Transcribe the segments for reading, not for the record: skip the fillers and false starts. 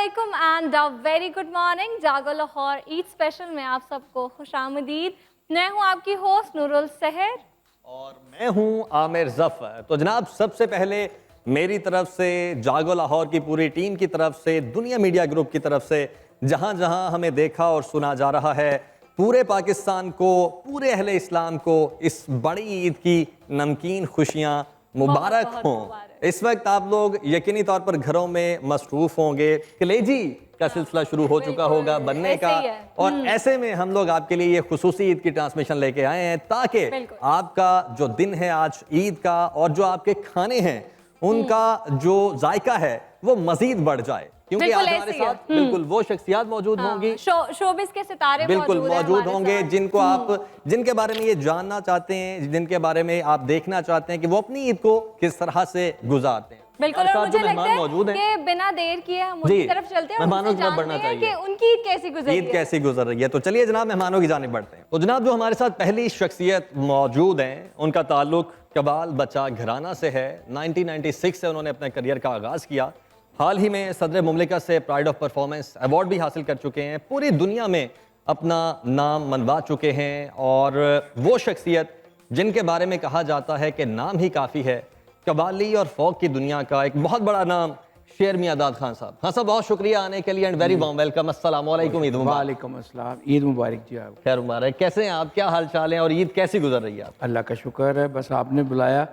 अस्सलामुअलैकुम and very good morning. जागो Lahore Eid special में आप सबको खुशामदीद। मैं हूं आपकी होस्ट नूरुल सहर और मैं हूं आमिर जफर। तो जनाब, सबसे पहले मेरी तरफ से, जागो लाहौर की पूरी टीम की तरफ से, दुनिया मीडिया ग्रुप की तरफ से, जहां जहां हमें देखा और सुना जा रहा है, पूरे पाकिस्तान को, पूरे अहले इस्लाम को इस बड़ी ईद की नमकीन खुशियां मुबारक हों। इस वक्त आप लोग यकीनी तौर पर घरों में मसरूफ होंगे, कलेजी का सिलसिला शुरू हो चुका होगा बनने का, और ऐसे में हम लोग आपके लिए ये खुसूसी ईद की ट्रांसमिशन लेके आए हैं ताकि आपका जो दिन है आज ईद का, और जो आपके खाने हैं उनका जो जायका है वो मजीद बढ़ जाए, क्योंकि आज हमारे साथ बिल्कुल वो शख्सियत मौजूद होंगी, शोबिस के सितारे बिल्कुल मौजूद होंगे, जिनको आप, जिनके बारे में ये जानना चाहते हैं, जिनके बारे में आप देखना चाहते हैं कि वो अपनी ईद को किस तरह से गुजारते हैं। बिल्कुल, और मुझे लगता है कि बिना देर किए हम उनकी तरफ चलते हैं, मेहमानों की तरफ बढ़ना चाहिए कि उनकी ईद कैसी गुजर रही है। ईद कैसी गुजर रही है। तो चलिए जनाब, मेहमानों की जानिब बढ़ते हैं। तो जनाब, जो हमारे साथ पहली शख्सियत मौजूद हैं, उनका ताल्लुक कबाल बच्चा घराना से है। 1996 से उन्होंने अपने करियर का आगाज़ किया। हाल ही में सदर मुमलिकत से प्राइड ऑफ परफॉर्मेंस अवार्ड भी हासिल कर चुके हैं, पूरी दुनिया में अपना नाम मनवा चुके हैं, और वो शख्सियत जिनके बारे में कहा जाता है कि नाम ही काफ़ी है, कबाली और फोक की दुनिया का एक बहुत बड़ा नाम, शेर मियादाद खान साहब। हाँ साहब, बहुत शुक्रिया आने के लिए एंड वेरी वार्म वेलकम। अस्सलाम वालेकुम, ईद मुबारक। वालेकुम अस्सलाम, ईद मुबारक जी। आप खैर मुबारक। कैसे हैं आप, क्या हाल चाल है, और ईद कैसी गुजर रही है आप? अल्लाह का शुक्र है, बस आपने बुलाया,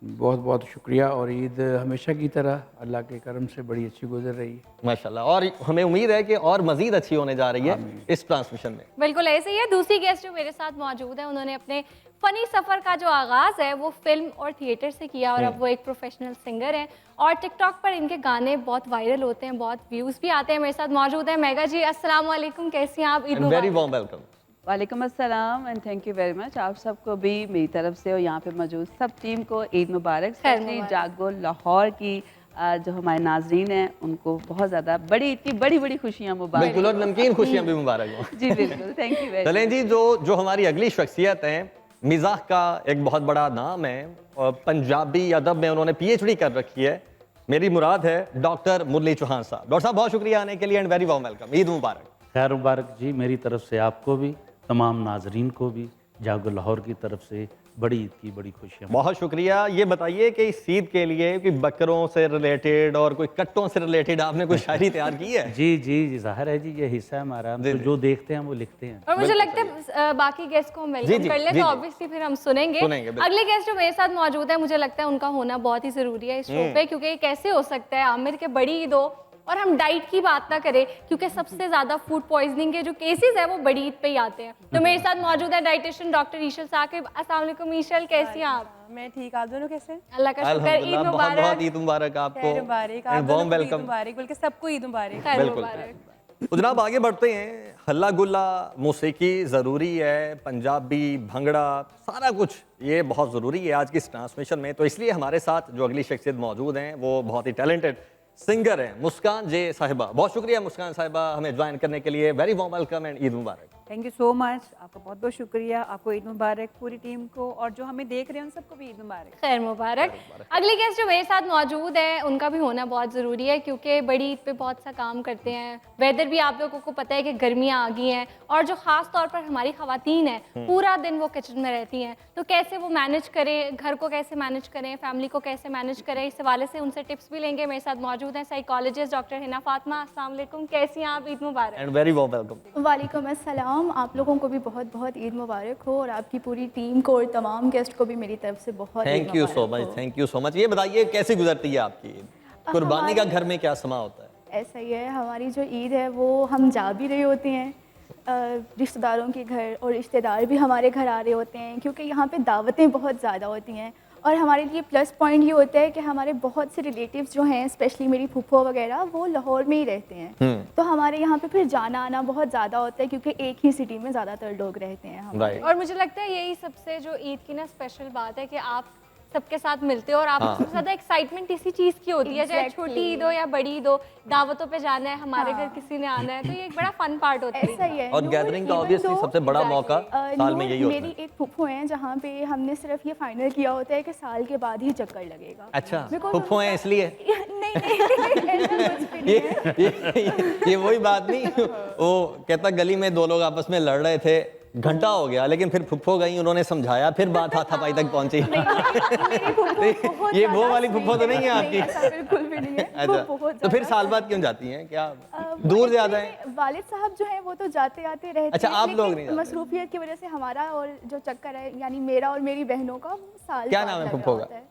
बहुत बहुत शुक्रिया। और ईद हमेशा की तरह अल्लाह के करम से बड़ी अच्छी गुजर रही है माशाल्लाह, और हमें उम्मीद है कि और मजीद अच्छी होने जा रही है इस ट्रांसमिशन में। बिल्कुल ऐसे ही है। दूसरी गेस्ट जो मेरे साथ मौजूद है, उन्होंने अपने फनी सफ़र का जो आगाज़ है वो फिल्म और थिएटर से किया, और अब वो एक प्रोफेशनल सिंगर हैं, और टिकटॉक पर इनके गाने बहुत वायरल होते हैं, बहुत व्यूज़ भी आते हैं। मेरे साथ मौजूद है मेगा जी। अस्सलाम वालेकुम, कैसी हैं आप? ईद मुबारक। Very warm welcome. वालेकुम अस्सलाम and thank you very much. आप सबको भी मेरी तरफ से और यहाँ पे मौजूद सब टीम को ईद मुबारक। स्पेशली जागो लाहौर की जो हमारे नाजरीन हैं उनको बहुत ज़्यादा बड़ी ईद की बड़ी बड़ी खुशियाँ मुबारक। बिल्कुल, और नमकीन खुशियाँ भी मुबारक हो। जी बिल्कुल, थैंक यू वेरी मच। चलें जी, जो हमारी अगली शख्सियत हैं, मिज़ाह का एक बहुत बड़ा नाम है, और पंजाबी अदब में उन्होंने PhD कर रखी है। मेरी मुराद है डॉक्टर मुरली चौहान साहब। डॉक्टर साहब, बहुत शुक्रिया आने के लिए and very warm welcome. Eid मुबारक। खैर मुबारक जी, मेरी तरफ से आपको भी, तमाम नाजरीन को भी, जागो लाहौर की तरफ से बड़ी ईद की बड़ी खुशियाँ। बहुत शुक्रिया। ये बताइए कि इस ईद के लिए कोई बकरों से रिलेटेड और कोई कट्टों से रिलेटेड आपने कोई शायरी तैयार की है? जी जी जी, जाहिर है जी, ये हिस्सा है हमारा, हम तो जो देखते हैं वो लिखते हैं। और मुझे लगता है बाकी गेस्ट को हम वेलकम कर ले, तो ऑब्वियसली फिर हम सुनेंगे। अगले गेस्ट जो मेरे साथ मौजूद है, मुझे लगता है उनका होना बहुत ही जरूरी है इस शो पे, क्योंकि कैसे हो सकता है आमिर के बड़ी ईद हो और हम डाइट की बात ना करें, क्योंकि सबसे ज्यादा फूड पॉइजनिंग के जो केसेस है वो बड़ी ईद पे ही आते हैं। तो मेरे साथ मौजूद है डाइटिशियन डॉक्टर ईशल साकिब। अस्सलाम वालेकुम ईशल, कैसी हैं आप? मैं ठीक, आप दोनों कैसे? अल्लाह का शुक्र। ईद मुबारक। बहुत ईद मुबारक आपको। Warm welcome. बल्कि सबको ईद मुबारक। खैर मुबारक। तो जनाब, आगे बढ़ते हैं। हल्ला गुल्ला मौसीकी ज़रूरी है, पंजाबी भंगड़ा सारा कुछ ये बहुत ज़रूरी है आज की इस ट्रांसमिशन में। तो इसलिए हमारे साथ जो अगली शख्सियत मौजूद हैं वो बहुत ही टैलेंटेड सिंगर हैं, मुस्कान जे साहिबा। बहुत शुक्रिया मुस्कान साहिबा हमें ज्वाइन करने के लिए। Very warm welcome and Eid Mubarak. Thank you so much, आपका बहुत बहुत शुक्रिया। आपको ईद मुबारक, पूरी टीम को, और जो हमें देख रहे हैं उन सबको भी ईद मुबारक। खैर मुबारक। अगली गेस्ट जो मेरे साथ मौजूद है, उनका भी होना बहुत ज़रूरी है, क्योंकि बड़ी ईद पे बहुत सा काम करते हैं। वेदर भी आप लोगों को पता है कि गर्मियाँ आ गई हैं, और जो ख़ास तौर पर हमारी ख़वातीन हैं, पूरा दिन वो किचन में रहती हैं, तो कैसे वो मैनेज करें, घर को कैसे मैनेज करें, फैमिली को कैसे मैनेज करें, इस हवाले से उनसे टिप्स भी लेंगे। मेरे साथ मौजूद हैं साइकोलॉजिस्ट डॉक्टर हिना फातिमा। अस्सलाम वालेकुम, कैसी हैं आप? ईद मुबारक। And very warm welcome. वालेकुम अस्सलाम। आप लोगों को भी बहुत बहुत ईद मुबारक हो, और आपकी पूरी टीम को और तमाम गेस्ट को भी मेरी तरफ से बहुत thank you so much. Thank you so much. ये बताइए कैसी गुजरती है आपकी ईद? कुर्बानी का घर में क्या समा होता है? ऐसा ही है, हमारी जो ईद है वो हम जा भी रहे होते हैं रिश्तेदारों के घर, और रिश्तेदार भी हमारे घर आ रहे होते हैं, क्योंकि यहाँ पे दावतें बहुत ज़्यादा होती हैं। और हमारे लिए प्लस पॉइंट ये होता है कि हमारे बहुत से रिलेटिव्स जो हैं, स्पेशली मेरी फूफो वगैरह, वो लाहौर में ही रहते हैं, तो हमारे यहाँ पे फिर जाना आना बहुत ज़्यादा होता है, क्योंकि एक ही सिटी में ज़्यादातर लोग रहते हैं। और मुझे लगता है यही सबसे जो ईद की ना स्पेशल बात है कि आप सबके साथ मिलते हो और आपको सबसे ज्यादा एक्साइटमेंट इसी चीज की होती है, चाहे छोटी ईद हो या बड़ी ईद हो, दावतों पे जाना है, हमारे घर किसी ने आना है, तो ये एक बड़ा फन पार्ट होता है। ऐसा ही है। और गैदरिंग का ऑब्वियसली सबसे बड़ा मौका साल में यही होता मेरी है। एक फुफ्फो है जहाँ पे हमने सिर्फ ये फाइनल किया होता है कि साल के बाद ही चक्कर लगेगा। अच्छा, Because फुफ्फो हैं इसलिए? नहीं ऐसा कुछ भी नहीं है। ये वही बात नहीं, वो कहता गली में दो लोग आपस में लड़ रहे थे, घंटा हो गया, लेकिन फिर फुफ्फो गई, उन्होंने समझाया, फिर बात हाथापाई तक पहुंची। मेरी फुफ्फो बहुत ये वो ज़्यादा वाली फुफ्फो तो नहीं है नहीं, आपकी? ऐसा बिल्कुल भी नहीं है। वो अच्छा, बहुत तो फिर ज़्यादा- साल बाद क्यों जाती हैं? क्या वो दूर ज्यादा actually है? वालिद साहब जो हैं वो तो जाते आते रहते अच्छा, हैं, आप लोग लेकिन नहीं जाते? मसरूफियत की वजह से हमारा और जो चक्कर है यानी मेरा और मेरी बहनों का वो साल क्या बाद नाम है लग रहा फुफ्फो का? होता है।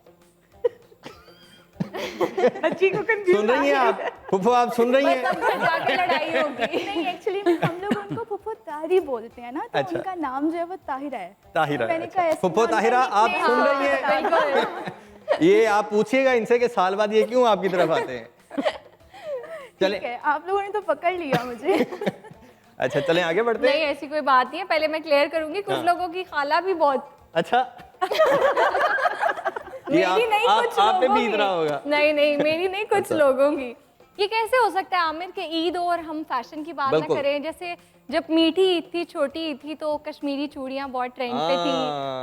बच्ची को कंफ्यूज सुन रही हैं आप? फुफ्फो आप सुन रही हैं? सब घर जाके लड़ाई होगी। नहीं एक्चुअली हम लोग उनको फुफ्फो ताहिरी बोलते हैं ना, तो अच्छा। उनका नाम जो है वो ताहिरा है। ताहिरा तो है, मैंने अच्छा। कहा ऐसे फुफ्फो नाम का ताहिरा, nickname आप सुन हाँ, रही हैं? बिल्कुल। ये आप पूछिएगा इनसे कि साल बाद ये क्यों आपकी तरफ आते हैं? चले, ठीक है, आप लोगों ने तो पकड़ लिया मुझे। अच्छा चलें आगे बढ़ते नहीं हैं। ऐसी कोई बात नहीं है, पहले मैं क्लियर करूंगी, कुछ हाँ। लोगों की खाला भी बहुत अच्छा, ये मेरी नहीं कुछ आप पे लोगों बीत की। रहा होगा। नहीं नहीं मेरी नहीं कुछ लोगों की। ये कैसे हो सकता है आमिर के ईद हो और हम फैशन की बात ना बिल्कुल। करें? जैसे जब मीठी ईद थी, छोटी ईद थी, तो कश्मीरी चूड़ियां बहुत ट्रेंड पे थी।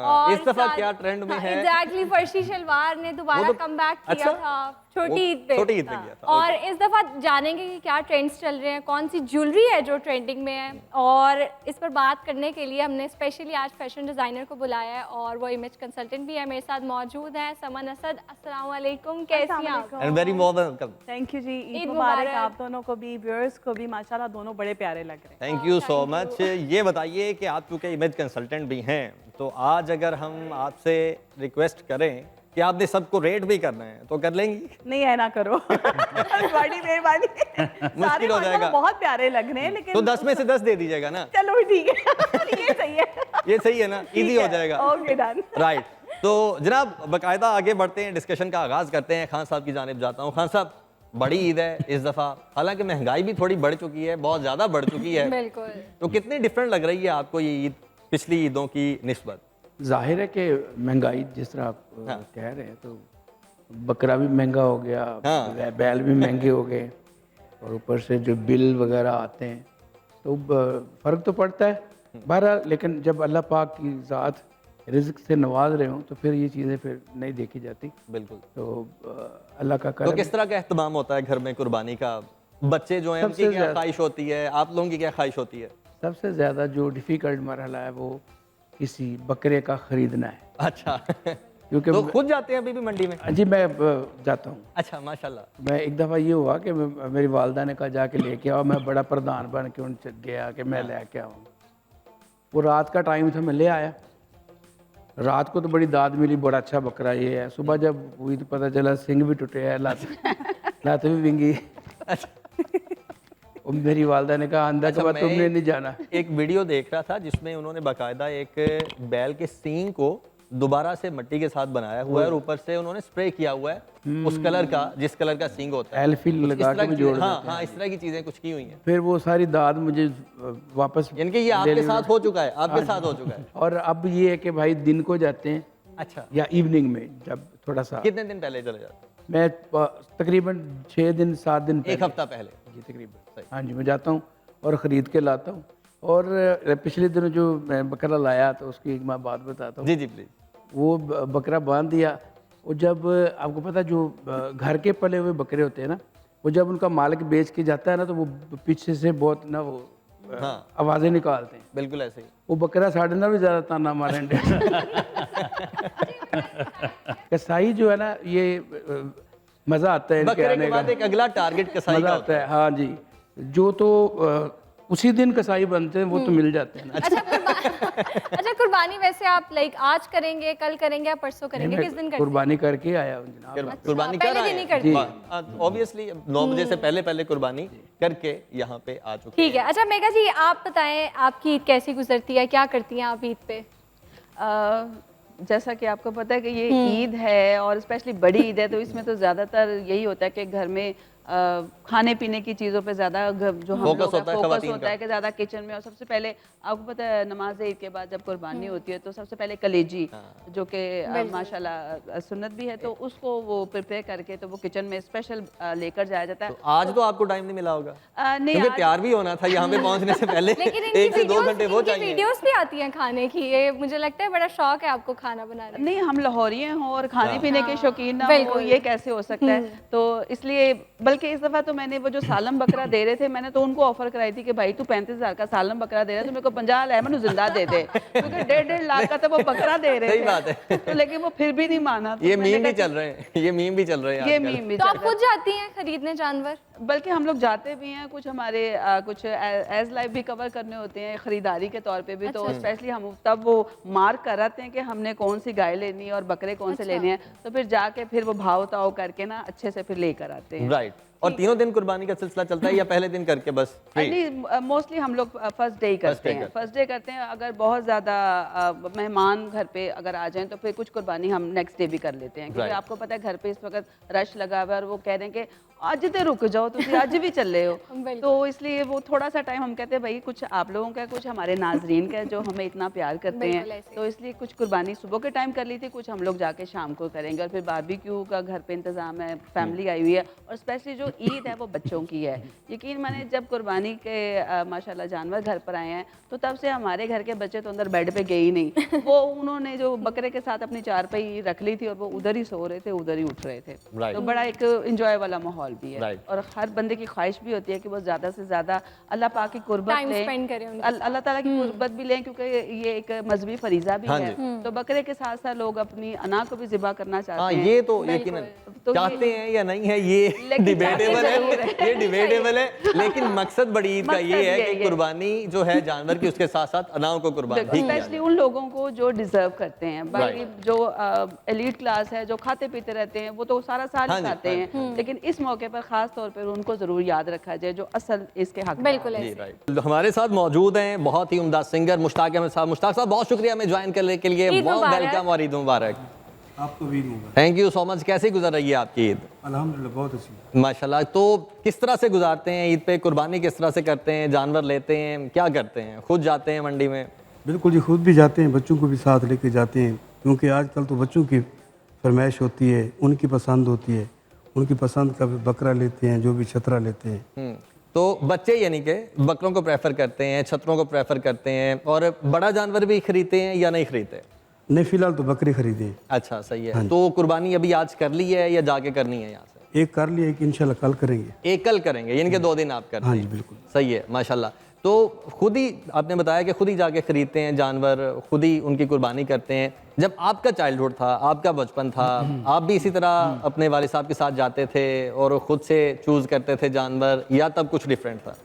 हाँ, इस दफा क्या ट्रेंड में है? एग्जैक्टली, फर्शी शलवार ने दोबारा वो तो- कम बैक किया अच्छा? था छोटी वो ईद पे। छोटी ईद पे किया था, और इस दफा जानेंगे कि क्या ट्रेंड्स चल रहे हैं, कौन सी ज्वेलरी है जो ट्रेंडिंग में है, और इस पर बात करने के लिए हमने स्पेशली आज फैशन डिजाइनर को बुलाया है और वो इमेज कंसल्टेंट भी है, मेरे साथ मौजूद हैं समन असद। अस्सलाम वालेकुम, कैसी हैं आप? And very welcome. Thank you जी, ईद ईद मुबारक मुबारक। आप दोनों को भी, व्यूअर्स को भी। माशाल्लाह दोनों बड़े प्यारे लग रहे हैं। Thank you so much. ये बताइए कि आप चूंकि इमेज कंसल्टेंट भी हैं, तो आज अगर हम आपसे रिक्वेस्ट करें कि आपने सबको रेट भी करना है तो कर लेंगी? नहीं है ना करो। बड़ी मेहरबानी। सारे मुश्किल हो माशाल्लाह जाएगा। बहुत प्यारे लग रहे हैं, लेकिन तो 10 में से 10 दे दीजिएगा ना? चलो ठीक है। ये सही है। ये सही है ना? इजी हो जाएगा। Okay done. राइट, तो जनाब बाकायदा आगे बढ़ते हैं, डिस्कशन का आगाज करते हैं। खान साहब की जानिब जाता हूँ। खान साहब, बड़ी ईद है इस दफ़ा, हालांकि महंगाई भी थोड़ी बढ़ चुकी है, बहुत ज़्यादा बढ़ चुकी है, बिल्कुल। तो कितनी डिफरेंट लग रही है आपको ये ईद पिछली ईदों की निस्बत? जाहिर है कि महंगाई जिस तरह आप हाँ। कह रहे हैं, तो बकरा भी महंगा हो गया, हाँ। बैल भी महंगे हो गए, और ऊपर से जो बिल वगैरह आते हैं, तो फ़र्क तो पड़ता है। बहरहाल, लेकिन जब अल्लाह पाक की ज़ात रिज़्क़ से नवाज रहे हों तो फिर ये चीज़ें फिर नहीं देखी जाती। बिल्कुल। तो अल्लाह का तो करम। किस तरह का एहतमाम होता है घर में कुर्बानी का? बच्चे जो हैं उनकी सबसे क्या ज्यादा- ख्वाहिश होती है, आप लोगों की क्या ख्वाहिश होती है? सबसे ज़्यादा जो डिफ़िकल्ट मरहला है वो किसी बकरे का ख़रीदना है, अच्छा। क्योंकि तो खुद जाते हैं अभी भी मंडी में? जी मैं जाता हूँ। अच्छा, माशाल्लाह। मैं एक दफ़ा ये हुआ कि मेरी वालदा ने कहा जाके लेके आओ, मैं बड़ा प्रधान बन के उनसे गया कि मैं लेके आऊँ। वो रात का टाइम था, मैं ले आया। रात को तो बड़ी दाद मिली, बड़ा अच्छा बकरा ये है। सुबह जब हुई तो पता चला सिंग भी टूटे हैं, लात भी विंगी। और मेरी वालदा ने कहा अंधा के बाद मैं तुमने नहीं जाना। एक वीडियो देख रहा था जिसमें उन्होंने बाकायदा एक बैल के सींग को दोबारा से मिट्टी के साथ बनाया हुआ है और ऊपर से उन्होंने स्प्रे किया हुआ है उस कलर का, जिस कलर का सींग होता है। एल्फिल इस लगा तरह के भी की जोड़ चीजें- हाँ देते हैं। हाँ, इस तरह की चीजें कुछ की हुई हैं। फिर वो सारी दाद मुझे वापस यानी कि ये आपके साथ हो चुका है, आपके साथ हो चुका है। और अब ये है कि भाई दिन को जाते हैं अच्छा, या इवनिंग में, जब थोड़ा सा कितने दिन पहले चले जाते हैं? मैं तकरीबन 6 दिन 7 दिन एक हफ्ता पहले। जी तकरीबन। सही। हाँ जी, मैं जाता हूँ और ख़रीद के लाता हूँ। और पिछले दिनों जो मैं बकरा लाया तो उसकी एक मैं बात बताता हूँ। जी जी प्लीज। वो बकरा बांध दिया, और जब आपको पता है जो घर के पले हुए बकरे होते हैं ना, वो जब उनका मालिक बेच के जाता है ना, तो वो पीछे से बहुत ना वो हाँ, आवाज़ें निकालते हैं। बिल्कुल ऐसे ही। वो बकरा साढ़े ना भी ज़्यादा ताना मारे। कसाई जो है ना, ये मज़ा आता है इनके बकरे के आने बाद का, एक अगला टारगेट कसाई मज़ा का आता है। हाँ जी, जो तो उसी दिन कसाई बनते हैं वो तो मिल जाते हैं ना। अच्छा, कुर्बानी वैसे आप लाइक आज करेंगे, कल करेंगे या परसों करेंगे, किस दिन मैं करते हैं? कुर्बानी करके आया हूँ जनाब। कुर्बानी पहले कर दिन रहे ही करते हैं ऑब्वियसली 9 बजे से पहले पहले कुर्बानी करके यहाँ पे आ चुके ठीक है। अच्छा मेघा जी, आप बताएं आपकी ईद कैसी गुजरती है, क्या करती हैं आप ईद पे? जैसा कि आपको पता है कि ये ईद है और स्पेशली बड़ी ईद है, तो इसमें तो ज़्यादातर यही होता है कि घर में खाने पीने की चीज़ों पे ज़्यादा जो हम फोकस लोग होता है फोकस खवातीन होता है कि ज़्यादा किचन में। और सबसे पहले आपको पता है नमाज ईद के बाद जब कुर्बानी होती है तो सबसे पहले कलेजी जो कि माशाल्लाह सुन्नत भी है, तो उसको वो प्रिपेयर करके तो वो किचन में स्पेशल लेकर जाया जाता है। तो आज तो आपको टाइम नहीं मिला होगा, नहीं, क्योंकि आज- तैयार भी होना था यहाँ पे पहुँचने से पहले। लेकिन 1 से 2 घंटे वो चाहिए। वीडियोस भी आती हैं खाने की, ये मुझे लगता है बड़ा शौक है आपको खाना बनाने का। नहीं, हम लाहौरिये हों और खाने पीने के शौकीन ना हो, बिल्कुल। ये कैसे हो सकता है। तो इसलिए बल्कि इस दफ़ा तो मैंने वो जो सालम बकरा दे रहे थे, मैंने तो उनको ऑफर कराई थी कि भाई तू 35,000 का सालम बकरा दे रहा है तो मेरे को 50 लेमन जिंदा दे दे, क्योंकि 1.5 लाख का तो वो बकरा दे रहे थे। सही बात है। तो लेकिन वो फिर भी नहीं माना। तो ये मैंने मीम भी कहा चल रहे हैं, ये मीम भी चल रहे हैं ये आजकल। मीम भी तो चल आप रहा है। खुद जाती हैं खरीदने जानवर? बल्कि हम लोग जाते भी हैं, कुछ हमारे कुछ एज लाइफ भी कवर करने होते हैं खरीदारी के तौर पे भी। तो स्पेशली हम तब वो मार्क कराते हैं कि हमने कौन सी गाय लेनी है और बकरे कौन से लेने हैं, तो फिर जाके फिर वो भाव ताव करके ना अच्छे से फिर लेकर आते हैं। राइट। और तीनों दिन कुर्बानी का सिलसिला चलता है या पहले दिन करके बस फ्री? नहीं, मोस्टली हम लोग फर्स्ट डे ही करते हैं। फर्स्ट डे करते हैं। अगर बहुत ज़्यादा मेहमान घर पे अगर आ जाएं तो फिर कुछ कुर्बानी हम नेक्स्ट डे भी कर लेते हैं, क्योंकि आपको पता है घर पे इस वक्त रश लगा हुआ है और वो कह रहे हैं कि आज तो रुक जाओ, तुम आज भी चले हो। तो इसलिए वो थोड़ा सा टाइम हम कहते हैं भाई कुछ आप लोगों का, कुछ हमारे नाजरीन का जो हमें इतना प्यार करते हैं, तो इसलिए कुछ कुर्बानी सुबह के टाइम कर ली थी, कुछ हम लोग जाके शाम को करेंगे। और फिर बारबेक्यू का घर पे इंतजाम है, फैमिली आई हुई है। और स्पेशली जो ईद है वो बच्चों की है। यकीन माने जब कुर्बानी के माशाल्लाह जानवर घर पर आए हैं तो तब से हमारे घर के बच्चे तो अंदर बेड पे गए ही नहीं। वो उन्होंने जो बकरे के साथ अपनी चारपाई रख ली थी और वो उधर ही सो रहे थे, उधर ही उठ रहे थे। तो बड़ा एक एंजॉय वाला माहौल भी है। और हर बंदे की ख्वाहिश भी होती है कि वो ज़्यादा से ज़्यादा अल्लाह पाक की कुर्बत लें, अल्लाह ताला की कुर्बत भी लें, क्योंकि ये एक मजहबी फरीज़ा भी है। तो बकरे के साथ साथ लोग अपनी अना को भी ज़िबा करना चाहते हैं। ये तो यकीनन चाहते हैं या नहीं है, ये डिबेटेबल है, ये डिबेटेबल है। लेकिन मकसद बड़ी ईद का ये है कि कुर्बानी जो है जानवर की, उसके साथ साथ अनाओं को कुर्बान भी किया स्पेशली उन लोगों को जो डिजर्व करते हैं। बाकी जो एलीट क्लास है जो खाते पीते रहते हैं वो तो सारा साल ही खाते हैं, लेकिन इस मौके पर खास तौर पर उनको जरूर याद रखा जाए जो असल इसके हक। बिल्कुल राइट। हमारे साथ मौजूद हैं बहुत ही उम्दा सिंगर मुश्ताक अहमद साहब। मुश्ताक साहब बहुत शुक्रिया हमें ज्वाइन करने के लिए, वेलकम और ईद मुबारक। आपको भी मुबारक। Thank you so much. कैसी गुजर रही है आपकी ईद? अल्हम्दुलिल्लाह बहुत अच्छी। माशाल्लाह। तो किस तरह से गुजारते हैं ईद पे? कुर्बानी किस तरह से करते हैं? जानवर लेते हैं, क्या करते हैं? खुद जाते हैं मंडी में? बिल्कुल जी, खुद भी जाते हैं, बच्चों को भी साथ लेके जाते हैं, क्योंकि आजकल तो बच्चों की फरमाइश होती है, उनकी पसंद होती है, उनकी पसंद का भी बकरा लेते हैं, जो भी छतरा लेते हैं। तो बच्चे यानी कि बकरों को प्रेफर करते हैं, छतरों को प्रेफर करते हैं, और बड़ा जानवर भी खरीदते हैं या नहीं खरीदते? नहीं, फिलहाल तो बकरे खरीदे। अच्छा, सही है। तो कुर्बानी अभी आज कर ली है या जाके करनी है यहाँ से? एक कर लिया, एक इंशाल्लाह कल करेंगे। एक कल करेंगे, यानी कि 2 दिन आप करते हैं। हाँ जी, बिल्कुल सही है, माशाल्लाह। तो खुद ही आपने बताया कि खुद ही जाके खरीदते हैं जानवर, खुद ही उनकी कुर्बानी करते हैं। जब आपका चाइल्डहुड था, आपका बचपन था, आप भी इसी तरह अपने वालिद साहब के साथ जाते थे और खुद से चूज़ करते थे जानवर, या तब कुछ डिफरेंट था?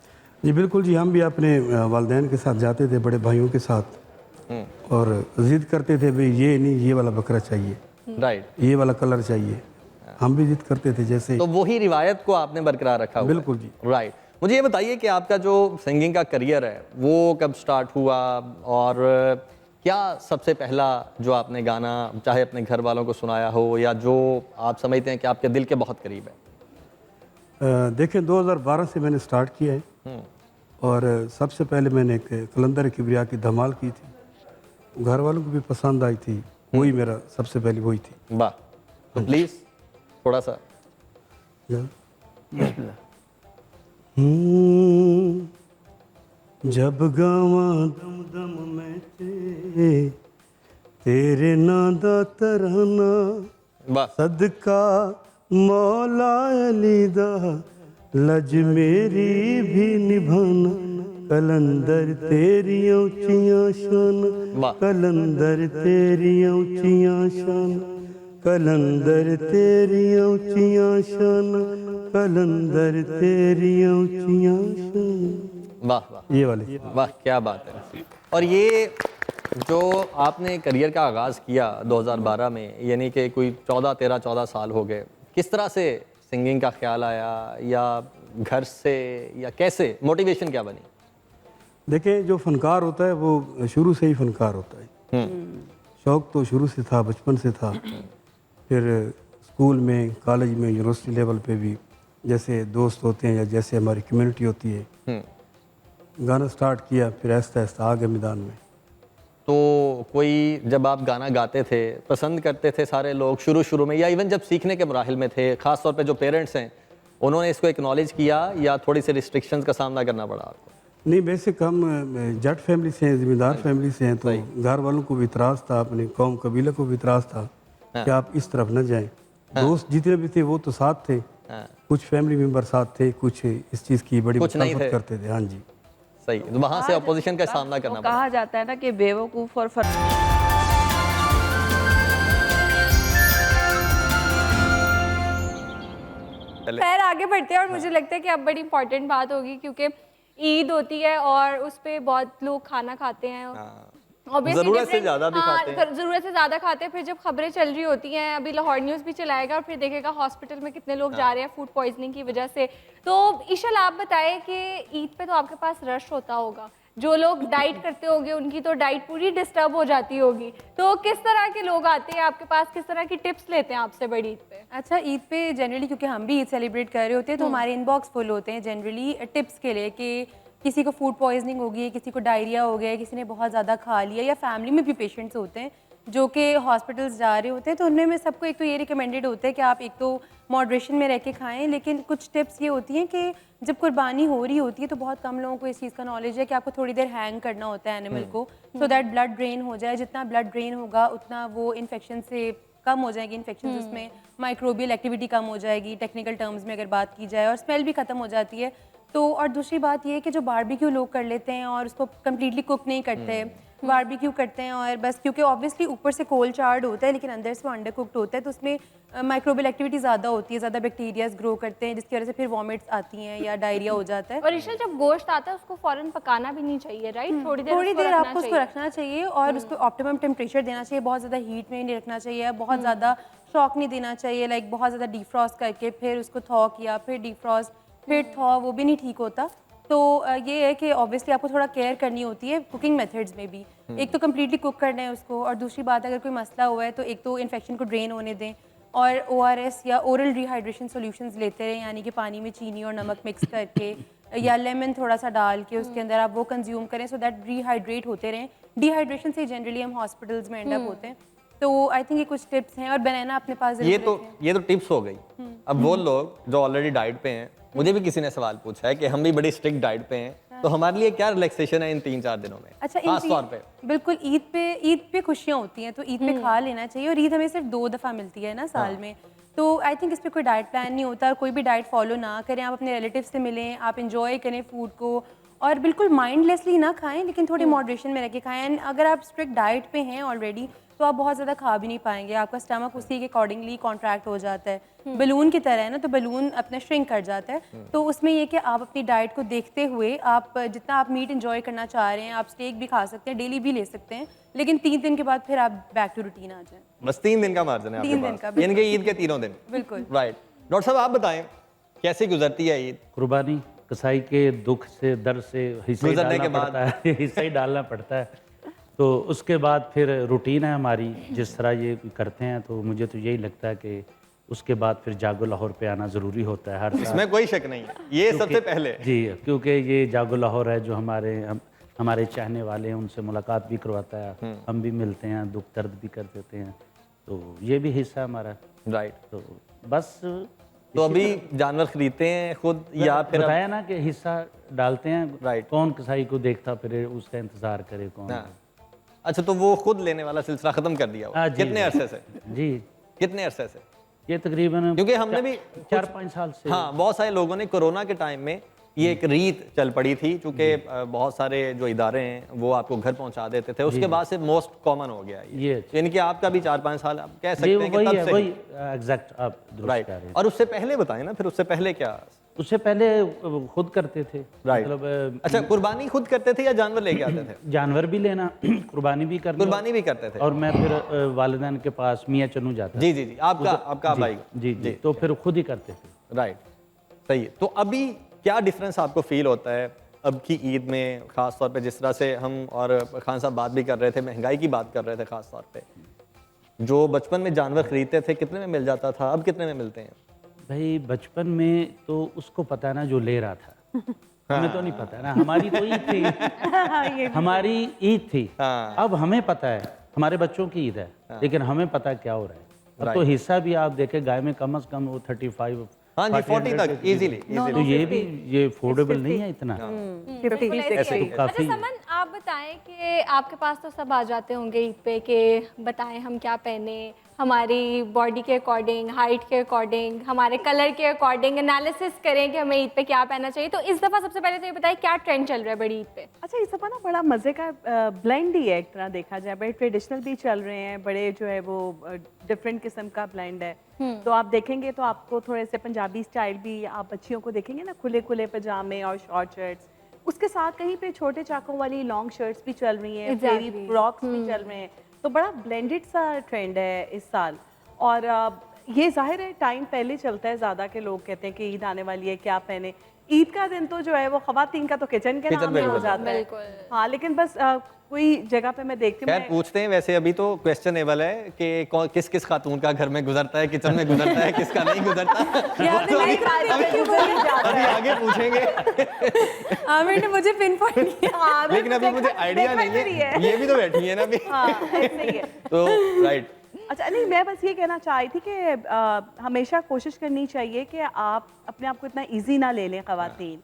जी बिल्कुल जी, हम भी अपने वालिदैन के साथ जाते थे, बड़े भाइयों के साथ, और जिद करते थे भाई ये नहीं, ये वाला बकरा चाहिए, राइट, ये वाला कलर चाहिए। हम भी जिद करते थे जैसे। तो वही रिवायत को आपने बरकरार रखा हुआ है। बिल्कुल जी। राइट। मुझे ये बताइए कि आपका जो सिंगिंग का करियर है वो कब स्टार्ट हुआ, और क्या सबसे पहला जो आपने गाना चाहे अपने घर वालों को सुनाया हो या जो आप समझते हैं कि आपके दिल के बहुत करीब है? देखें, 2012 से मैंने स्टार्ट किया है, और सबसे पहले मैंने एक कलंदर किबरिया की धमाल की थी, घर वालों को भी पसंद आई थी, वही मेरा सबसे पहली वही थी। वाह। तो प्लीज़ थोड़ा सा। जब गावा दम दम मैं तेरे नां दा तराना, वाह। सदका मौला अली दा लज मेरी भी निभाना, कलंदर तेरियां उच्चियां शान, कलंदर तेरियां उच्चियां शान, कलंदर तेरियां उच्चियां शान, कलंदर तेरियां उच्चियां शान। वाह वाह, ये वाली। वाह, क्या बात है। और ये जो आपने करियर का आगाज़ किया 2012 में, यानी कि कोई 14 साल हो गए, किस तरह से सिंगिंग का ख्याल आया, या घर से, या कैसे मोटिवेशन क्या बनी? देखिए, जो फनकार होता है वो शुरू से ही फनकार होता है। शौक़ तो शुरू से था, बचपन से था, फिर स्कूल में, कॉलेज में, यूनिवर्सिटी लेवल पे भी जैसे दोस्त होते हैं या जैसे हमारी कम्युनिटी होती है, गाना स्टार्ट किया, फिर आहिस्ता आहिस्ता आ गए मैदान में। तो कोई जब आप गाना गाते थे पसंद करते थे सारे लोग शुरू शुरू में, या इवन जब सीखने के मराहिल में थे, ख़ास तौर पे जो पेरेंट्स हैं उन्होंने इसको एक्नॉलेज किया या थोड़ी सी रिस्ट्रिक्शंस का सामना करना पड़ा आपको? नहीं, बेसिक हम जट फैमिली से हैं, ज़िम्मेदार फैमिली से हैं, तो घर वालों को भी इतराज़ था, अपने कौम कबीले को भी इतराज़ था कि आप इस तरफ न जाएं। दोस्त जितने भी थे वो तो साथ थे, कुछ फैमिली मेम्बर साथ थे, कुछ इस चीज़ की बड़ी मुखालफत करते थे। हाँ जी, सही। तो वहाँ से अपोजिशन का सामना करना पड़ा। कहा जाता है ना कि बेवकूफ़ और खैर आगे बढ़ते हैं, और मुझे लगता है कि अब बड़ी इंपॉर्टेंट बात होगी क्योंकि ईद होती है और उस पे बहुत लोग खाना खाते हैं। Obviously ज़रूरत से different- ज़्यादा भी हाँ, खाते हैं। ज़रूरत से ज़्यादा खाते हैं। फिर जब खबरें चल रही होती हैं, अभी लाहौर न्यूज़ भी चलाएगा और फिर देखेगा हॉस्पिटल में कितने लोग जा रहे हैं फूड पॉइजनिंग की वजह से। तो ईशल आप बताएं कि ईद पे तो आपके पास रश होता होगा, जो लोग डाइट करते होंगे उनकी तो डाइट पूरी डिस्टर्ब हो जाती होगी, तो किस तरह के लोग आते हैं आपके पास, किस तरह की टिप्स लेते हैं आपसे बड़ी ईद पे? अच्छा, ईद पे जनरली क्योंकि हम भी ईद सेलिब्रेट कर रहे होते हैं तो हमारे इनबॉक्स फुल होते हैं जनरली टिप्स के लिए कि किसी को फूड पॉइजनिंग हो गई है, किसी को डायरिया हो गया है, किसी ने बहुत ज़्यादा खा लिया, या फैमिली में भी पेशेंट्स होते हैं जो कि हॉस्पिटल्स जा रहे होते हैं। तो उनमें सबको एक तो ये रिकमेंडेड होता है कि आप एक तो मॉडरेशन में रह के खाएं, लेकिन कुछ टिप्स ये होती हैं कि जब कुर्बानी हो रही होती है तो बहुत कम लोगों को इस चीज़ का नॉलेज है कि आपको थोड़ी देर हैंग करना होता है एनिमल को, सो दैट ब्लड ड्रेन हो जाए। जितना ब्लड ड्रेन होगा उतना वो इन्फेक्शन से कम हो जाएगी, इन्फेक्शन उसमें माइक्रोबियल एक्टिविटी कम हो जाएगी टेक्निकल टर्म्स में अगर बात की जाए, और स्मेल भी ख़त्म हो जाती है। तो और दूसरी बात ये है कि जो बारबेक्यू लोग कर लेते हैं और उसको कम्प्लीटली कुक नहीं करते, बारबेक्यू करते हैं और बस क्योंकि ऑब्वियसली ऊपर से कोल चार्ड होता है लेकिन अंदर से वो अंडर कुक्ड होता है, तो उसमें माइक्रोबियल एक्टिविटी ज़्यादा होती है, ज़्यादा बैक्टीरियाज ग्रो करते हैं जिसकी वजह से फिर वॉमिट्स आती हैं या डायरिया हो जाता है। और ईशल जब गोश्त आता है उसको फ़ौरन पकाना भी नहीं चाहिए, राइट? थोड़ी देर आपको उसको रखना चाहिए और उसको ऑप्टिमम टेम्परेचर देना चाहिए, बहुत ज़्यादा हीट में नहीं रखना चाहिए, बहुत ज़्यादा शॉक नहीं देना चाहिए, लाइक बहुत ज़्यादा डीफ्रॉस्ट करके फिर उसको थॉ किया, फिर डीफ्रॉस्ट, फिर थॉ, वो भी नहीं ठीक होता। तो ये है कि ऑब्वियसली आपको थोड़ा केयर करनी होती है कुकिंग मेथड्स में भी। एक तो कम्प्लीटली कुक करना है उसको, और दूसरी बात अगर कोई मसला हुआ है तो एक तो इन्फेक्शन को ड्रेन होने दें, और ORS या ओरल रिहाइड्रेशन सॉल्यूशंस लेते रहें, यानी कि पानी में चीनी और नमक मिक्स करके या लेमन थोड़ा सा डाल के उसके अंदर आप वो कंज्यूम करें, सो दैट रिहाइड्रेट होते रहें। डिहाइड्रेशन से जनरली हम हॉस्पिटल्स में एंड अप होते हैं। तो आई थिंक ये कुछ टिप्स हैं, और बनाना अपने पास ये तो टिप्स हो गई। अब वो लोग जो ऑलरेडी डाइट पे हैं, मुझे भी किसी ने सवाल पूछा है कि हम भी बड़ी स्ट्रिक्ट डाइट पे हैं, तो हमारे लिए क्या रिलैक्सेशन है इन 3-4 दिनों में? अच्छा, खास तौर पे बिल्कुल ईद पे खुशियाँ होती हैं तो ईद पे खा लेना चाहिए, और ईद हमें सिर्फ 2 दफ़ा मिलती है ना साल में, तो आई थिंक इस पे कोई डाइट प्लान नहीं होता, कोई भी डाइट फॉलो ना करें, आप अपने रिलेटिव से मिलें, आप इंजॉय करें फूड को, और बिल्कुल माइंडलेसली ना खाएं लेकिन थोड़ी मॉडरेशन में रह के खाएं। एंड अगर आप स्ट्रिक्ट डाइट पे हैं ऑलरेडी तो आप बहुत ज़्यादा खा भी नहीं पाएंगे, आपका स्टमक उसी के अकॉर्डिंगली कॉन्ट्रैक्ट हो जाता है, बलून की तरह है ना, तो बलून अपना श्रिंक कर जाता है। तो उसमें ये कि आप अपनी डाइट को देखते हुए आप जितना आप मीट इंजॉय करना चाह रहे हैं, आप स्टेक भी खा सकते हैं, डेली भी ले सकते हैं, लेकिन 3 दिन के बाद फिर आप बैक टू रूटीन आ जाएं। बस 3 दिन का मार्जिन है 3 दिन आपके का, पास, यानी कि ईद के 3 दिन। बिल्कुल राइट। डॉक्टर साहब आप बताएं कैसे गुजरती है ईद? कुर्बानी कसाई के दुख से, दर्द से हिस्सा ही गुजरने डालना के बाद पड़ता है हिस्सा ही डालना पड़ता है। तो उसके बाद फिर रूटीन है हमारी, जिस तरह ये करते हैं, तो मुझे तो यही लगता है कि उसके बाद फिर जागो लाहौर पे आना ज़रूरी होता है हर साल। इसमें कोई शक नहीं है, ये सबसे पहले जी, क्योंकि ये जागो लाहौर है जो हमारे चाहने वाले हैं उनसे मुलाकात भी करवाता है, हम भी मिलते हैं, दुख दर्द भी कर देते हैं, तो ये भी हिस्सा हमारा। राइट। तो बस तो अभी जानवर खरीदते हैं खुद या फिर बताया ना कि हिस्सा डालते हैं। राइट। कौन कसाई को देखता फिर उसका इंतजार करे कौन? अच्छा, तो वो खुद लेने वाला सिलसिला खत्म कर दिया हुआ? कितने अरसे से? जी, कितने अरसे से? ये तकरीबन क्योंकि हमने भी 4-5 साल से। हाँ, बहुत सारे लोगों ने कोरोना के टाइम में ये एक रीत चल पड़ी थी, क्योंकि बहुत सारे जो इदारे हैं वो आपको घर पहुंचा देते थे, उसके बाद से मोस्ट कॉमन हो गया ये। यानी कि आपका भी 4-5 साल आप कह सकते हैं कि तब से। वही एग्जैक्ट आप दुरुस्त कह रहे हैं। और उससे पहले बताएं ना, फिर उससे पहले क्या? उससे पहले खुद करते थे। राइट। मतलब अच्छा, कुर्बानी खुद करते थे या जानवर लेके आते थे? जानवर भी लेना, कुर्बानी भी करना। कुर्बानी भी करते थे। और मैं फिर वालिदैन के पास मियाँ चन्नू जाता। जी जी जी, आपका भाई। जी जी, तो फिर खुद ही करते थे। राइट, सही है। तो अभी क्या डिफरेंस आपको फील होता है अब की ईद में, ख़ास तौर पे जिस तरह से हम और खान साहब बात भी कर रहे थे, महंगाई की बात कर रहे थे ख़ास तौर पे, जो बचपन में जानवर खरीदते थे कितने में मिल जाता था, अब कितने में मिलते हैं? भाई बचपन में तो उसको पता है ना जो ले रहा था, हमें तो नहीं पता ना, हमारी तो ईद थी, हमारी ईद थी। अब हमें पता है हमारे बच्चों की ईद है, लेकिन हमें पता क्या हो रहा है। अब तो हिस्सा भी आप देखें गाय में कम से कम वो 35 हाँ जी 40 तक इजीली। तो ये अफोर्डेबल नहीं है इतना। बिल्कुल ऐसे ही। अच्छा समन, आप बताएं कि आपके पास तो सब आ जाते होंगे ईद पे कि बताएं हम क्या पहने, हमारी बॉडी के अकॉर्डिंग, हाइट के अकॉर्डिंग, हमारे कलर के अकॉर्डिंग एनालिसिस करें कि हमें ईद पे क्या पहनना चाहिए। तो इस दफ़ा सबसे पहले तो ये बताएं क्या ट्रेंड चल रहा है बड़ी ईद पे। अच्छा इस दफ़ा ना बड़ा मज़े का ब्लेंड ही है, एक तरह देखा जाए बड़े ट्रेडिशनल भी चल रहे हैं, बड़े जो है वो डिफरेंट किस्म का ब्लेंड है। तो आप देखेंगे तो आपको थोड़े से पंजाबी स्टाइल भी, आप बच्चियों को देखेंगे ना खुले खुले पजामे और शॉर्ट शर्ट्स, उसके साथ कहीं पे छोटे चाकों वाली लॉन्ग शर्ट्स भी चल रही हैं, फ्लेरी फ्रॉक्स भी चल रहे हैं। तो बड़ा ब्लेंडेड सा ट्रेंड है इस साल। और ये जाहिर है टाइम पहले चलता है ज़्यादा के लोग कहते हैं कि ईद आने वाली है क्या पहने। ईद का दिन तो जो है वो ख़वातीन का तो किचन के नाम में हो जाता है। हाँ लेकिन बस कोई जगह पे मैं देखती हूँ, खैर पूछते हैं वैसे अभी तो क्वेश्चनेबल है कि किस किस खातून का घर में गुजरता है, किचन में गुजरता है, किसका नहीं गुजरता। अभी आगे पूछेंगे। आमिर ने मुझे पिन पॉइंट किया, लेकिन अभी मुझे आइडिया नहीं है, ये भी तो बैठी है ना अभी। तो राइट। अच्छा नहीं, मैं बस ये कहना चाह रही थी कि हमेशा कोशिश करनी चाहिए कि आप अपने आप को इतना इजी ना ले लें खवातीन।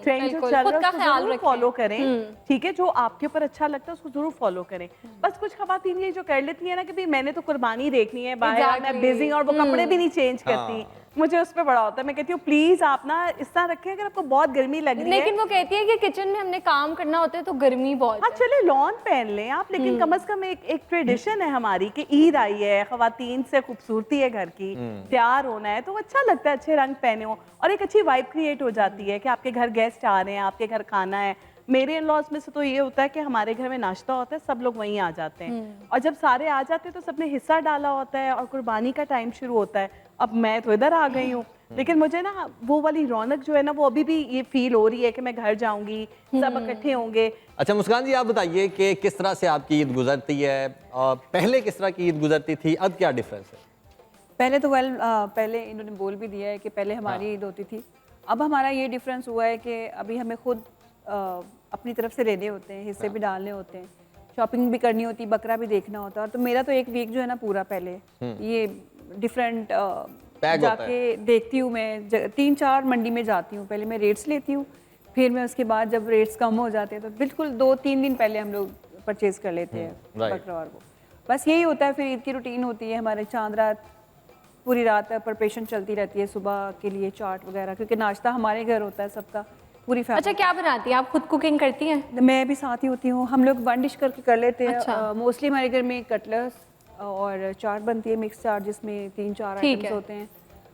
ट्रेंड जो चल रहा है उसको जरूर फॉलो करें, ठीक है, जो आपके ऊपर अच्छा लगता है उसको जरूर फॉलो करें। बस कुछ खवातीन ये जो कर लेती है ना कि भाई मैंने तो कुर्बानी देखनी है बाहर, मैं बिजी और वो कपड़े भी नहीं चेंज करती, मुझे उस पर बड़ा होता है। मैं कहती हूँ प्लीज आप ना इस तरह रखें अगर आपको बहुत गर्मी लग रही है। लेकिन वो कहती है कि किचन में हमने काम करना होता है तो गर्मी बहुत। हाँ चले लॉन पहन लें आप, लेकिन कम से कम एक ट्रेडिशन है हमारी कि ईद आई है, खवातीन से खूबसूरती है घर की, तैयार होना है तो अच्छा लगता है, अच्छे रंग पहने हो और एक अच्छी वाइब क्रिएट हो जाती है कि आपके घर गेस्ट आ रहे हैं, आपके घर खाना है। मेरे इन लॉज में से तो ये होता है कि हमारे घर में नाश्ता होता है, सब लोग वहीं आ जाते हैं और जब सारे आ जाते हैं तो सबने हिस्सा डाला होता है और कुर्बानी का टाइम शुरू होता है। अब मैं तो इधर आ गई हूँ, लेकिन मुझे ना वो वाली रौनक जो है ना वो अभी भी ये फील हो रही है कि मैं घर जाऊंगी, सब इकट्ठे होंगे। अच्छा मुस्कान जी, आप बताइए कि किस तरह से आपकी ईद गुजरती है और पहले किस तरह की ईद गुजरती थी, अब क्या डिफरेंस है? पहले तो पहले इन्होंने बोल भी दिया है कि पहले हमारी ईद होती थी, अब हमारा ये डिफरेंस हुआ है कि अभी हमें खुद अपनी तरफ से लेने होते हैं, हिस्से भी डालने होते हैं, शॉपिंग भी करनी होती है, बकरा भी देखना होता है। और तो मेरा तो एक वीक जो है ना पूरा पहले ये डिफरेंट जाके देखती हूँ मैं, 3-4 मंडी में जाती हूँ, पहले मैं रेट्स लेती हूँ, फिर मैं उसके बाद जब रेट्स कम हो जाते हैं तो बिल्कुल 2-3 दिन पहले हम लोग परचेज कर लेते हैं बकरा। और वो बस यही होता है। फिर ईद की रूटीन होती है हमारे, चांद रात पूरी रात प्रिपरेशन चलती रहती है सुबह के लिए, चाट वगैरह, क्योंकि नाश्ता हमारे घर होता है सबका, पूरी फैमिली। अच्छा क्या बनाती हैं आप? खुद कुकिंग करती हैं? मैं भी साथ ही होती हूँ, हम लोग 1 डिश करके कर लेते हैं। मोस्टली हमारे घर में कटलेट्स और चाट बनती है, मिक्स चाट जिसमें 3-4 आइटम्स होते हैं,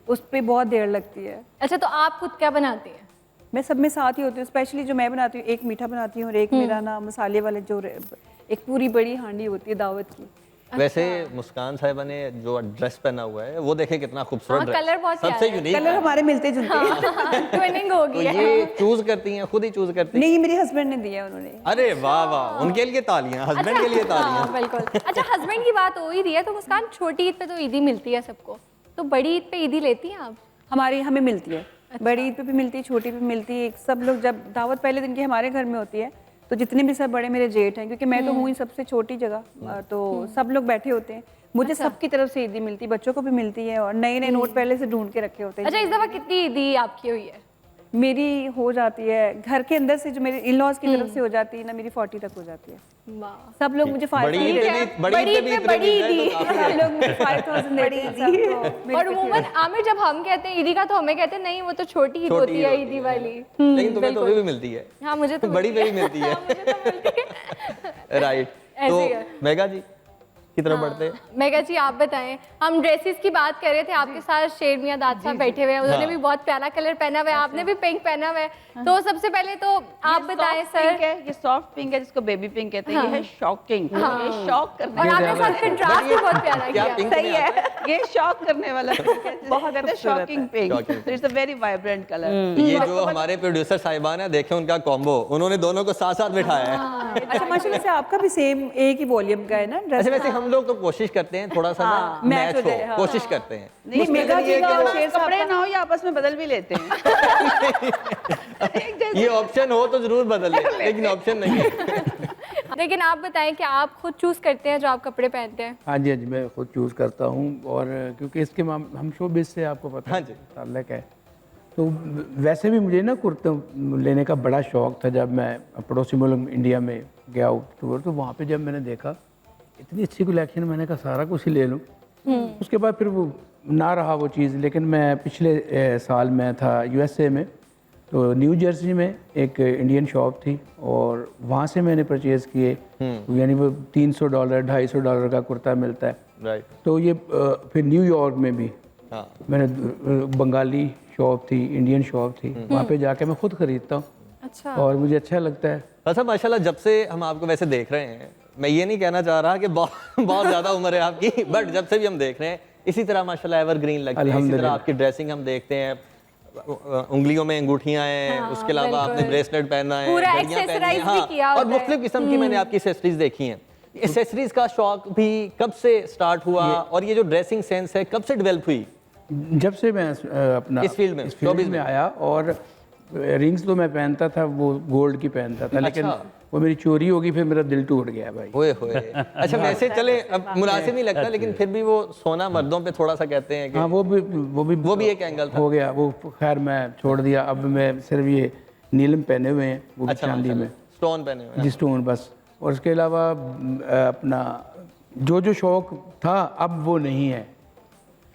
उस पर बहुत देर लगती है। अच्छा तो आप खुद क्या बनाती हैं? मैं सब में साथ ही होती हूँ, स्पेशली जो मैं बनाती हूँ, एक मीठा बनाती हूँ और एक मेरा ना मसाले वाले जो एक पूरी बड़ी हांडी होती है दावत की। वैसे मुस्कान साहिबा ने जो ड्रेस पहना हुआ है वो देखे कितना खूबसूरत ड्रेस, कलर बहुत सबसे यूनिक कलर हमारे मिलते जुलते हैं। ट्विनिंग हो गई तो ये चूज करती हैं, खुद ही चूज करती हैं? नहीं, मेरे हस्बैंड ने दिया उन्होंने। अरे वाह वाह, उनके लिए तालियां, हस्बैंड के लिए तालियां। बिल्कुल। अच्छा हस्बैंड की बात हो ही रही है तो मुस्कान, छोटी ईद पे तो ईदी मिलती है सबको, तो बड़ी ईद पे ईदी लेती हैं आप? हमारी हमें मिलती है, बड़ी ईद पे भी मिलती है, छोटी पे मिलती है। सब लोग जब दावत पहले दिन की हमारे घर में होती है तो जितने भी सब बड़े मेरे जेठ हैं, क्योंकि मैं तो हूँ ही सबसे छोटी जगह, तो सब लोग बैठे होते हैं, मुझे सबकी तरफ से ईदी मिलती है, बच्चों को भी मिलती है और नए नए नोट पहले से ढूंढ के रखे होते हैं। अच्छा इस दफा कितनी ईदी आपकी हुई है? मेरी हो जाती है घर के अंदर से, जो मेरे इन लॉज की तरफ से हो जाती है ना, मेरी 40 तक हो जाती है। सब लोग मुझे 5,000 और उमूमन आमिर जब हम कहते हैं ईदी का तो हमें कहते हैं नहीं वो तो छोटी ईद होती है ईदी वाली। लेकिन तुम्हें तो भी मिलती है। हाँ मुझे तो बड़ी पे भी मिलती है। राइट, तो मेगा जी की तरफ बढ़ते हैं। मेगा जी आप बताएं, हम ड्रेसेस की बात कर रहे थे, आपके साथ शेर मियां दाद साहब बैठे हुए हैं, उन्होंने भी बहुत प्यारा कलर पहना हुआ है, आपने भी पिंक पहना हुआ है, तो सबसे पहले तो आप बताएं सर। ये सॉफ्ट पिंक है जिसको बेबी पिंक कहते हैं, ये है शॉकिंग, ये शॉक करने और आपने साथ कंट्रास्ट भी बहुत प्यारा किया। सही है, ये शॉक करने वाला पिंक है, बहुत shocking pink, so it's a very vibrant colour. ये जो हमारे प्रोड्यूसर साहिबान है, देखें उनका कॉम्बो, उन्होंने दोनों को साथ साथ बिठाया है। अच्छा माशाल्लाह से आपका भी सेम एक ही वॉल्यूम का है ना ड्रेस? अच्छा वैसे हम हम लोग तो कोशिश करते हैं थोड़ा सा ना मैच हो, कोशिश करते हैं। नहीं मेगा जी का कपड़े ना हो या आपस में बदल भी लेते हैं। ये ऑप्शन हो तो जरूर बदल लेकिन ऑप्शन नहीं है। लेकिन आप बताएं कि आप खुद चूज करते हैं जो आप कपड़े पहनते हैं? हाँ जी, हाँ जी, मैं खुद चूज़ करता हूँ। और क्योंकि इसके हम शोबिज़ से आपको पता हाँ है जी। ताल्लुक है, तो वैसे भी मुझे ना कुर्ते लेने का बड़ा शौक था। जब मैं पड़ोसी मुल्क इंडिया में गया टूर, तो वहाँ पे जब मैंने देखा इतनी अच्छी कलेक्शन, मैंने कहा सारा कुछ ही ले लूँ। उसके बाद फिर वो ना रहा वो चीज़। लेकिन मैं पिछले साल में था यूएसए में, तो न्यू जर्सी में एक इंडियन शॉप थी और वहाँ से मैंने परचेज़ किए। यानी वो $300 $250 का कुर्ता मिलता है। राइट। तो ये फिर न्यूयॉर्क में भी हाँ। मैंने बंगाली शॉप थी, इंडियन शॉप थी, वहाँ पे जाके मैं खुद खरीदता हूँ। अच्छा। और मुझे अच्छा लगता है। अच्छा माशाल्लाह, जब से हम आपको वैसे देख रहे हैं, मैं ये नहीं कहना चाह रहा कि बहुत ज़्यादा उम्र है आपकी, बट जब से भी हम देख रहे हैं इसी तरह माशाल्लाह एवरग्रीन लगते हैं। इसी तरह आपकी ड्रेसिंग हम देखते हैं, उंगलियों में अंगूठियां हैं, उसके अलावा आपने ब्रेसलेट पहना है, पूरा घड़ियां पहनी हैं, accessorize भी किया और होता है। मुख्तलिफ किस्म की मैंने आपकी एक्सेसरीज देखी हैं। एक्सेसरीज का शौक भी कब से स्टार्ट हुआ और ये जो ड्रेसिंग सेंस है कब से डेवलप हुई? जब से मैं अपना इस फील्ड में, इस फील्ड में आया, और रिंग्स तो मैं पहनता था, वो गोल्ड की पहनता था, लेकिन वो मेरी चोरी होगी, फिर मेरा दिल टूट गया भाई। ओए होए। अच्छा वैसे चले, अब मुनासिब नहीं लगता, लेकिन फिर भी वो सोना मर्दों पे थोड़ा सा कहते हैं कि हाँ, वो भी एक एंगल था। हो गया वो। खैर मैं छोड़ दिया। अब मैं सिर्फ ये नीलम पहने हुए हैं, वो भी अच्छा, चांदी में, स्टोन पहने हुए हैं। जी स्टोन बस। और उसके अलावा अपना जो शौक था अब वो नहीं है।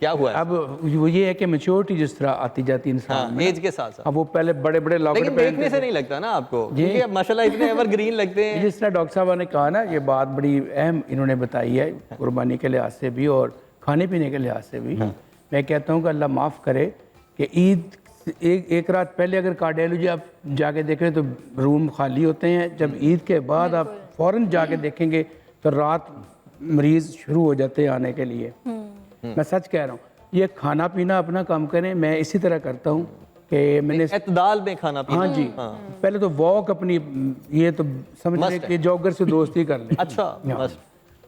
क्या हुआ है? अब वो ये है कि मैच्योरिटी जिस तरह आती जाती है इंसान में, एज के साथ साथ। अब वो पहले बड़े बड़े लॉकेट लेकिन देखने से नहीं लगता ना आपको, क्योंकि अब माशाल्लाह इतने एवरग्रीन लगते हैं। जिस तरह डॉक्टर साहब ने कहा ना, ये बात बड़ी अहम इन्होंने बताई है, कुर्बानी के लिहाज से भी और खाने पीने के लिहाज से भी। मैं कहता हूँ कि अल्लाह माफ़ करे कि ईद एक रात पहले अगर कार्डियोलॉजी आप जाके देखें तो रूम खाली होते हैं। जब ईद के बाद आप फ़ौरन जाके देखेंगे तो रात मरीज़ शुरू हो जाते हैं आने के लिए। मैं सच कह रहा हूँ। ये खाना पीना अपना काम करें, मैं इसी तरह करता हूँ कि मैंने एतदाल में खाना पीना। हाँ जी। पहले तो वॉक अपनी, ये तो समझ लें कि जॉगर से दोस्ती कर लें। अच्छा,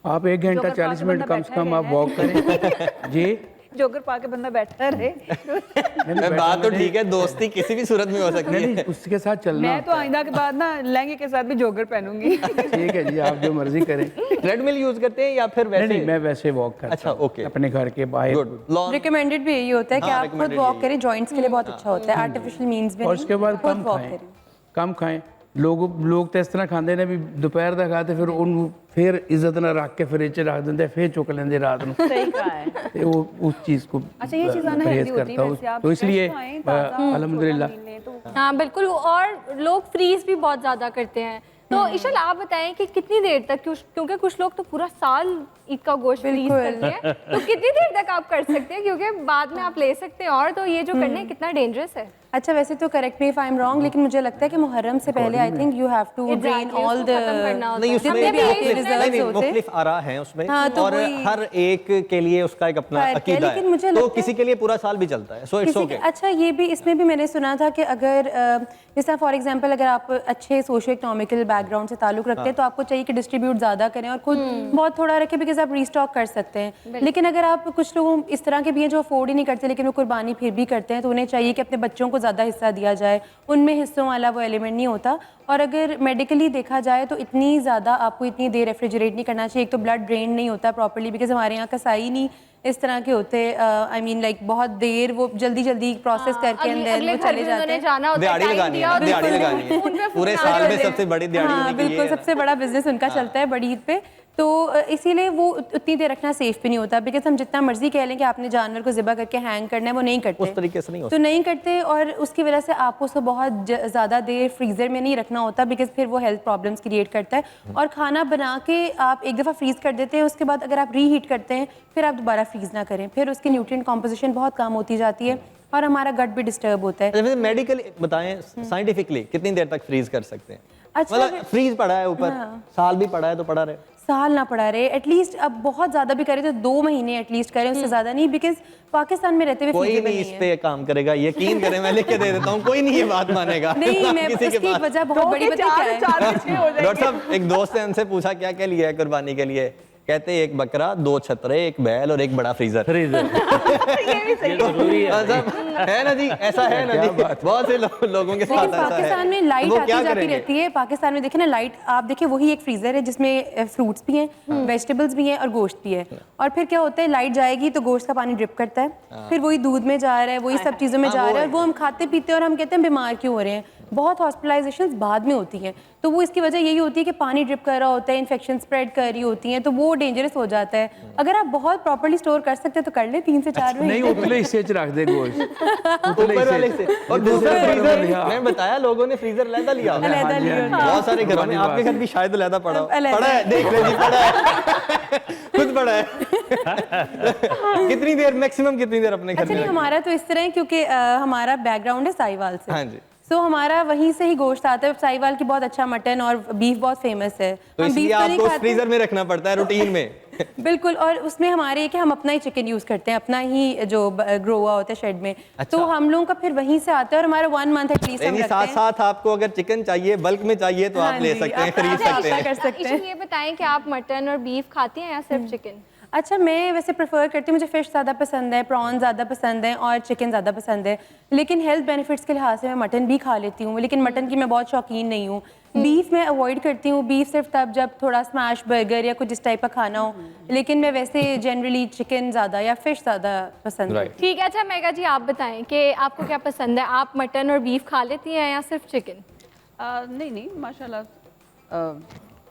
आप 1 घंटा 40 मिनट कम से कम आप वॉक करें। जी, जोगर पाके बंदा बैठा रहे। बात तो ठीक है, दोस्ती किसी भी सूरत में हो सकती है। नहीं, उसके साथ चलना। मैं तो आइंदा के बाद ना लहंगे के साथ भी जोगर पहनूंगी। ठीक है जी, आप जो मर्जी करें। ट्रेडमिल यूज करते हैं या फिर वैसे? नहीं, मैं वैसे वॉक करता अच्छा, हूं, ओके। अपने घर के बाहर। रिकमेंडेड भी यही होता है कि आप खुद वॉक करें, जॉइंट्स के लिए बहुत अच्छा होता है, आर्टिफिशियल मींस भी। और उसके बाद कम खाएं, कम खाएं। लोग तो इस तरह खाते ने भी दोपहर तक खाते, फिर उन फिर इज्जत ना रख के फ्रिज च रख देंगे, फिर चुक लेंगे रात में। सही कहा है। ते वो उस चीज़ को अच्छा, ये चीज़ आना परहेज हेल्दी होती है करता हूँ। वैसे, आप तो इसलिए fresh खाएं, ताज़ा अल्हम्दुलिल्लाह। हाँ बिल्कुल। और लोग फ्रीज भी बहुत ज़्यादा करते हैं। तो इशल आप बताएं कि कितनी देर तक, क्योंकि कुछ लोग तो पूरा साल ईद का गोश्त फ्रीज करते हैं, तो कितनी देर तक आप कर सकते हैं? क्योंकि बाद में आप ले सकते हैं, और तो ये जो करना है कितना डेंजरस है। अच्छा वैसे तो correct me if I am wrong, लेकिन मुझे लगता है कि मुहर्रम से पहले I think you have to drain all the, नहीं उसमें जितने भी आपके रिजल्ट्स होते हैं। मुख्तलिफ आरा हैं उसमें, हाँ, तो और हर एक के लिए उसका एक अपना फर्क है, अकीदा लेकिन है। मुझे तो लगता है- किसी के लिए पूरा साल भी चलता है, सो इट्स ओके। अच्छा ये भी, इसमें भी मैंने सुना था कि अगर जैसा फॉर एग्जांपल अगर आप अच्छे सोशो इकोनॉमिकल बैकग्राउंड से ताल्लुक रखते हैं तो आपको चाहिए कि डिस्ट्रीब्यूट ज़्यादा करें और खुद बहुत थोड़ा रखें, बिकॉज आप रीस्टॉक कर सकते हैं। लेकिन अगर आप, कुछ लोग इस तरह के भी हैं जो अफोर्ड ही नहीं करते लेकिन वो कुर्बानी फिर भी करते हैं, तो उन्हें चाहिए कि अपने बच्चों को ज़्यादा हिस्सा दिया जाए, उनमें हिस्सों वाला वो एलिमेंट नहीं होता। और अगर मेडिकली देखा जाए तो इतनी ज़्यादा आपको इतनी देर रेफ्रिजरेट नहीं करना चाहिए। एक तो ब्लड ड्रेन नहीं होता प्रॉपर्ली, बिकॉज हमारे यहाँ कसाई नहीं इस तरह के होते, आई मीन लाइक बहुत देर वो जल्दी प्रोसेस करके अंदर वो चले जाते हैं। दिहाड़ी लगानी है, दिहाड़ी लगानी है पूरे साल में, सबसे बड़ी दिहाड़ी हाँ उन्हीं की बिल्कुल, है। सबसे बड़ा बिजनेस उनका चलता है बड़ी ईद पे, तो इसीलिए वो उतनी देर रखना सेफ भी नहीं होता। बिकॉज हम जितना मर्जी कह लें कि आपने जानवर को ज़िबा करके हैंग करना है, वो नहीं करते उस तरीके से नहीं तो नहीं करते, और उसकी वजह से आपको उसको बहुत ज़्यादा देर फ्रीज़र में नहीं रखना होता, बिकॉज फिर वो हेल्थ प्रॉब्लम्स क्रिएट करता है। और खाना बना के आप एक दफ़ा फ्रीज़ कर देते हैं, उसके बाद अगर आप रीहीट करते हैं फिर आप दोबारा फ्रीज़ ना करें, फिर उसकी न्यूट्रिएंट कॉम्पोजिशन बहुत कम होती जाती है और हमारा गट भी डिस्टर्ब होता है। मेडिकल बताएं, साइंटिफिकली कितनी देर तक फ्रीज कर सकते हैं? अच्छा, मतलब फ्रीज पड़ा है ऊपर, साल भी पड़ा है तो पड़ा रहे, साल ना पड़ा रहे, एटलीस्ट अब बहुत ज़्यादा भी करें तो 2 महीने एटलीस्ट करें, उससे ज़्यादा नहीं, बिकॉज पाकिस्तान में रहते हुए कोई feasible नहीं इस है। पे काम करेगा, यकीन करें, मैं लिख के दे देता हूँ, कोई नहीं ये बात मानेगा। नहीं, मैं किसी के उसकी पास। वजह बहुत बड़ी पता है क्या है? डॉक्टर साहब, एक दोस्त ने उनसे पूछा क्या क्या लिया है कुर्बानी के लिए, कहते हैं एक बकरा, 2 छतरे, एक बैल और एक बड़ा फ्रीजर। फ्रीजर ये जरूरी है। है ना जी, ऐसा है ना जी, बहुत से लोगों के साथ लेकिन ऐसा पाकिस्तान में है। लाइट वो आती क्या जाती करेंगे? रहती है। पाकिस्तान में देखिए ना, लाइट आप देखिए, वही एक फ्रीजर है जिसमें फ्रूट्स भी हैं, वेजिटेबल्स भी हैं और गोश्त भी है। और फिर क्या होता है, लाइट जाएगी तो गोश्त का पानी ड्रिप करता है, फिर वही दूध में जा रहा है, वही सब चीज़ों में जा रहा है, और वो हम खाते पीते हैं और हम कहते हैं बीमार क्यों हो रहे हैं। बहुत हॉस्पिटलाइजेशंस बाद में होती हैं, तो वो इसकी वजह यही होती है कि पानी ड्रिप कर रहा होता है, इन्फेक्शन स्प्रेड कर रही होती हैं, तो वो डेंजरस हो जाता है। अगर आप बहुत प्रॉपर्ली स्टोर कर सकते हैं तो कर ले 3 से 4 महीने। नहीं, उतले हिस्से च रख दे गोश्त, ऊपर वाले से। और दूसरा फ्रीजर, लिया। मैंने बताया लोगों ने फ्रीजर अलहदा लिया। अलहदा लिया। बहुत सारे घरों में, आपके घर भी शायद अलहदा पड़ा हो। पड़ा है, देख ले जी, पड़ा है खुद पड़ा है। कितनी देर, मैक्सिमम कितनी देर अपने घर अच्छा नहीं, में? हमारा तो इस तरह है क्योंकि हमारा बैकग्राउंड है साहिवाल से। हाँ जी। तो हमारा वहीं से ही गोश्त आता है। साहिवाल की बहुत अच्छा मटन और बीफ बहुत फेमस है। तो हम इसलिए बीफ तो नहीं आपको खाते। फ्रीजर में रखना पड़ता है रूटीन में। बिल्कुल, और उसमें हमारे कि हम अपना ही चिकन यूज करते हैं, अपना ही जो ग्रो हुआ होता है शेड में। अच्छा। तो हम लोगों का फिर वहीं से आता है और हमारा 1 मंथ एटलीस्ट हम यानी रखते साथ हैं। साथ आपको अगर चिकन चाहिए, बल्क में चाहिए, तो आप ले सकते हैं, खरीद सकते हैं। कर सकते हैं। ये बताएं कि आप मटन और बीफ खाती हैं या सिर्फ चिकन? अच्छा, मैं वैसे प्रेफर करती हूँ, मुझे फ़िश ज़्यादा पसंद है, प्रॉन ज़्यादा पसंद है और चिकन ज़्यादा पसंद है। लेकिन हेल्थ बेनिफिट्स के लिहाज से मैं मटन भी खा लेती हूँ, लेकिन मटन की मैं बहुत शौकीन नहीं हूँ। बीफ मैं अवॉइड करती हूँ, बीफ सिर्फ तब जब थोड़ा स्मैश बर्गर या कुछ इस टाइप का खाना हो। लेकिन मैं वैसे जनरली चिकन ज़्यादा या फ़िश ज़्यादा पसंद है। ठीक है। अच्छा मेगा जी, आप बताएं कि आपको क्या पसंद है, आप मटन और बीफ खा लेती हैं या सिर्फ चिकन? नहीं माशाल्लाह,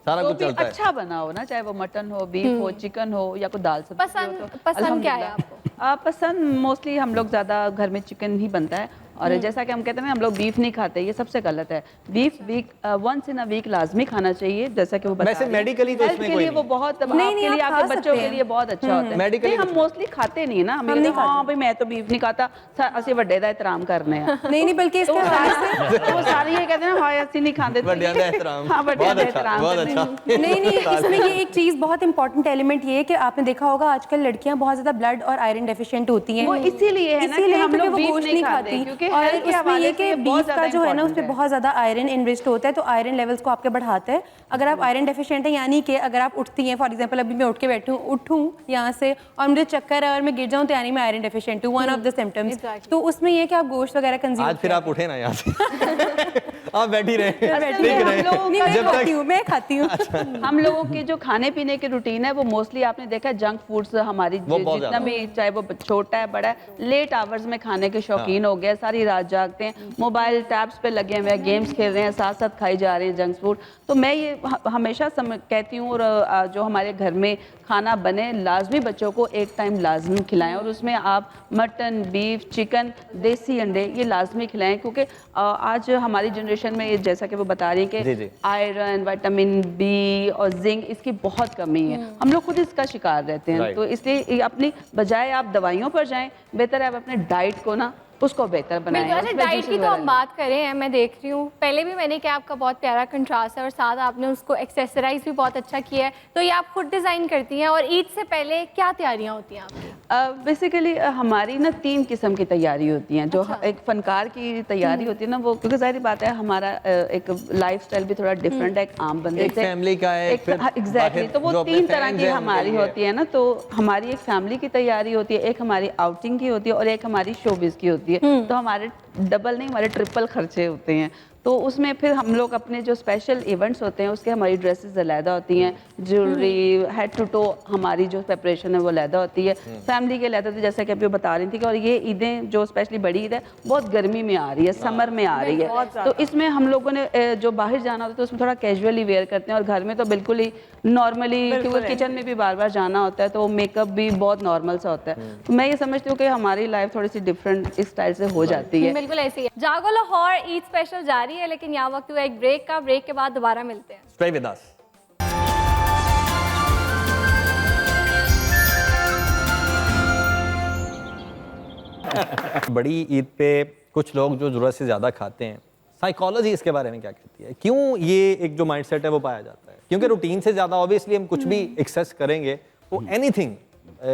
सारा जो कुछ भी चलता है। अच्छा बना हो ना, चाहे वो मटन हो, बीफ हो, चिकन हो या कोई दाल सब्जी हो, तो पसंद क्या है आपको? पसंद मोस्टली हम लोग ज़्यादा घर में चिकन ही बनता है। और जैसा कि हम कहते हैं ना, हम लोग बीफ नहीं खाते, ये सबसे गलत है। Beef week once in a week लाजमी खाना चाहिए, जैसा कि वो बता वैसे रही हैं। मेडिकली तो हेल्थ इसमें के कोई लिए वो नहीं। बहुत नहीं, आपके लिए, आप आपके खा बच्चों सकते के हैं। लिए बहुत अच्छा होता है। Medically नहीं, हम कुछ मोस्टली खाते नहीं ना, हम नहीं नहीं खाते। हाँ भाई मैं तो बीफ नहीं खाता, असि ਵੱਡੇ ਦਾ एहतराम करने हैं। नहीं, बल्कि इसके हवाले से तो वो सारे ये कहते हैं ना, हाय असि नहीं खाते। ਵੱਡਿਆਂ ਦਾ एहतराम। हाँ, ਵੱਡਿਆਂ बहुत ਦਾ अच्छा, एहतराम बहुत करते अच्छा। हैं। नहीं, इसमें ये एक चीज़ बहुत इंपॉर्टेंट एलिमेंट ये है कि आपने देखा होगा आजकल लड़कियां बहुत ज़्यादा ब्लड और आयरन डेफिशिएंट होती हैं। वो इसीलिए है ना कि हम लोग क्योंकि वो बीफ गोश्त नहीं खाती, खाते, क्योंकि और हेल्थ के उसमें हवाले ये से कि ये बहुत बीफ का जो है ना, उस important पर बहुत ज़्यादा आयरन इनरिच्ड होता है, तो आयरन लेवल्स को आपके बढ़ाता है। अगर आप आयरन डेफिशिएंट है, यानी कि अगर आप उठती हैं, फॉर एग्जांपल अभी मैं उठ के उठूँ यहाँ से और मुझे चक्कर है और मैं गिर जाऊँ, तो यानी मैं आयरन डेफिशिएंट हूँ, वन ऑफ द सिम्टम्स। तो उसमें ये कि आप गोश्त वगैरह कंज्यूम। आज फिर आप उठे ना यहाँ से। आप बैठी रहे, असल में हम लोगों नहीं, का मैं जब तक- खाती हूँ, मैं खाती हूँ। हम लोगों के जो खाने पीने की रूटीन है वो मोस्टली आपने देखा है जंक फूड्स हमारी वो बहुत जितना ज्यादा। भी, चाहे वो छोटा है बड़ा है, लेट आवर्स में खाने के शौकीन हो गए, सारी रात जागते हैं, मोबाइल टैब्स पे लगे हुए हैं, गेम्स खेल रहे हैं, साथ साथ खाई जा रहे हैं जंक फूड। तो मैं ये हमेशा कहती हूँ, और जो हमारे घर में खाना बने लाजमी बच्चों को एक टाइम लाजमी खिलाएं, और उसमें आप मटन, बीफ, चिकन, देसी अंडे ये लाजमी खिलाएं, क्योंकि आज हमारी जनरेशन में ये जैसा कि वो बता रही है जी, कि जी। आयरन, विटामिन बी और जिंक इसकी बहुत कमी है। हम लोग खुद इसका शिकार रहते हैं। Right. तो इसलिए ये अपनी बजाय आप दवाइयों पर जाएं, बेहतर है आप अपने डाइट को ना उसको बेहतर बनाएं। बिल्कुल। अच्छा, उसमें डाइट की juices तो हम वगैरह बात करें हैं, मैं देख रही हूँ पहले भी मैंने कि आपका बहुत प्यारा कंट्रास्ट है और साथ आपने उसको एक्सेसराइज भी बहुत अच्छा किया है। तो ये आप खुद डिज़ाइन करती हैं, और ईद से पहले क्या तैयारियाँ होती हैं आपकी? बेसिकली हमारी ना 3 किस्म की तैयारी होती हैं। जो एक फनकार की तैयारी होती है ना, वो क्योंकि जाहिर बात है हमारा एक लाइफस्टाइल भी थोड़ा डिफरेंट है, एक आम बंदे एक से, family का है, फिर एग्जैक्टली। बाहर तो वो जो अपने 3 तरह fans की हैं, हमारी उनके लिए। होती है ना। तो हमारी एक फैमिली की तैयारी होती है, एक हमारी आउटिंग की होती है और एक हमारी शोबिज की होती है। तो हमारे डबल नहीं, हमारे ट्रिपल खर्चे होते हैं। तो उसमें फिर हम लोग अपने जो स्पेशल इवेंट्स होते हैं उसके हमारी ड्रेसेस अलहदा होती हैं, ज्वेलरी, हेड टू टो हमारी जो प्रिपरेशन है वो अलहदा होती है, फैमिली के अलहदा होती है, जैसे कि अभी बता रही थी कि। और ये ईदें जो स्पेशली बड़ी ईद है बहुत गर्मी में आ रही है, समर में आ रही है, तो इसमें हम लोगों ने जो बाहर जाना होता है तो उसमें थोड़ा कैजुअली वेयर करते हैं, और घर में तो बिल्कुल ही नॉर्मली, क्योंकि किचन में भी बार बार जाना होता है तो मेकअप भी बहुत नॉर्मल सा होता है। तो मैं ये समझती हूँ कि हमारी लाइफ थोड़ी सी डिफरेंट इस स्टाइल से हो जाती है। बिल्कुल ऐसे ही है। जागो लाहौर ईद स्पेशल जारी है, लेकिन यहाँ वक्त हुआ एक ब्रेक का। ब्रेक के बाद दोबारा मिलते हैं। Stay with us. बड़ी ईद पे कुछ लोग जो ज़रूरत से ज़्यादा खाते हैं, साइकोलॉजी इसके बारे में क्या कहती है? क्यों ये एक जो माइंडसेट है वो पाया जाता है? क्योंकि रूटीन से ज़्यादा ऑब्वियसली हम कुछ भी एक्सेस करेंगे, वो एनीथिंग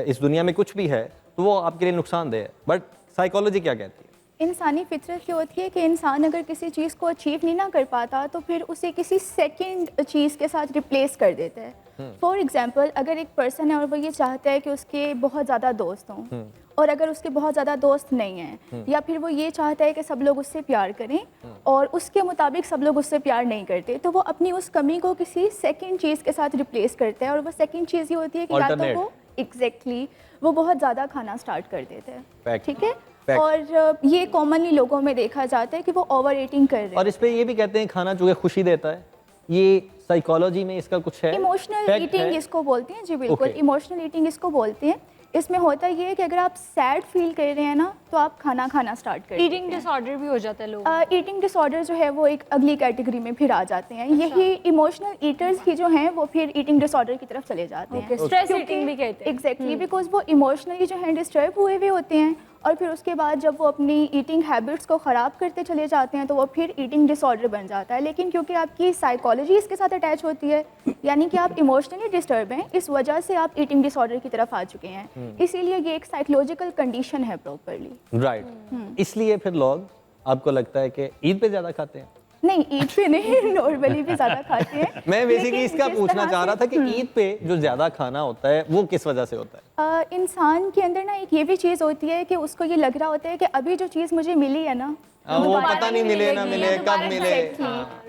इस दुनिया में कुछ भी है तो वो आपके लिए नुकसानदेह है। बट साइकोलॉजी क्या कहती है? इंसानी फितरत ये होती है कि इंसान अगर किसी चीज़ को अचीव नहीं ना कर पाता तो फिर उसे किसी सेकंड चीज़ के साथ रिप्लेस कर देता है। फॉर एग्जांपल अगर एक पर्सन है और वो ये चाहता है कि उसके बहुत ज़्यादा दोस्त हों, और अगर उसके बहुत ज़्यादा दोस्त नहीं हैं, या फिर वो ये चाहता है कि सब लोग उससे प्यार करें और उसके मुताबिक सब लोग उससे प्यार नहीं करते, तो वो अपनी उस कमी को किसी सेकंड चीज़ के साथ रिप्लेस करता है, और वो सेकंड चीज़ ये होती है कि या तो वो एग्जैक्टली वो बहुत ज़्यादा खाना स्टार्ट कर देते हैं, ठीक है। और ये कॉमनली लोगों में देखा जाता है कि वो ओवर ईटिंग कर रहे हैं। और इस पे ये भी कहते हैं खाना जो है खुशी देता है, ये साइकोलॉजी में इसका कुछ है? इमोशनल ईटिंग इसको बोलते हैं जी, बिल्कुल इमोशनल ईटिंग इसको बोलते हैं। इसमें होता ये है कि अगर आप सैड फील कर रहे हैं ना, तो आप खाना खाना स्टार्ट कर ईटिंग डिसऑर्डर भी हो जाता है लोगों ईटिंग डिसऑर्डर जो है वो एक अगली कैटेगरी में फिर आ जाते हैं। यही इमोशनल ईटर्स ही जो हैं वो फिर ईटिंग डिसऑर्डर की तरफ चले जाते हैं। स्ट्रेस ईटिंग भी कहते हैं। एग्जैक्टली, बिकॉज वो इमोशनली जो है डिस्टर्ब हुए हुए होते हैं, और फिर उसके बाद जब वो अपनी ईटिंग हैबिट्स को ख़राब करते चले जाते हैं तो वो फिर ईटिंग डिसऑर्डर बन जाता है। लेकिन क्योंकि आपकी साइकोलॉजी इसके साथ अटैच होती है, यानी कि आप इमोशनली डिस्टर्ब हैं, इस वजह से आप ईटिंग डिसऑर्डर की तरफ आ चुके हैं। इसीलिए ये एक साइकोलॉजिकल कंडीशन है प्रॉपरली। राइट। इसलिए फिर लोग आपको लगता है कि ईद पे ज़्यादा खाते हैं? नहीं, ईद पे नहीं, नॉर्मली भी ज़्यादा खाते हैं। मैं बेसिकली इसका पूछना चाह रहा था कि ईद पे जो ज़्यादा खाना होता है वो किस वजह से होता है? इंसान के अंदर ना एक ये भी चीज़ होती है कि उसको ये लग रहा होता है कि अभी जो चीज़ मुझे मिली है ना, वो पता नहीं मिले ना मिले, कब मिले।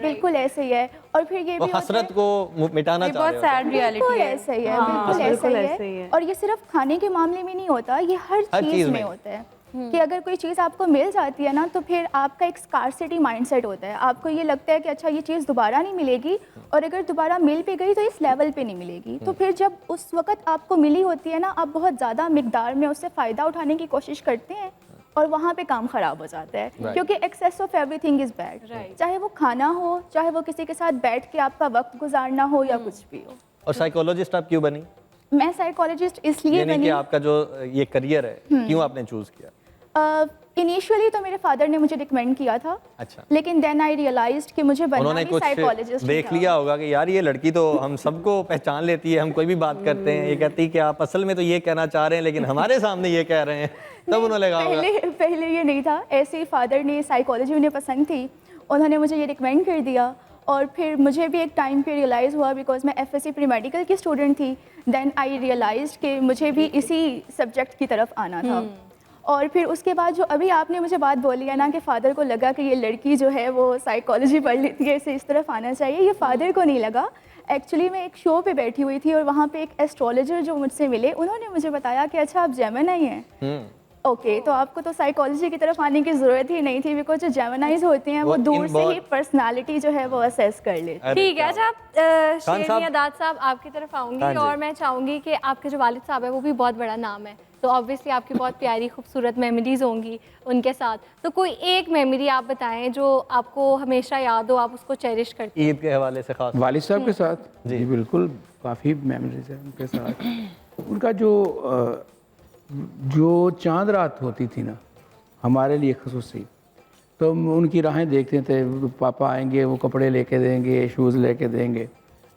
बिल्कुल ऐसे ही है। और फिर ये भी हसरत को मिटाना चाह रहे हो। बहुत सैड रियलिटी है। ऐसा ही है, बिल्कुल ऐसा ही है। और ये सिर्फ खाने के मामले में नहीं होता, ये हर चीज़ में होता है कि अगर कोई चीज़ आपको मिल जाती है ना, तो फिर आपका एक स्कार्सिटी माइंडसेट होता है। आपको ये लगता है कि अच्छा ये चीज़ दोबारा नहीं मिलेगी, और अगर दोबारा मिल भी गई तो इस लेवल पे नहीं मिलेगी। तो फिर जब उस वक्त आपको मिली होती है ना, आप बहुत ज़्यादा मिकदार में उससे फ़ायदा उठाने की कोशिश करते हैं, और वहाँ पे काम ख़राब हो जाता है। क्योंकि excess of everything is bad. चाहे वो खाना हो, चाहे वो किसी के साथ बैठ के आपका वक्त गुजारना हो, या कुछ भी हो। और साइकोलॉजिस्ट आप क्यों बनी? मैं साइकोलॉजिस्ट इसलिए यानी बनी कि आपका जो ये करियर है क्यों आपने चूज किया? इनिशियली तो मेरे फादर ने मुझे रिकमेंड किया था। अच्छा। लेकिन देन आई रियलाइज्ड कि मुझे बनना उन्होंने भी कुछ साइकोलॉजिस्ट देख लिया होगा कि यार ये लड़की तो हम सबको पहचान लेती है, हम कोई भी बात करते हैं ये कहती है कि आप असल में तो ये कहना चाह रहे हैं लेकिन हमारे सामने ये कह रहे हैं, तब उन्होंने लगा होगा। पहले ये नहीं था, ऐसे ही फादर ने साइकोलॉजी उन्हें पसंद थी, उन्होंने मुझे ये रिकमेंड कर दिया। और फिर मुझे भी एक टाइम पे रियलाइज़ हुआ, बिकॉज मैं FSC प्री मेडिकल की स्टूडेंट थी, देन आई रियलाइज्ड कि मुझे भी इसी सब्जेक्ट की तरफ आना था। और फिर उसके बाद जो अभी आपने मुझे बात बोली है ना कि फ़ादर को लगा कि ये लड़की जो है वो साइकोलॉजी पढ़ लेती है, इसे इस तरफ आना चाहिए, ये फ़ादर को नहीं लगा। एक्चुअली मैं एक शो पे बैठी हुई थी और वहाँ पे एक एस्ट्रोलॉजर जो मुझसे मिले, उन्होंने मुझे बताया कि अच्छा आप जेमिनी हैं। ओके, तो आपको तो साइकोलॉजी की तरफ आने की ज़रूरत ही नहीं थी, बिकॉज जो जेमिनीज होते हैं वो दूर से ही पर्सनालिटी जो है वो असेस कर लेते हैं। ठीक है। अच्छा, शेरनी अदाद साहब आपकी तरफ आऊँगी, और मैं चाहूँगी कि आपके जो वालिद साहब है वो भी बहुत बड़ा नाम है, तो ऑब्वियसली आपकी बहुत प्यारी खूबसूरत मेमोरीज होंगी उनके साथ। तो कोई एक मेमोरी आप बताएं जो आपको हमेशा याद हो, आप उसको चेरिश करते हैं। ईद के हवाले से खास वालिद साहब के साथ जी बिल्कुल काफ़ी मेमोरीज है उनके साथ। उनका जो चांद रात होती थी ना हमारे लिए खसूसी, तो हम उनकी राहें देखते थे। पापा आएंगे, वो कपड़े लेके देंगे, शूज़ लेके देंगे।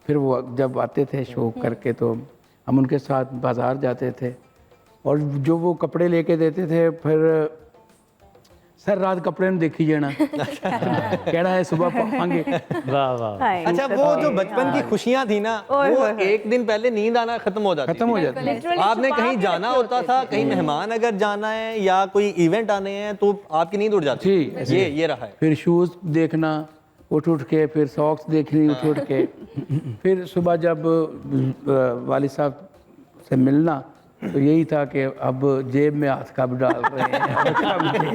फिर वो जब आते थे शो करके तो हम उनके साथ बाज़ार जाते थे, और जो वो कपड़े लेके देते थे फिर सर रात कपड़े में देखी जाना कहना है सुबह पाएंगे। वाह वाह। अच्छा, वो जो बचपन की खुशियां थी ना, वो एक दिन पहले नींद आना खत्म हो जाती थी। आपने कहीं जाना होता था, कहीं मेहमान अगर जाना है या कोई इवेंट आने हैं तो आपकी नींद उड़ जाती थी। ये रहा है। फिर शूज़ देखना उठ के, फिर सॉक्स देखनी उठ के, फिर सुबह जब वालिद साहब से मिलना तो यही था कि अब जेब में हाथ कब डाल रहे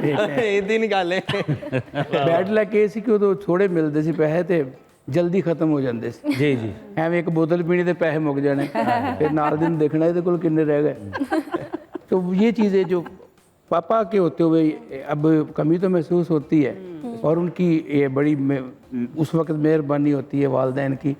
हैं इतनी निकाले। बैड लग के सी क्यों तो थोड़े मिलते सी पैसे ते जल्दी खत्म हो जाते सी। जी जी। ਐਵੇਂ एक बोतल पीनी ते पैसे मुक जाने, फिर नाल दिन देखना ਇਹਦੇ ਕੋਲ किन्ने रह गए। तो ये चीज़ें जो पापा के होते हुए अब कमी तो महसूस होती है, और उनकी ये बड़ी उस वक्त मेहरबानी होती है वालिदैन की,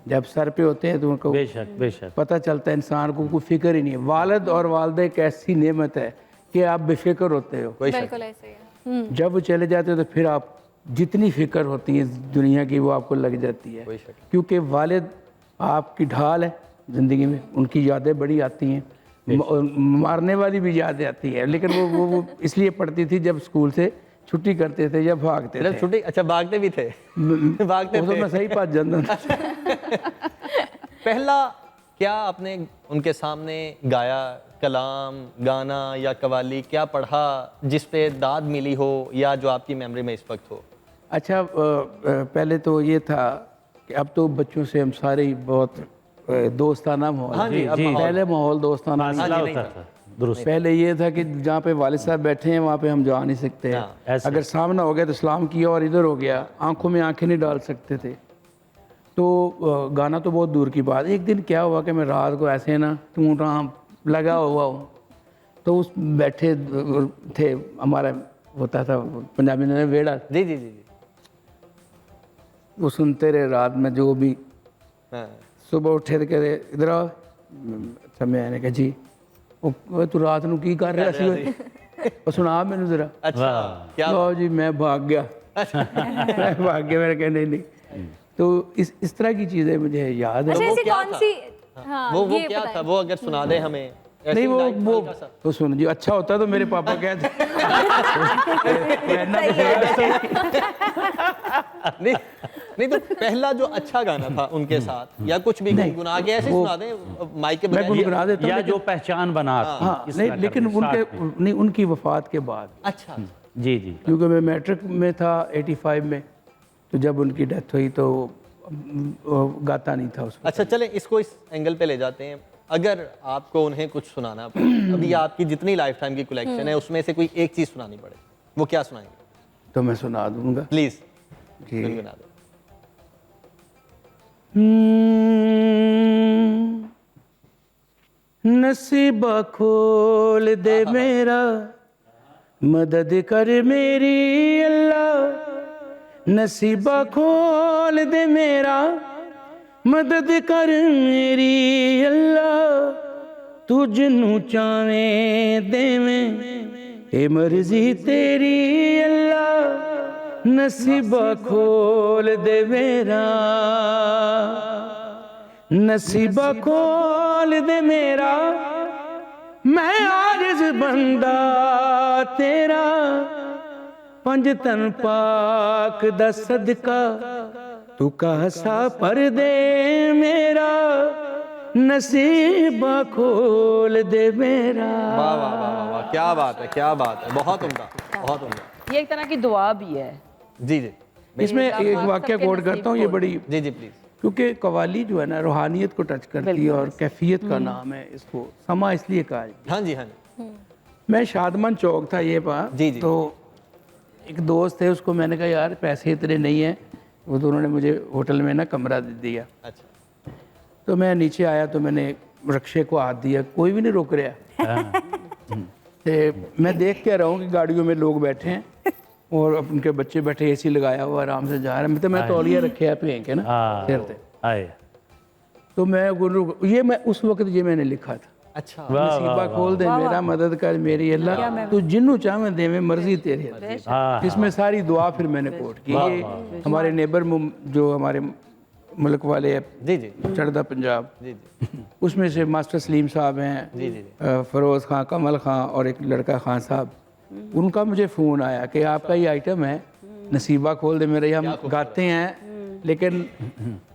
जब सर पे होते हैं तो उनको बेशक बेशक पता चलता है इंसान को कोई फिक्र ही नहीं है। वालिद और वालिदा एक ऐसी नेमत है कि आप बेफिक्र होते हो। बिल्कुल ऐसे ही है। जब वो चले जाते हो तो फिर आप जितनी फिक्र होती है दुनिया की वो आपको लग जाती है, क्योंकि वालिद आपकी ढाल है ज़िंदगी में। उनकी यादें बड़ी आती हैं, मारने वाली भी यादें आती है, लेकिन वो इसलिए पढ़ती थी जब स्कूल से छुट्टी करते थे या भागते थे। छुट्टी, अच्छा भागते भी थे? भागते तो मैं सही पास जाता था। पहला क्या आपने उनके सामने गाया कलाम, गाना या कवाली, क्या पढ़ा जिस पे दाद मिली हो या जो आपकी मेमोरी में इस वक्त हो? अच्छा, पहले तो ये था कि अब तो बच्चों से हम सारे ही बहुत दोस्ताना माहौल। हाँ जी, अब माहौल। पहले माहौल दोस्ताना नहीं फासला था। होता था, दुरुस्त। पहले ये था कि जहाँ पे वालिद साहब बैठे हैं वहाँ पे हम जा नहीं सकते। ऐसे। अगर सामना हो गया तो सलाम किया और इधर हो गया, आंखों में आंखें नहीं डाल सकते थे। तो गाना तो बहुत दूर की बात। एक दिन क्या हुआ कि मैं रात को ऐसे ना टूं लगा हुआ हूँ, तो उस बैठे थे, हमारा होता था पंजाबी में वेड़ा, जी जी जी जी। वो सुनते रहे रात में जो भी। हाँ। सुबह उठे तो कहते इधर आओ। अच्छा, मैंने कहा जी। वो तू रात ਨੂੰ ਕੀ ਕਰ ਰਿਹਾ ਸੀ ਓਏ? ਉਹ ਸੁਣਾ ਮੈਨੂੰ ਜ਼ਰਾ। अच्छा, क्या? लो जी मैं भाग गया। मैं भाग गया, मैंने कहा नहीं नहीं। तो इस तरह की चीज़ें मुझे याद है। अच्छा, ऐसी क्या कौन था? सी? हाँ, वो ये क्या बताएं। था? वो अगर सुना दे हमें। ऐसे नहीं ही वो लाइट वो हल्का सा। तो सुन जी, अच्छा होता तो मेरे पापा कहते। नहीं नहीं, तो पहला जो अच्छा गाना था उनके साथ या कुछ भी गुनगुना के ऐसे सुना दें माइक के मैं बगैर। गुनगुना देता या हूँ, जो पहचान बना आपकी, हाँ इस नहीं, तरह लेकिन करनी, उनके साथ में। नहीं, उनकी वफात के बाद, अच्छा, जी जी। क्योंकि मैं मैट्रिक में था 85 में, तो जब उनकी डेथ हुई तो गाता नहीं था उसको। अच्छा, चलें इसको इस एंगल पे ले जाते हैं। अगर आपको उन्हें कुछ सुनाना पड़े, अभी आपकी जितनी लाइफ टाइम की कलेक्शन है उसमें से कोई एक चीज सुनानी पड़े, वो क्या सुनाएंगे? तो मैं सुना दूंगा प्लीज जी। गुनगुना दो। नसीबा खोल दे मेरा, मदद कर मेरी अल्लाह। नसीबा खोल दे मेरा, मदद कर मेरी अल्लाह। तू जिन्नू चावें देवें, ए मर्जी तेरी अल्लाह। नसीबा खोल दे मेरा, नसीबा खोल दे मेरा। मैं आजिज़ बंदा तेरा, पंज तन पाक दा सदका। तू कासा पर दे मेरा, नसीबा खोल दे मेरा। वाह वाह वाह वाह वाह, क्या बात है, क्या बात है, बहुत उम्दा, बहुत उम्दा। ये एक तरह की दुआ भी है। जी जी इसमें एक वाक्य कोट करता हूँ, ये बड़ी, जी जी प्लीज। क्योंकि कवाली जो है ना रूहानियत को टच करती है और कैफियत का नाम है इसको। समा इसलिए कहा है। हाँ जी हाँ जी। मैं शादमन चौक था ये पा, जी जी। तो एक दोस्त है, उसको मैंने कहा यार पैसे इतने नहीं हैं, वो तो उन्होंने मुझे होटल में ना कमरा दे दिया। अच्छा, तो मैं नीचे आया तो मैंने रक्शे को हाथ दिया, कोई भी नहीं रोक रहा। तो मैं देख के रहा हूँ कि गाड़ियों में लोग बैठे हैं और उनके बच्चे बैठे, एसी लगाया हुआ आराम से जा रहे हैं। मैं तौलिया रखे पे के ना सिर पे। आए। तो मैं ये मैं उस वक्त ये मैंने लिखा था। अच्छा, नसीबा खोल दे मेरा, मदद कर मेरी अल्लाह। तू जिन्नू चाहे देवे, मर्जी तेरी अल्लाह। इसमें सारी दुआ फिर मैंने कोट की। ये हमारे नेबर जो हमारे मुल्क वाले है, जी जी चढ़दा पंजाब, जी जी उसमें से मास्टर सलीम साहब हैं, जी जी। फ़रोज़ खां, कमल खां और एक लड़का खान साहब। उनका मुझे फ़ोन आया कि आपका ये आइटम है नसीबा खोल दे मेरा, ये हम गाते हैं, लेकिन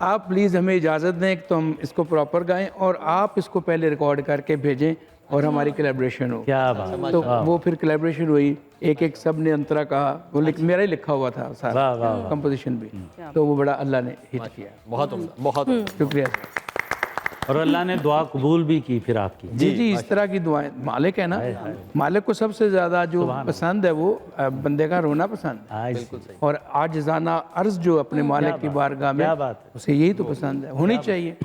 आप प्लीज़ हमें इजाज़त दें कि तो हम इसको प्रॉपर गाएं और आप इसको पहले रिकॉर्ड करके भेजें और हमारी कोलैबोरेशन हो। क्या बात। तो वो फिर कोलैबोरेशन हुई, एक एक सब ने अंतरा कहा, वो मेरा ही लिखा हुआ था सारा कंपोजिशन भी। तो वो बड़ा अल्लाह ने हिट किया। बहुत उम्दा, बहुत उम्दा। शुक्रिया। और अल्लाह ने दुआ कबूल भी की फिर आपकी। जी जी, इस तरह की दुआएं। मालिक है ना, मालिक को सबसे ज़्यादा जो पसंद है वो बंदे का रोना पसंद है। बिल्कुल सही। और आजिज़ाना अर्ज़ जो अपने मालिक की बारगाह में, क्या बात है। उसे यही तो पसंद है, होनी चाहिए।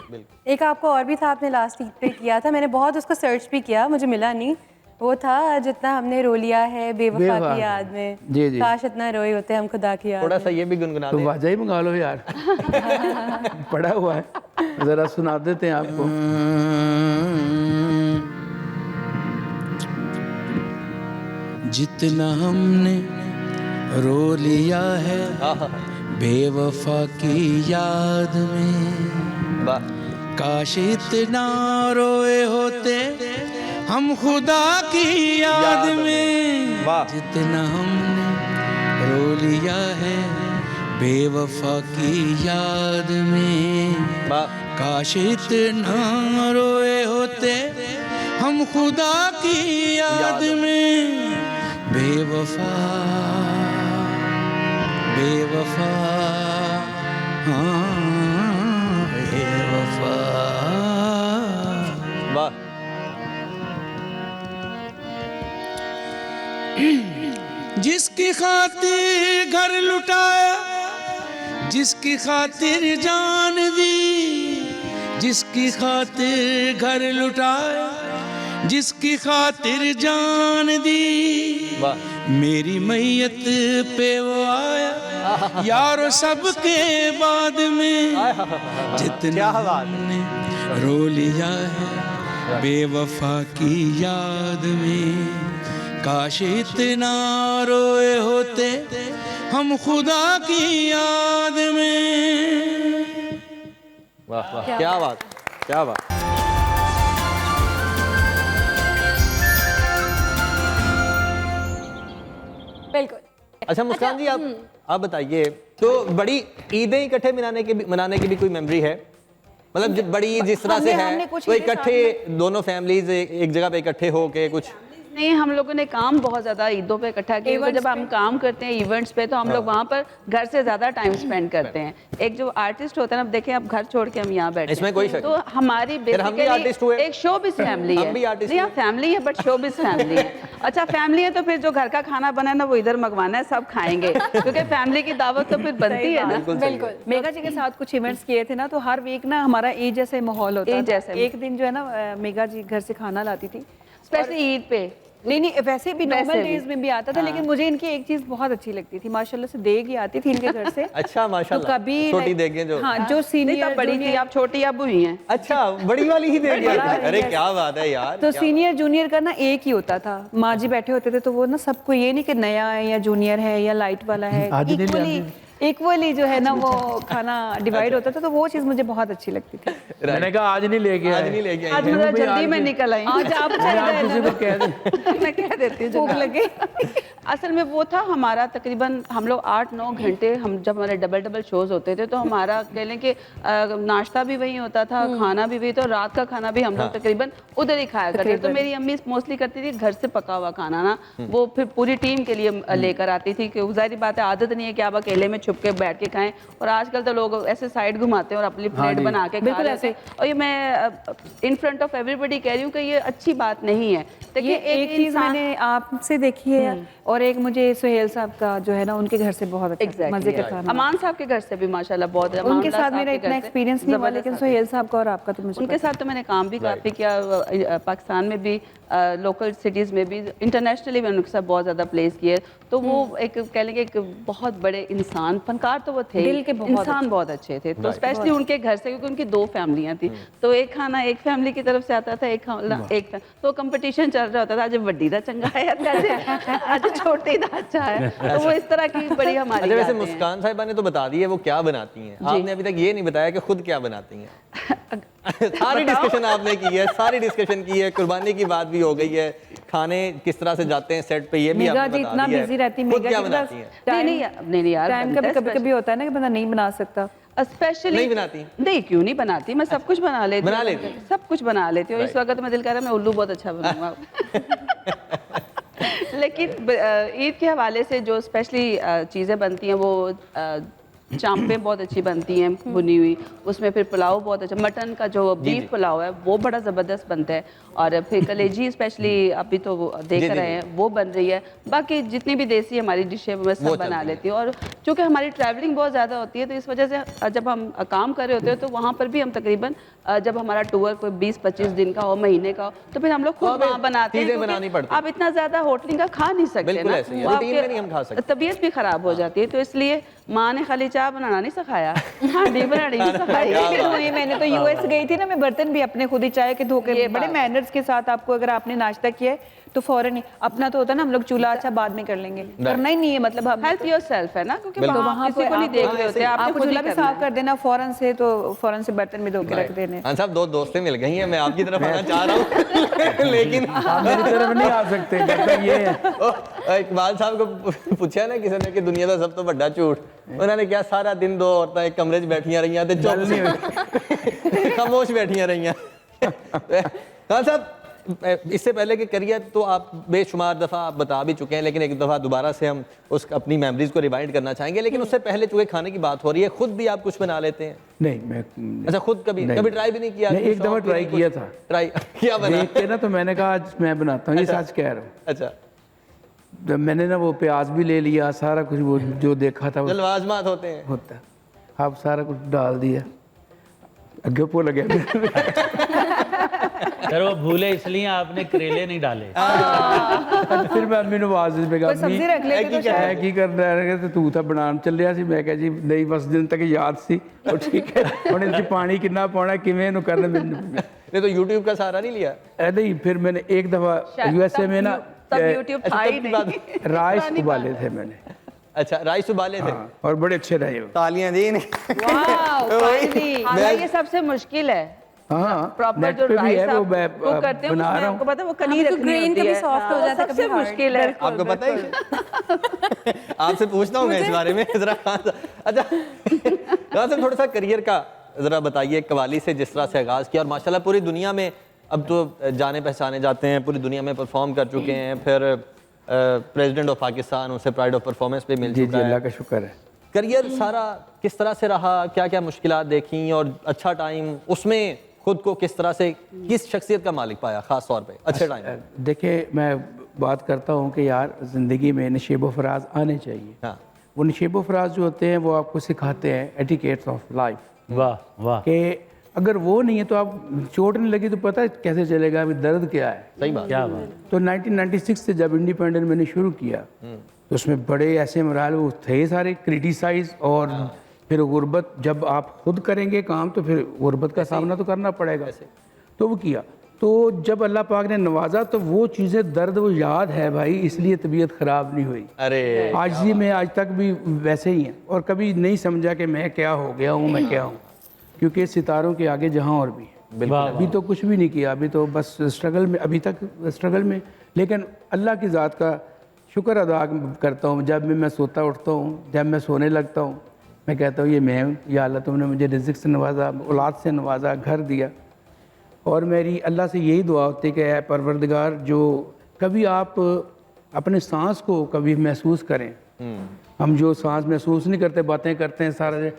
एक आपको और भी था, आपने लास्ट ईद पे किया था, मैंने बहुत उसको सर्च भी किया, मुझे मिला नहीं। वो था जितना हमने रो लिया है बेवफा की याद में, जी जी। काश इतना रोए होते हम खुदा की याद थोड़ा में। सा ये भी गुनगुना तो दें। वाजा ही मंगा लो यार। पड़ा हुआ है, ज़रा सुना देते हैं आपको। जितना हमने रो लिया है बेवफा की याद में, वाह, काश इतना रोए होते हम खुदा की याद में। वाह। जितना हमने रो लिया है बेवफा की याद में काश इतना रोए होते हम खुदा की याद में। बेवफा बेवफा हाँ बेवफा। वाह। जिसकी खातिर घर लुटाया, जिसकी खातिर जान दी, जिसकी खातिर घर लुटाया, जिसकी खातिर जान दी, मेरी मैयत पे वो आया यारो सबके बाद में। जितना हमने रो लिया है बेवफा की याद में, काश इतना रोए होते हम खुदा की याद में। वाह वाह, क्या बात, क्या बात। बिल्कुल। अच्छा मुस्कान जी, आप बताइए, तो बड़ी ईदें इकट्ठे मनाने की भी कोई मेमोरी है? मतलब जो बड़ी ईद जिस तरह से है, तो इकट्ठे दोनों फैमिलीज एक जगह पे इकट्ठे हो के कुछ? नहीं, हम लोगों ने काम बहुत ज़्यादा ईदों पे इकट्ठा किया, क्योंकि जब हम काम करते हैं इवेंट्स पे, तो हम लोग वहाँ पर घर से ज़्यादा टाइम स्पेंड करते हैं। एक जो आर्टिस्ट होता है ना, अब देखें, अब घर छोड़ के हम यहाँ बैठे इसमें कोई शक तो हमारी बेसिकली एक शोबिज़ फैमिली है। नहीं, आप फैमिली है बट शोबिज़ फैमिली है। अच्छा फैमिली है तो फिर जो घर का खाना बना है ना, वो इधर मंगवाना है, सब खाएंगे, क्योंकि फैमिली की दावत तो फिर बनती है ना। बिल्कुल। मेघा जी के साथ कुछ इवेंट्स किए थे ना, तो हर वीक ना हमारा ईद जैसे माहौल होता है। एक दिन जो है ना, मेघा जी घर से खाना लाती थी, स्पेशली ईद पे। नहीं, वैसे भी नॉर्मल डेज में भी आता था, लेकिन मुझे इनकी एक चीज बहुत अच्छी लगती थी, माशाल्लाह से देग ही आती थी इनके घर से। अच्छा माशाल्लाह। तो कभी छोटी देगें जो, हाँ, जो सीनियर बड़ी थी, आप छोटी अब हुई हैं। अच्छा बड़ी वाली ही देगी। अरे क्या बात है यार। तो सीनियर जूनियर का ना एक ही होता था, माँ जी बैठे होते थे, तो वो ना सबको ये नहीं कि नया है या जूनियर है या लाइट वाला है, इक्वली जो है ना वो खाना डिवाइड होता था, तो वो चीज मुझे बहुत अच्छी लगती थी। मैंने कहा आज नहीं लेके आज नहीं लेके आज थोड़ा जल्दी में निकल आई। आज आप किसी को कह दे, मैं कह देती हूँ भूख लगे। असल में वो था हमारा तकरीबन हम लोग 8-9 घंटे, हम जब हमारे डबल शोज होते थे तो हमारा कह लें कि नाश्ता भी वही होता था, खाना भी वही, तो रात का खाना भी हम लोग तकरीबन उधर ही खाया करते। तो मेरी अम्मी मोस्टली करती थी घर से पका हुआ खाना ना, वो फिर पूरी टीम के लिए लेकर आती थी, कि जाहिर बात है आदत नहीं है कि आप अकेले में छुप के बैठ के खाएं, और आजकल तो लोग ऐसे साइड घुमाते हैं और अपनी प्लेट बना के खा लेते हैं। और ये मैं इन फ्रंट ऑफ एवरीबडी कह रही हूँ कि ये अच्छी बात नहीं है। देखिए एक चीज मैंने आपसे देखी है, और एक मुझे सुहेल साहब का जो है ना, उनके घर से बहुत अच्छा मजे का खाना। अमान साहब के घर से भी माशाल्लाह बहुत है। उनके साथ मेरा इतना एक्सपीरियंस नहीं हुआ, लेकिन सुहेल साहब का और आपका तो मुझे उनके साथ तो मैंने काम भी काफ़ी किया, पाकिस्तान में भी, लोकल सिटीज़ में भी, इंटरनेशनली भी उनके साथ बहुत ज़्यादा प्लेस किए। तो वो एक कह लेंगे एक बहुत बड़े इंसान, फनकार तो वो थे, दिल के इंसान बहुत अच्छे थे। तो स्पेशली उनके घर से, क्योंकि उनकी 2 फैमिलियाँ थी, तो एक खाना एक फैमिली की तरफ से आता था, एक तो कंपटीशन चल रहा होता था, आज बड़ी दा चंगा है, आज छोटी दा अच्छा है। तो वो इस तरह की बड़ी हमारी। वैसे मुस्कान साहिबा ने तो बता दी है वो क्या बनाती हैं, आपने अभी तक ये नहीं बताया कि खुद क्या बनाती हैं। सारी डिस्कशन आपने की है, सारी डिस्कशन की है, कुर्बानी की बात भी हो गई है, खाने किस तरह से जाते हैं सेट पे, ये भी आपने बता दिया है। इतना बिजी रहती है, खुद क्या बनाती हैं? नहीं यार, टाइम कभी होता है ना कि बंदा नहीं बना सकता। स्पेशली नहीं बनाती? नहीं, क्यों नहीं बनाती, मैं सब कुछ बना लेती हूँ, सब कुछ बना लेती हूँ। इस वक्त मैं दिल कर रहा है मैं उल्लू बहुत अच्छा बनाऊंगा। लेकिन ईद के हवाले से जो स्पेशली चीज़ें बनती हैं, वो चांपें बहुत अच्छी बनती हैं भुनी हुई, उसमें फिर पुलाव बहुत अच्छा, मटन का जो बीफ पुलाव है वो बड़ा ज़बरदस्त बनता है, और फिर कलेजी स्पेशली अभी तो वो देख रहे हैं वो बन रही है। बाकी जितनी भी देसी हमारी डिशें मैं सब बना लेती हूँ। और चूँकि हमारी ट्रैवलिंग बहुत ज़्यादा होती है, तो इस वजह से जब हम काम कर रहे होते हैं तो वहाँ पर भी हम तकरीबन जब हमारा टूर कोई 20-25 दिन का हो, महीने का हो, तो फिर हम लोग खुद वहाँ बनाते हैं। आप इतना ज़्यादा होटलिंग का खा नहीं सकते ना, तबीयत भी ख़राब हो जाती है। तो इसलिए माँ ने खाली चाय बनाना नहीं सिखाया, हांडी बनानी नहीं सिखाई। मैंने तो यूएस गई थी ना, मैं बर्तन भी अपने खुद ही चाय के धो के, बड़े मैनर्स के साथ, आपको अगर आपने नाश्ता किया है तो फौरन ही अपना तो होता है ना, हम लोग चूल्हा अच्छा बाद में कर लेंगे, करना ही नहीं है, मतलब हम हेल्प योरसेल्फ है ना, क्योंकि बिल्कुल। वहाँ किसी को नहीं देख रहे होते, आपको आपको खुद ही चूल्हा भी करना साफ है। कर देना फौरन से, तो फौरन से बर्तन भी धो के रख देने। हाँ साहब, दो दोस्तें मिल गई हैं, मैं आपकी तरफ आना चाह रहा हूँ लेकिन आप मेरी तरफ नहीं आ सकते, मतलब ये है। इकबाल साहब को पूछा ना किसी ने कि दुनिया का सब तो बड़ा झूठ, उन्होंने क्या सारा दिन दो औरतें एक कमरे 'च बैठियां रही ते चुप नहीं खामोश बैठियां रही। हाँ साहब, इससे पहले कि करियर तो आप बेशुमार दफ़ा आप बता भी चुके हैं, लेकिन एक दफ़ा दोबारा से हम उस अपनी मेमोरीज को रिवाइंड करना चाहेंगे। लेकिन उससे पहले चूँकि खाने की बात हो रही है, खुद भी आप कुछ बना लेते हैं? नहीं, मैं अच्छा, खुद कभी ट्राई भी नहीं किया? नहीं, एक दफ़ा ट्राई किया था। ट्राई क्या बना? देख के ना तो मैंने कहा आज मैं बनाता हूँ, ये सच कह रहा हूँ। अच्छा, जब मैंने ना वो प्याज भी ले लिया, सारा कुछ वो जो देखा था वो जलवाजमात होते हैं। होता, अब सारा कुछ डाल दिया, अगे भूल गया। सर वो भूले इसलिए आपने करेले नहीं डाले। फिर मैं अम्मी ਨੂੰ आवाज में कहा, सब्जी रख लेते तो शायद। ਕੀ ਕਰਦਾ ਹੈ ਤੇ ਤੂੰ ਤਾਂ ਬਣਾਉਣ ਚੱਲਿਆ ਸੀ। ਮੈਂ ਕਿਹਾ ਜੀ ਨਹੀਂ, ਬਸ ਦਿਨ ਤੱਕ ਯਾਦ ਸੀ। ਉਹ ਠੀਕ ਹੈ, ਹੁਣ ਇਹਦੇ 'ਚ ਪਾਣੀ ਕਿੰਨਾ ਪਾਉਣਾ, ਕਿਵੇਂ ਇਹਨੂੰ ਕਰਨਾ, ਮੈਨੂੰ नहीं तो यूट्यूब का सहारा नहीं लिया? ऐसे ही। फिर मैंने एक दफ़ा यूएसए में ना तब यूट्यूब था ही नहीं, राइस उबाले थे मैंने। अच्छा, राइस उबाले थे? हाँ, और बड़े अच्छे रहे वो। तालियां दी वाह, finally। ये सबसे मुश्किल है, हाँ, प्रॉपर नेट जो पे भी है राइस वो आप मैं कुक करते हैं बना उसमें रहा आपको हूँ। पता है वो कनी रखनी ग्रेन होती कभी है, सॉफ्ट हो जाता है, सबसे कभी मुश्किल है। आपको पता है? आपसे पूछता हूँ मैं इस बारे में जरा। अच्छा, यहाँ से थोड़ा सा करियर का जरा बताइए, कवाली से जिस तरह से आगाज़ किया और माशाल्लाह पूरी दुनिया में अब तो जाने पहचाने जाते हैं, पूरी दुनिया में परफॉर्म कर चुके हैं, फिर प्रेसिडेंट ऑफ पाकिस्तान, उनसे प्राइड ऑफ परफॉर्मेंस पे मिल जी चुका जी, है। अल्लाह का शुक्र है। करियर सारा किस तरह से रहा, क्या क्या मुश्किलात देखी और अच्छा टाइम उसमें खुद को किस तरह से, किस शख्सियत का मालिक पाया खास तौर पे अच्छे टाइम? देखिए, मैं बात करता हूँ कि यार ज़िंदगी में नशेब व फराज आने चाहिए। हाँ, वो नशेब व फराज जो होते हैं वो आपको सिखाते हैं एटिकेट्स ऑफ लाइफ, वाह वाह, कि अगर वो नहीं है तो आप चोट नहीं लगी तो पता है कैसे चलेगा अभी दर्द क्या है। सही बात। क्या बात। तो 1996 से जब इंडिपेंडेंट मैंने शुरू किया तो उसमें बड़े ऐसे मराहल वो थे सारे, क्रिटिसाइज और फिर गुर्बत। जब आप खुद करेंगे काम तो फिर गुर्बत का सामना तो करना पड़ेगा, तो वो किया। तो जब अल्लाह पाक ने नवाजा तो वो चीज़ें दर्द वो याद है भाई, इसलिए तबीयत ख़राब नहीं हुई। अरे आज ही में आज तक भी वैसे ही है, और कभी नहीं समझा कि मैं क्या हो गया हूँ, मैं क्या हूँ, क्योंकि सितारों के आगे जहाँ और भी है। अभी तो कुछ भी नहीं किया, अभी तो बस स्ट्रगल में, अभी तक स्ट्रगल में। लेकिन अल्लाह की ज़ात का शुक्र अदा करता हूँ। जब भी मैं सोता उठता हूँ, जब मैं सोने लगता हूँ, मैं कहता हूँ ये मैं हूँ, या अल्लाह तुमने मुझे रिज़्क़ से नवाजा, औलाद से नवाजा, घर दिया। और मेरी अल्लाह से यही दुआ होती है कि ऐ परवरदिगार, जो कभी आप अपने सांस को कभी महसूस करें, हम जो सांस महसूस नहीं करते, बातें करते हैं सारा,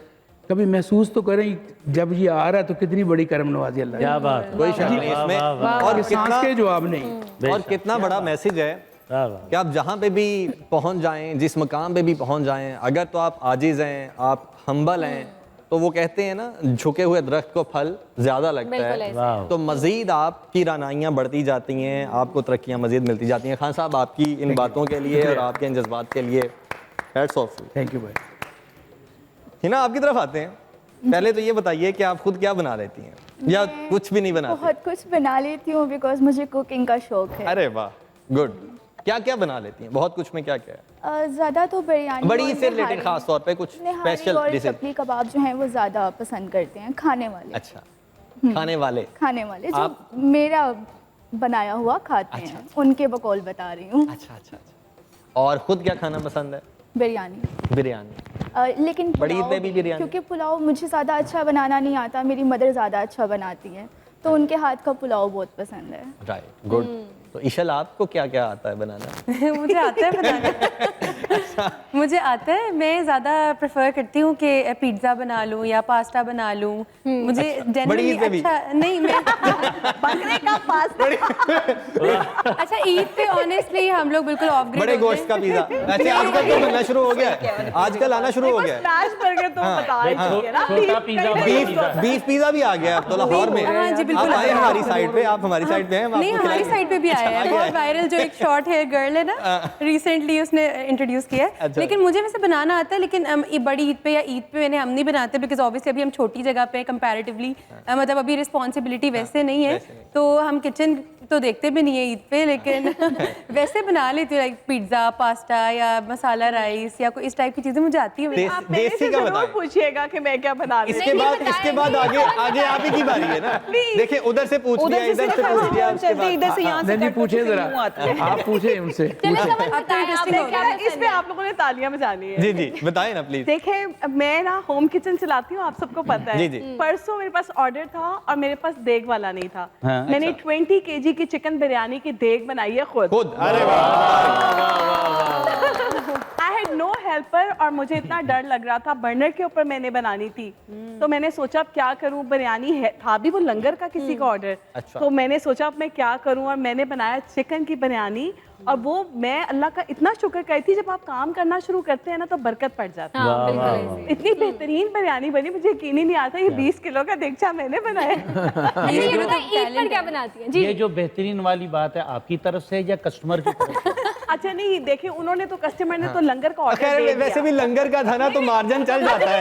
कभी महसूस तो करें जब ये आ रहा है तो कितनी बड़ी करम नवाजी अल्लाह। क्या बात, कोई शक नहीं इसमें। और सांस के जवाब नहीं, और कितना बड़ा मैसेज है कि आप जहाँ पे भी पहुँच जाएं, जिस मकाम पे भी पहुँच जाएं, अगर तो आप आजिज़ हैं, आप हम्बल हैं, तो वो कहते हैं ना, झुके हुए दरख्त को फल ज़्यादा लगता है। तो मज़ीद आपकी रानाइयाँ बढ़ती जाती हैं, आपको तरक्कियाँ मज़ीद मिलती जाती हैं। खान साहब, आपकी इन बातों के लिए और आपके इन जज्बात के लिए हैट्स ऑफ। थैंक यू भाई। हिना, आपकी तरफ आते हैं। पहले तो ये बताइए कि आप खुद क्या बना लेती हैं या कुछ भी नहीं बनाती? बहुत कुछ बना लेती हूँ बिकॉज मुझे कुकिंग का शौक है। अरे वाह, गुड। क्या क्या बना लेती हैं? बहुत कुछ में क्या क्या है? ज़्यादा तो बिरयानी, बड़ी से रिलेटेड खास तौर पे कुछ निहारी स्पेशल और डिशेज? चपली कबाब जो हैं वो ज़्यादा पसंद करते हैं खाने वाले। अच्छा, खाने वाले जो मेरा बनाया हुआ खाते हैं, उनके बकौल बता रही हूँ। अच्छा अच्छा अच्छा। और खुद क्या खाना पसंद है? बिरयानी। बिरयानी। लेकिन बड़ी ईद पुलाव में भी बिरयानी? क्योंकि पुलाव मुझे ज़्यादा अच्छा बनाना नहीं आता, मेरी मदर ज़्यादा अच्छा बनाती हैं, तो उनके हाथ का पुलाव बहुत पसंद है। Right, good. तो ईशल, आपको क्या क्या आता है बनाना? मुझे आता है बनाना। मुझे आता है, मैं ज़्यादा प्रेफर करती हूँ कि पिज़्ज़ा बना लूँ या पास्ता बना लूँ। मुझे जनरली अच्छा नहीं, मैं बकरे का पास्ता। अच्छा, ईद पे ऑनेस्टली हम लोग बिल्कुल ऑफ ग्रिड बड़े गोश्त का पिज़्ज़ा ऐसे आजकल तो बनना शुरू हो गया है, आजकल आना शुरू हो गया है। स्मैश बर्गर तो बता ही दिए ना, छोटा पिज़्ज़ा, बीफ पिज़्ज़ा भी आ गया अब तो लाहौर में। हाँ जी, बिल्कुल। आप आए हमारी साइड पे, आप हमारी साइड पे हैं, हम नहीं, आपको हमारी खिलाएंगे। साइड पे भी आया है, बहुत वायरल जो एक शॉर्ट हेयर गर्ल है ना, रिसेंटली उसने इंट्रोड्यूस किया है। अच्छा। लेकिन मुझे वैसे बनाना आता है, लेकिन बड़ी ईद पे या ईद पे हम नहीं बनाते, बिकॉज ऑब्वियसली अभी हम छोटी जगह पे कंपैरेटिवली, मतलब अभी रिस्पॉन्सिबिलिटी वैसे नहीं है, तो हम किचन तो देखते भी नहीं है ईद पे, लेकिन वैसे बना लेती हूँ, लाइक पिज्ज़ा, पास्ता या मसाला राइस या कोई इस टाइप की चीज़ें मुझे आती है। देसी- आप मेरे देसी से का जरूर बताएं। पूछिएगा कि मैं क्या बना रही हूँ। इसके बाद आगे आगे आप ही की बारी है ना। देखिए उधर से पूछ लिया, इधर से पूछ लिया, उसके बाद इधर से यहाँ से नहीं कट पूछे के जरा, मुंह आता है। आप पूछे उनसे। चलो समझ बताएं interesting आपने हो क्या इस पे आप लोगों ने तालियां बजानी है। जी जी बताएं ना प्लीज। देखें, मैं ना होम किचन चलाती हूँ, आप सबको पता है। जी, जी। परसों मेरे पास ऑर्डर था और मेरे पास देग वाला नहीं था। हाँ, मैंने 20 kg की चिकन बिरयानी की देग बनाई है खुद। अरे आई हैड नो हेल्पर और मुझे इतना डर लग रहा था, बर्नर के ऊपर मैंने बनानी थी। तो मैंने सोचा अब क्या करूं, बिरयानी है, था भी वो लंगर का किसी का ऑर्डर। अच्छा। तो मैंने सोचा अब मैं क्या करूं, और मैंने बनाया चिकन की बिरयानी। और वो मैं अल्लाह का इतना शुक्र करती, जब आप काम करना शुरू करते हैं ना तो बरकत पड़ जाती है। हाँ बिल्कुल ऐसे। इतनी बेहतरीन बिरयानी बनी, मुझे यकीन ही नहीं आता ये 20 किलो का देगचा मैंने बनाया। अच्छा, ये बताइए, ईद पर क्या बनाती हैं? जी ये जो बेहतरीन वाली बात है आपकी तरफ से या कस्टमर की तरफ से? अच्छा नहीं, देखिए उन्होंने तो कस्टमर ने तो लंगर का ऑर्डर खैर दे वैसे भी दिया। लंगर का था ना तो मार्जिन चल जाता है।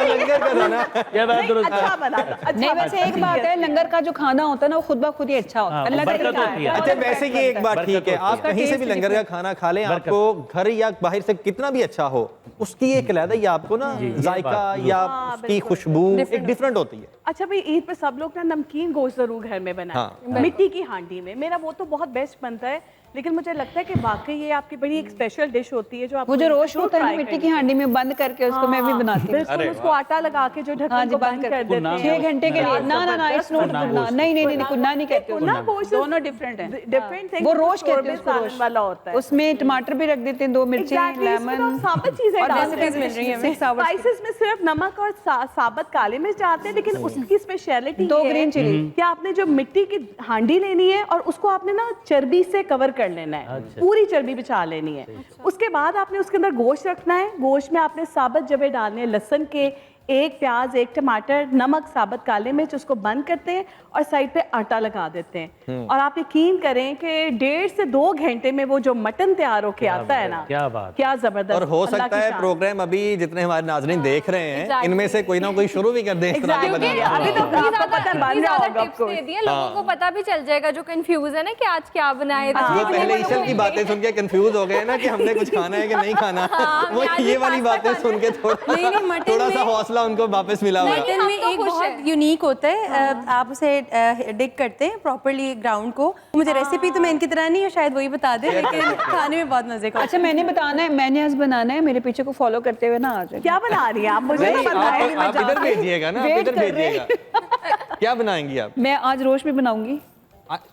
लंगर का था ना। ये बात नहीं, दुरुस्त है। अच्छा बना था, अच्छा नहीं, बना वैसे था। एक बात है, लंगर का जो खाना होता है ना वो खुद ब खुद ही अच्छा होता है। हाँ, अल्लाह का बरकत तरीका होती है। है। अच्छा वैसे ये एक बात ठीक है, आप कहीं से भी taste लंगर का खाना खा लें, आपको घर या बाहर से कितना भी अच्छा हो, उसकी एक अलग ही आपको ना जायका या उसकी खुशबू एक डिफरेंट होती है। अच्छा भाई, ईद पे सब लोग ना नमकीन गोश्त जरूर घर में बनाएं। हाँ। मिट्टी की हांडी में, मेरा वो तो बहुत बेस्ट बनता है। लेकिन मुझे लगता है कि वाकई ये आपकी बड़ी एक स्पेशल डिश होती है जो आप वो जो रोस्ट होता है ना मिट्टी की हांडी में बंद करके, उसको मैं भी बनाती हूँ। बिल्कुल, उसको आटा लगा के जो हाँ ढक्कन जी, को बंद कर देते हैं। 6 घंटे के लिए। ना ना ना, इट्स नॉट कुन्ना, नहीं नहीं नहीं, कुन्ना नहीं कहते कुन्ना उसको। गोश्त दोनों डिफरेंट हैं। डिफरेंट थिंग, वो रोस्ट कहते हैं उसको, सालन रोस्ट वाला होता है। उसमें टमाटर भी रख देते हैं, 2 मिर्ची, Exactly, इसमें तो लेमन साबुत चीजें और डालते हैं। recipes मिल रही हैं हमें। स्पाइसेस में सिर्फ नमक और साबुत काले मिर्च डालते हैं, लेकिन उसकी स्पेशलिटी 2 ग्रीन चिली। कि आपने जो मिट्टी की हांडी लेनी है और उसको आपने ना चर्बी से कवर कर लेना है, पूरी चर्बी बिछा लेनी है। उसके बाद आपने उसके अंदर गोश्त रखना है। गोश्त में आपने साबुत जबे डालने हैं, लहसुन के, 1 प्याज, 1 टमाटर, नमक, साबुत काले मिर्च, उसको बंद करते हैं और साइड पे आटा लगा देते हैं। और आप यकीन करें कि 1.5 से 2 घंटे में वो जो मटन तैयार होके आता है ना, क्या बात। क्या जबरदस्त। और हो अल्लाह सकता की है शान। प्रोग्राम अभी जितने हमारे नाजरीन देख रहे हैं इनमें से कोई ना कोई शुरू भी कर दे इस तरह के Exactly, बनाना। अभी तो आपको पता बन रहा होगा टिप्स आपको। दे दिए, लोगों को पता भी चल जाएगा जो कंफ्यूज है ना कि आज क्या बनाए। तो वो देखने पहले वालों ईशल को की बातें सुन के कंफ्यूज हो गए ना कि हमने कुछ खाना है कि नहीं खाना। वो मैं आज ये भी वाली पास्ता बातें सुन के नहीं, मटन थोड़ा सा में- हौसला उनको वापस मिला हुआ है। मटन में हम तो एक खुश बहुत हैं। यूनिक होता है, आप उसे डिग करते हैं प्रॉपरली ग्राउंड को। मुझे रेसिपी तो मैं इनकी तरह नहीं है, शायद वही बता दे, लेकिन खाने में बहुत मजे का। अच्छा, मैंने बताना है, मैंने आज बनाना है, मेरे पीछे को फॉलो करते हुए ना आ जाए। क्या बना रही हैं आप? मुझे नहीं, तो बताएं। आप इधर भेजिएगा ना, आप Wait इधर कर रहे हैं। भेजिएगा। क्या बनाएंगी आप? मैं आज रोश भी बनाऊंगी।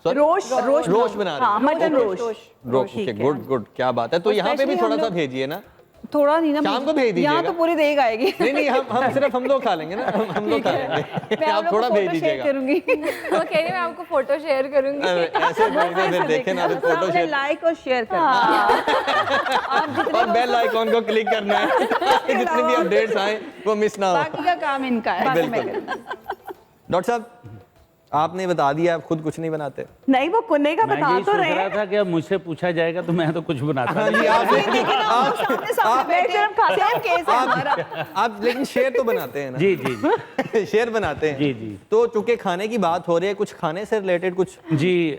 रोश रोश बना रही हाँ, हैं। मटन रोश। ओके, गुड गुड, क्या बात है। तो यहाँ पे भी Especially थोड़ा हम सा लोग- भेजिए ना। थोड़ा नहीं ना, शाम को भेज दीजिएगा। यहाँ तो पूरी देग आएगी। नहीं नहीं, हम लोग खा लेंगे ना, हम लोग खा लेंगे। मैं आप थोड़ा भेज दीजिएगा। करूंगी। वो कह रही मैं आपको फोटो शेयर करूंगी। ऐसे भेजिए, फिर देखें ना तो फोटो शेयर लाइक और शेयर करना। और बेल आइकॉन को क्लिक करना है ताकि जितने भी अपडेट्स आए वो मिस ना हो। बाकी का काम इनका है, बाकी मैं बिल्कुल। करूंगी। डॉक्टर साहब, आपने बता दिया आप खुद कुछ नहीं बनाते। नहीं, वो कुन्ने का मैं बता यही तो सोच रहे रहा हैं। था कि अब मुझसे पूछा जाएगा तो मैं तो कुछ बनाता हाँ नहीं। जी, आप सामने सामने बैठे हैं, सेम केस है हमारा। आप लेकिन शेयर तो बनाते हैं ना। जी जी जी शेयर बनाते हैं। जी जी तो चूंकि खाने की बात हो रही है, कुछ खाने से रिलेटेड कुछ। जी,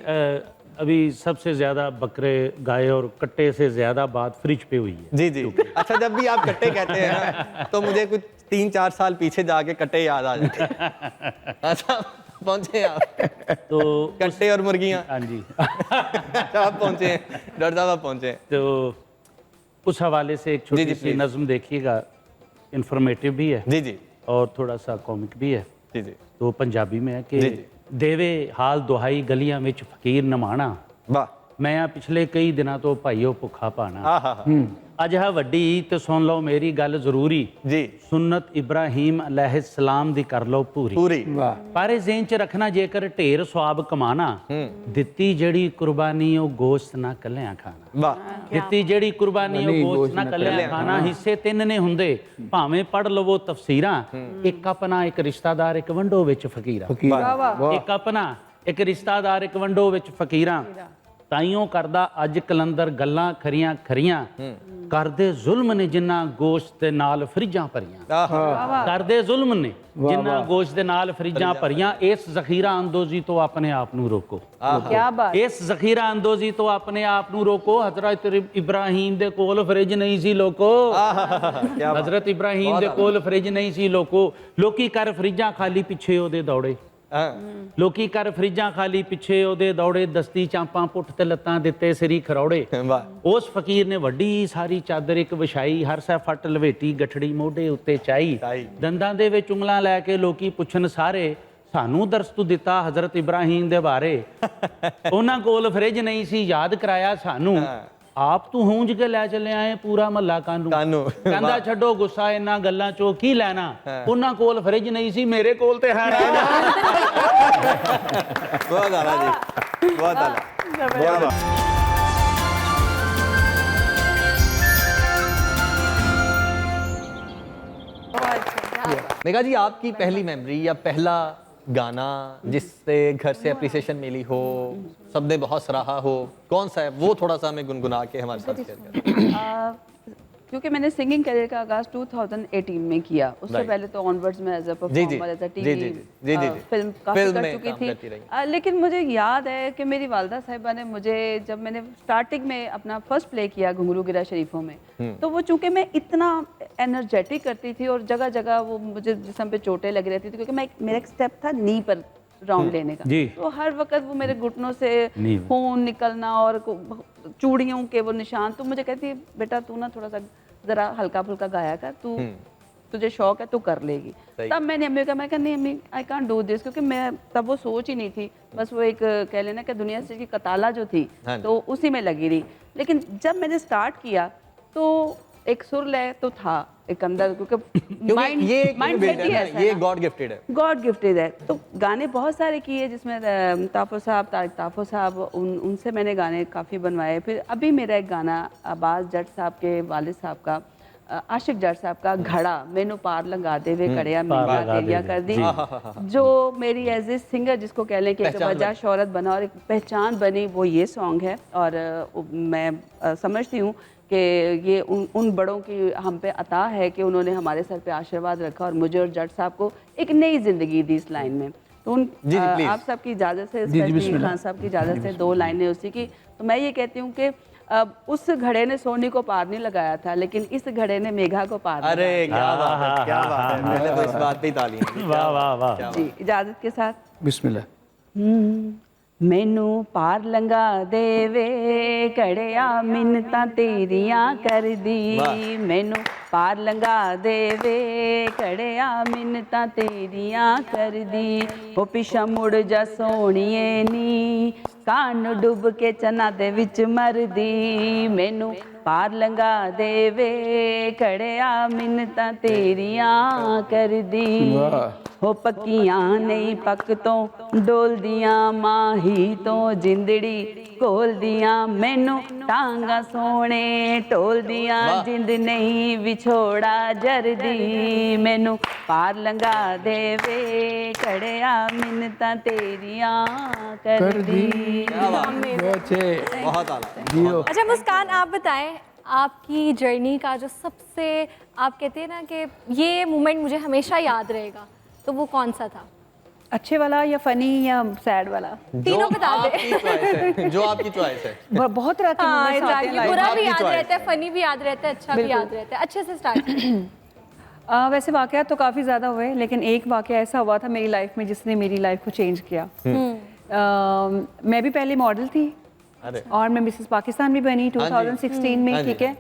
अभी सबसे ज्यादा बकरे, गाय और कट्टे से ज्यादा बात फ्रिज पे हुई है। जी जी। अच्छा, जब भी आप कट्टे कहते हैं ना तो मुझे कुछ 3-4 साल पीछे जाके कट्टे याद आ जाते हैं। अच्छा, पहुंचे आप तो कट्टे और मुर्गियां। हाँ जी। अच्छा, आप पहुंचे हैं डॉक्टर साहब, आप पहुंचे हैं। तो उस हवाले से एक जी, छोटी जी, सी प्लीज। नज्म देखिएगा, इंफॉर्मेटिव भी है जी जी और थोड़ा सा कॉमिक भी है। जी जी। तो पंजाबी में है जी, कि जी। देवे हाल दुहाई गलियां विच फकीर नमाना, वाह। मैं आ पिछले कई दिनों तो भाईओ भुखा पाना। आहा अज है वड्डी तो सुन लो मेरी गल जरूरी, जी। सुन्नत इब्राहिम अलैहिस्सलाम दी कर लो पूरी। पूरी। वाह। पर जेन च रखना जेकर ढेर स्वाब कमाना, दित्ती जड़ी कुर्बानी ओ गोश्त ना कलियां खाना। वाह। दित्ती जड़ी कुर्बानी ओ गोश्त ना कलियां खाना। हिस्से 3 ने हुंदे, भावें पढ़ लवो तफसीरां, एक अपना एक रिश्तेदार एक वंडो विच फकीरा। फकीर। वाह। एक अपना एक रिश्तेदार एक वंडो विच फकीरां, ਤਾਈਓ ਕਰਦਾ ਅੱਜ ਕਲੰਦਰ ਗੱਲਾਂ ਖਰੀਆਂ ਖਰੀਆਂ ਕਰਦੇ ਜ਼ੁਲਮ ਨੇ ਜਿੰਨਾ ਗੋਸ਼ਤ ਦੇ ਨਾਲ ਫਰਿੱਜਾਂ ਭਰੀਆਂ ਕਰਦੇ ਜ਼ੁਲਮ ਨੇ ਜਿੰਨਾ ਗੋਸ਼ਤ ਦੇ ਨਾਲ ਫਰਿੱਜਾਂ ਭਰੀਆਂ ਇਸ ਜ਼ਖੀਰਾ ਅੰਦੋਜ਼ੀ ਤੋਂ ਆਪਣੇ ਆਪ ਨੂੰ ਰੋਕੋ क्या बात ਇਸ ਜ਼ਖੀਰਾ ਅੰਦੋਜ਼ੀ ਤੋਂ ਆਪਣੇ ਆਪ ਨੂੰ ਰੋਕੋ ਹਜ਼ਰਤ ਇਬਰਾਹੀਮ ਦੇ ਕੋਲ ਫਰਿੱਜ ਨਹੀਂ ਸੀ ਲੋਕੋ ਹਜ਼ਰਤ ਇਬਰਾਹੀਮ ਦੇ ਕੋਲ ਫਰਿੱਜ ਨਹੀਂ ਸੀ ਲੋਕੀ ਕਰ ਫਰਿੱਜਾਂ ਖਾਲੀ ਪਿੱਛੇ ਉਹਦੇ ਦੌੜੇ ਲੋਕੀ ਕਰ ਫਰਿੱਜਾਂ ਖਾਲੀ ਪਿੱਛੇ ਉਹਦੇ ਦੌੜੇ ਦਸਤੀ ਚਾਂਪਾਂ ਪੁੱਠ ਤੇ ਲੱਤਾਂ ਦਿੱਤੇ ਸਿਰੀ ਖਰੌੜੇ ਉਸ ਫਕੀਰ ਨੇ ਵੱਡੀ ਸਾਰੀ ਚਾਦਰ ਇੱਕ ਵਿਛਾਈ ਹਰ ਸੈ ਫੱਟ ਲਵੇਟੀ ਗਠੜੀ ਮੋਢੇ ਉੱਤੇ ਚਾਈ ਦੰਦਾਂ ਦੇ ਵਿੱਚ ਉਂਗਲਾਂ ਲੈ ਕੇ ਲੋਕੀ ਪੁੱਛਣ ਸਾਰੇ ਸਾਨੂੰ ਦਰਸ ਤੂੰ ਦਿੱਤਾ ਹਜ਼ਰਤ ਇਬਰਾਹੀਮ ਦੇ ਬਾਰੇ ਉਹਨਾਂ ਕੋਲ ਫਰਿੱਜ ਨਹੀਂ ਸੀ ਯਾਦ ਕਰਾਇਆ ਸਾਨੂੰ ਆਪ ਤੂੰ ਹੂੰਜ ਕੇ ਲੈ ਚੱਲੇ ਆਏ ਪੂਰਾ ਮਹੱਲਾ ਕਾਨੂੰ ਕਹਿੰਦਾ ਛੱਡੋ ਗੁੱਸਾ ਇਹਨਾਂ ਗੱਲਾਂ ਚੋਂ ਕੀ ਲੈਣਾ ਉਹਨਾਂ ਕੋਲ ਫਰਿੱਜ ਨਹੀਂ ਸੀ ਮੇਰੇ ਕੋਲ ਤੇ ਹੈ बहुत आला जी बहुत आला मेघा जी आपकी पहली मेमोरी या पहला गाना जिससे घर से अप्रिसिएशन मिली हो सबने बहुत सराहा हो कौन सा है वो थोड़ा सा हमें गुनगुना के हमारे साथ शेयर करें क्योंकि मैंने सिंगिंग करियर का आगाज 2018 में किया उससे पहले तो ऑनवर्ड्स में as a performer as a TV film काफी कर चुकी थी लेकिन मुझे याद है कि मेरी वालदा साहिबा ने मुझे जब मैंने स्टार्टिंग में अपना फर्स्ट प्ले किया घुंघरू गिरा शरीफों में तो वो चूंकि मैं इतना एनर्जेटिक करती थी और जगह जगह वो मुझे जिस्म पे चोटें लग रही थी क्योंकि मेरा एक स्टेप था नी पर राउंड लेने का तो हर वक्त वो मेरे घुटनों से खून निकलना और चूड़ियों के वो निशान तो मुझे कहती है बेटा तू ना थोड़ा सा जरा हल्का फुल्का गाया कर तू तुझे शौक है तू कर लेगी तब मैंने अम्मी को कहा नहीं अम्मी आई कांट डू दिस क्योंकि मैं तब वो सोच ही नहीं थी बस वो एक कह लेना कि दुनिया से की कताला जो थी तो उसी में लगी रही लेकिन जब मैंने स्टार्ट किया तो एक सुर लय तो था एक अंदर क्योंकि ये गॉड गिफ्टेड है तो गाने बहुत सारे किए जिसमें ताफो साहब तारिक ताफो साहब उनसे मैंने गाने काफ़ी बनवाए फिर अभी मेरा एक गाना अब्बास जट साहब के वालिद साहब का आशिक जट साहब का घड़ा मैनू पार लंगा दे वे कड़िया मेरा तेरिया कर दी जो मेरी एज ए सिंगर जिसको कह लें कि एक वजह शोहरत बना और एक पहचान बनी वो ये सॉन्ग है और मैं समझती हूँ कि ये उन बड़ों की हम पे अता है कि उन्होंने हमारे सर पे आशीर्वाद रखा और मुझे और जट साहब को एक नई जिंदगी दी इस लाइन में तो आप सबकी इजाज़त से स्पेशली खान साहब की इजाज़त से 2 लाइनें उसी की तो मैं ये कहती हूँ कि उस घड़े ने सोनी को पार नहीं लगाया था लेकिन इस घड़े ने मेघा को पार अरे क्या बात है क्या बात है मैंने तो इस बात पे ही तालियां वाह वाह वाह जी इजाज़त के साथ बिस्मिल्लाह मैनू पार लंगा देवे कड़िया मिन्नतां तेरियां कर दी मैनू पार लंगा देवे कड़िया मिन्नतां तेरियां कर दी ओ पिछा मुड़ जा सोहणीए नी कान डुब के चना दे विच मर दी मैनू पार लंगा देवे कड़िया मिन्नतां तेरियां कर दी हो पक्कियां नहीं पक तो डोल दियां माही तो जिंदड़ी घोल दियां मैनू टांगा सोने टोल दियां जिंद नहीं विछोड़ा जरदी मैनू पार लंगा देवे कड़िया मिन्नतां तेरियां कर दी बहुत आला अच्छा मुस्कान आप बताएं आपकी जर्नी का जो सबसे आप कहते हैं ना कि ये मोमेंट मुझे हमेशा याद रहेगा तो वो कौन सा था अच्छे वाला या फनी या सैड वाला तीनों बता दे जो आपकी चॉइस है बहुत तरह के moments आते हैं life बुरा में। भी याद रहता है फनी भी याद रहता है अच्छा भी याद रहता है अच्छे से स्टार्ट वैसे वाक़यात तो काफ़ी ज़्यादा हुए लेकिन एक वाक़या ऐसा हुआ था मेरी लाइफ में जिसने मेरी लाइफ को चेंज किया मैं भी पहले मॉडल थी और मैं मिसेस पाकिस्तान भी बनी 2016 में ठीक है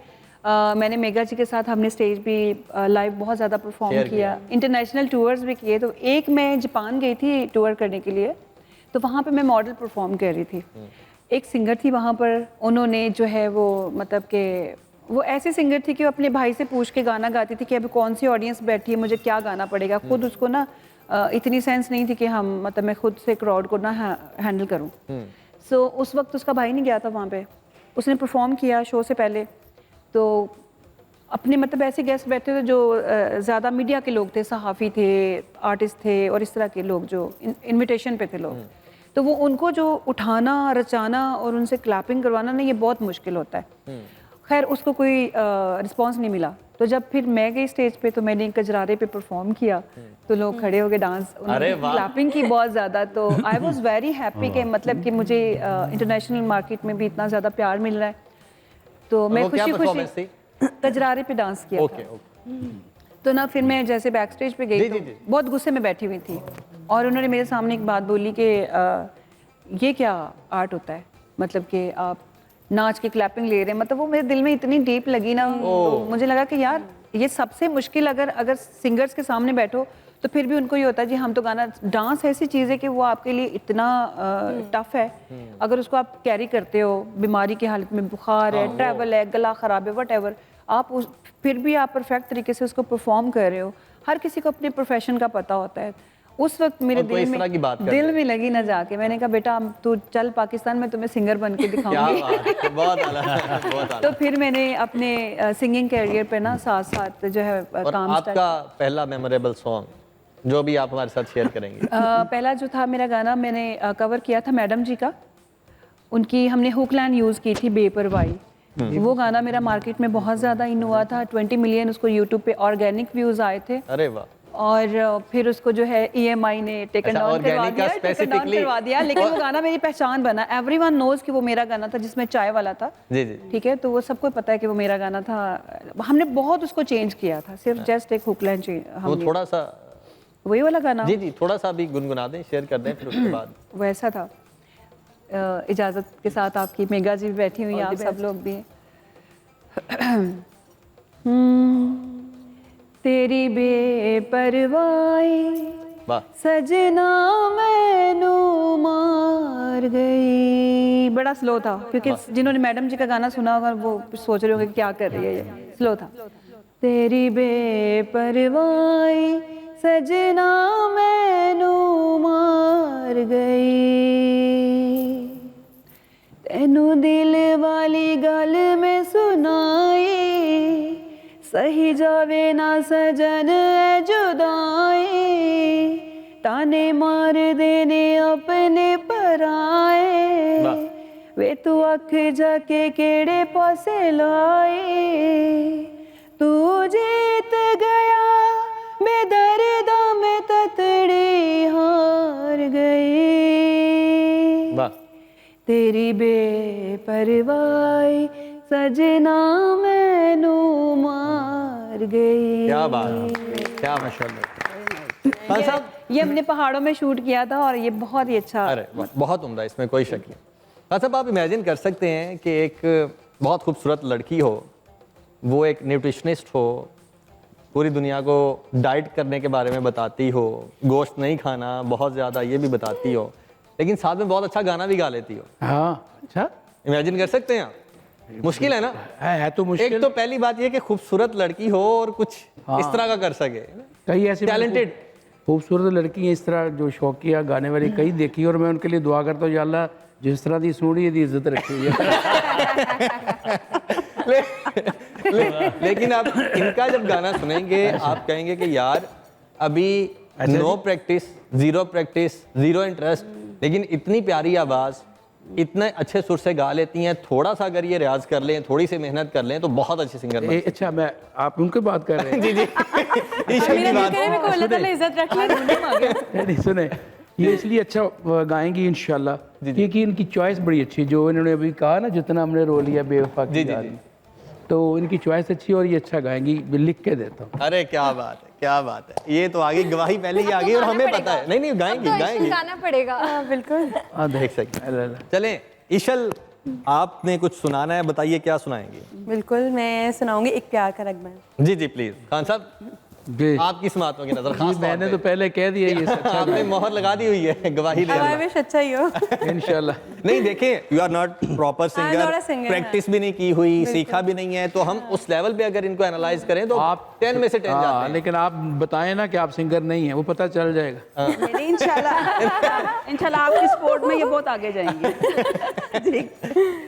मैंने मेगा जी के साथ हमने स्टेज भी लाइव बहुत ज़्यादा परफॉर्म किया इंटरनेशनल टूर्स भी किए तो एक मैं जापान गई थी टूर करने के लिए तो वहाँ पे मैं मॉडल परफॉर्म कर रही थी एक सिंगर थी वहाँ पर उन्होंने जो है वो मतलब कि वो ऐसे सिंगर थी कि वो अपने भाई से पूछ के गाना गाती थी कि अभी कौन सी ऑडियंस बैठी है मुझे क्या गाना पड़ेगा खुद उसको ना इतनी सेंस नहीं थी कि हम मतलब मैं खुद से क्राउड को ना हैंडल करूँ सो उस वक्त उसका भाई नहीं गया था वहाँ पे उसने परफॉर्म किया शो से पहले तो अपने मतलब ऐसे गेस्ट बैठे थे जो ज़्यादा मीडिया के लोग थे सहाफ़ी थे आर्टिस्ट थे और इस तरह के लोग जो इनविटेशन पे थे लोग तो वो उनको जो उठाना, रचाना और उनसे क्लैपिंग करवाना ना, ये बहुत मुश्किल होता है। खैर उसको कोई रिस्पॉन्स नहीं मिला, तो जब फिर मैं गई स्टेज पे तो मैंने कजरारे पे परफॉर्म किया, तो लोग खड़े हो गए, डांस, उन्होंने क्लैपिंग की बहुत ज़्यादा। तो आई वॉज वेरी हैप्पी कि मतलब कि मुझे इंटरनेशनल मार्केट में भी इतना ज़्यादा प्यार मिल रहा है। तो मैं खुशी खुशी कजरारे पे डांस किया था। तो ना फिर मैं जैसे बैक स्टेज पे गई तो बहुत गुस्से में बैठी हुई थी, और उन्होंने मेरे सामने एक बात बोली कि ये क्या आर्ट होता है, मतलब कि आप नाच के क्लैपिंग ले रहे हैं। मतलब वो मेरे दिल में इतनी डीप लगी ना, तो मुझे लगा कि यार ये सबसे मुश्किल, अगर सिंगर्स के सामने बैठो तो फिर भी उनको ये होता है जी हम तो गाना, डांस ऐसी चीज़ है कि वो आपके लिए इतना टफ है। अगर उसको आप कैरी करते हो, बीमारी की हालत में, बुखार है, ट्रैवल है, गला ख़राब है, वट आप फिर भी आप परफेक्ट तरीके से उसको परफॉर्म कर रहे हो। हर किसी को अपने प्रोफेशन का पता होता है। उस वक्त मेरे दिल में लगी ना जाके, मैंने कहा बेटा तू चल पाकिस्तान में तुम्हें सिंगर बन के दिखाऊंगी। तो फिर मैंने अपने सिंगिंग कैरियर पे ना साथ साथ जो है काम। आपका पहला मेमोरेबल सॉन्ग जो भी आप हमारे साथ शेयर करेंगे? पहला जो था मेरा गाना, मैंने कवर किया था मैडम जी का, उनकी हमने हुक लाइन यूज़ की थी, बेपरवाही। वो गाना मेरा मार्केट में बहुत ज़्यादा इन हुआ था, 20 मिलियन उसको यूट्यूब पे ऑर्गेनिक व्यूज़ आए थे। अरे वाह। और फिर उसको जो है EMI ने टेकन डाउन करवा दिया, लेकिन वो गाना मेरी पहचान बना। एवरीवन नोज कि वो मेरा गाना था, जिसमें चाय वाला था। जी जी। ठीक है, तो वो सबको पता है कि वो मेरा गाना था। हमने बहुत उसको चेंज किया था, सिर्फ जस्ट एक हुक लाइन चेंज। वो थोड़ा सा वही वाला गाना, जी जी, थोड़ा सा भी गुनगुना दें, शेयर कर दें, फिर उसके बाद। वैसा था। इजाज़त के साथ आपकी, मेगा जी भी बैठी हुई, आप सब लोग भी। तेरी बेपरवाही सजना मैनू मार गई। बड़ा स्लो था, क्योंकि जिन्होंने मैडम जी का गाना सुना होगा वो सोच रहे होंगे क्या कर रही है, ये स्लो था। तेरी बेपरवाही सजना मैनू मार गई, तेनू दिल वाली गल में सुनाई, सही जावे ना सजन है जुदाई, ताने मार देने अपने पराए, वे तू अख जाके केड़े पासे लाए, तू जीत गया बेदर्दा में ततड़ी हार गई, तेरी बेपरवाही सजना मैनू मार गई। क्या बात, क्या माशाल्लाह। साहब ये हमने पहाड़ों में शूट किया था और ये बहुत ही अच्छा। अरे बहुत उम्दा, इसमें कोई शक नहीं। साहब आप इमेजिन कर सकते हैं कि एक बहुत खूबसूरत लड़की हो, वो एक न्यूट्रिशनिस्ट हो, पूरी दुनिया को डाइट करने के बारे में बताती हो, गोश्त नहीं खाना बहुत ज़्यादा ये भी बताती हो, लेकिन साथ में बहुत अच्छा गाना भी गा लेती हो। हाँ, अच्छा इमेजिन कर सकते हैं आप? मुश्किल है ना? है तो मुश्किल। एक तो पहली बात ये कि खूबसूरत लड़की हो और कुछ इस तरह का कर सके। कई ऐसी टैलेंटेड खूबसूरत लड़की हैं इस तरह जो शौकिया गाने वाली कई देखी, और मैं उनके लिए दुआ करता हूँ या अल्लाह जिस तरह की सोनी दी इज्जत रखी हुई है। लेकिन आप इनका जब गाना सुनेंगे आप कहेंगे कि यार अभी नो प्रैक्टिस, जीरो इंटरेस्ट, लेकिन इतनी प्यारी आवाज़, इतने अच्छे सुर से गा लेती हैं। थोड़ा सा अगर ये रियाज कर लें, थोड़ी सी मेहनत कर लें तो बहुत अच्छे सिंगर बन सकते हैं। अच्छा, मैं आप उनकी बात कर रहे हैं? जी जी। नहीं सुने, ये इसलिए अच्छा गाएंगी इंशाल्लाह क्योंकि इनकी चॉइस बड़ी अच्छी, जो इन्होंने अभी कहा ना जितना हमने रो लिया बेवफा की जान, तो इनकी चॉइस अच्छी और ये अच्छा गाएंगी, लिख के देता हूँ। अरे क्या बात है, क्या बात है। ये तो आगे गवाही पहले ही आ गई और हमें पता है। नहीं गाएंगी गाएंगी, गाना पड़ेगा। बिल्कुल। देख सकते। चलें इशल, आपने कुछ सुनाना है, बताइए क्या सुनाएंगे? बिल्कुल, मैं सुनाऊंगी एक प्यार का नगमा। जी जी प्लीज। खान साहब आपकी समातों की नजर खास मैंने तो पहले कह दिया ये सच्चा आपने मोहर लगा दी हुई है, गवाही ले हमारे में सच्चा ही हो इंशाल्लाह। नहीं देखें, you are not proper singer, practice भी नहीं की हुई, सीखा भी नहीं है, तो हम उस लेवल पे अगर इनको एनालाइज करें तो आप 10 में से 10 जाते हैं। लेकिन आप बताएं ना कि आप सिंगर नहीं है, वो पता चल जाएगा। इंशाल्लाह आपकी स्पोर्ट में ये बहुत आगे जाएंगे।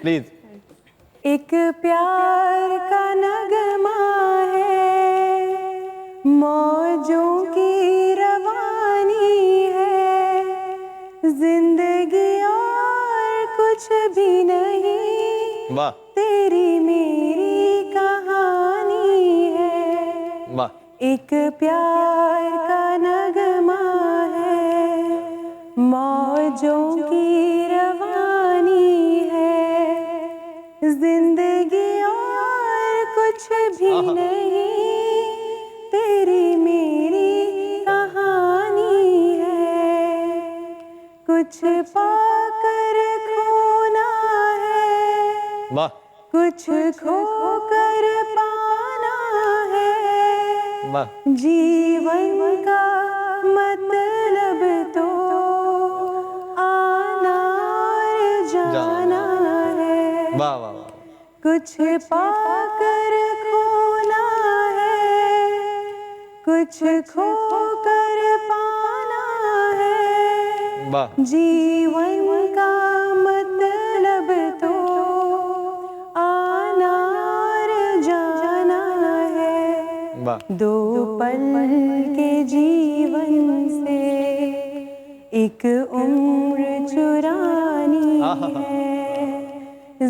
प्लीज। एक प्यार का नगमा है, मौजों की रवानी है, जिंदगी वाह तेरी मेरी कहानी है, वाह एक प्यार का नगमा है, मौजों की रवानी है, जिंदगी और कुछ भी नहीं, तेरी मेरी कहानी है, कुछ पाकर खोना है, वाह कुछ खोकर पाना है, वाह जीवन का मतलब तो आना और जाना है, वाह वाह वाह कुछ पाकर खोना है, कुछ खोकर पाना है, वाह जीवन का मतलब तो आना और जाना है, वाह दो पल के जीवन से एक उम्र चुरानी है,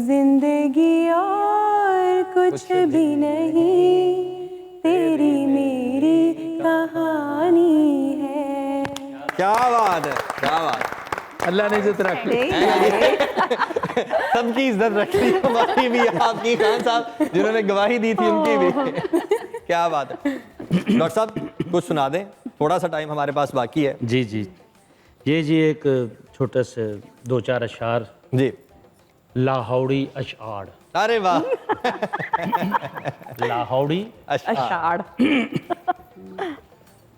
जिंदगी और कुछ भी नहीं, तेरी मेरी कहानी है। क्या बात है, क्या बात अल्लाह ने इज्जत रख ली। सबकी इज्जत रखी, हमारी भी, आपकी, खान साहब जिन्होंने गवाही दी थी उनकी भी। क्या बात है। डॉक्टर साहब कुछ सुना दें, थोड़ा सा टाइम हमारे पास बाकी है। जी जी, ये जी एक छोटे से 2-4 अशार, जी लाहौड़ी अशार। अरे वाह लाहौड़ी अषाढ़।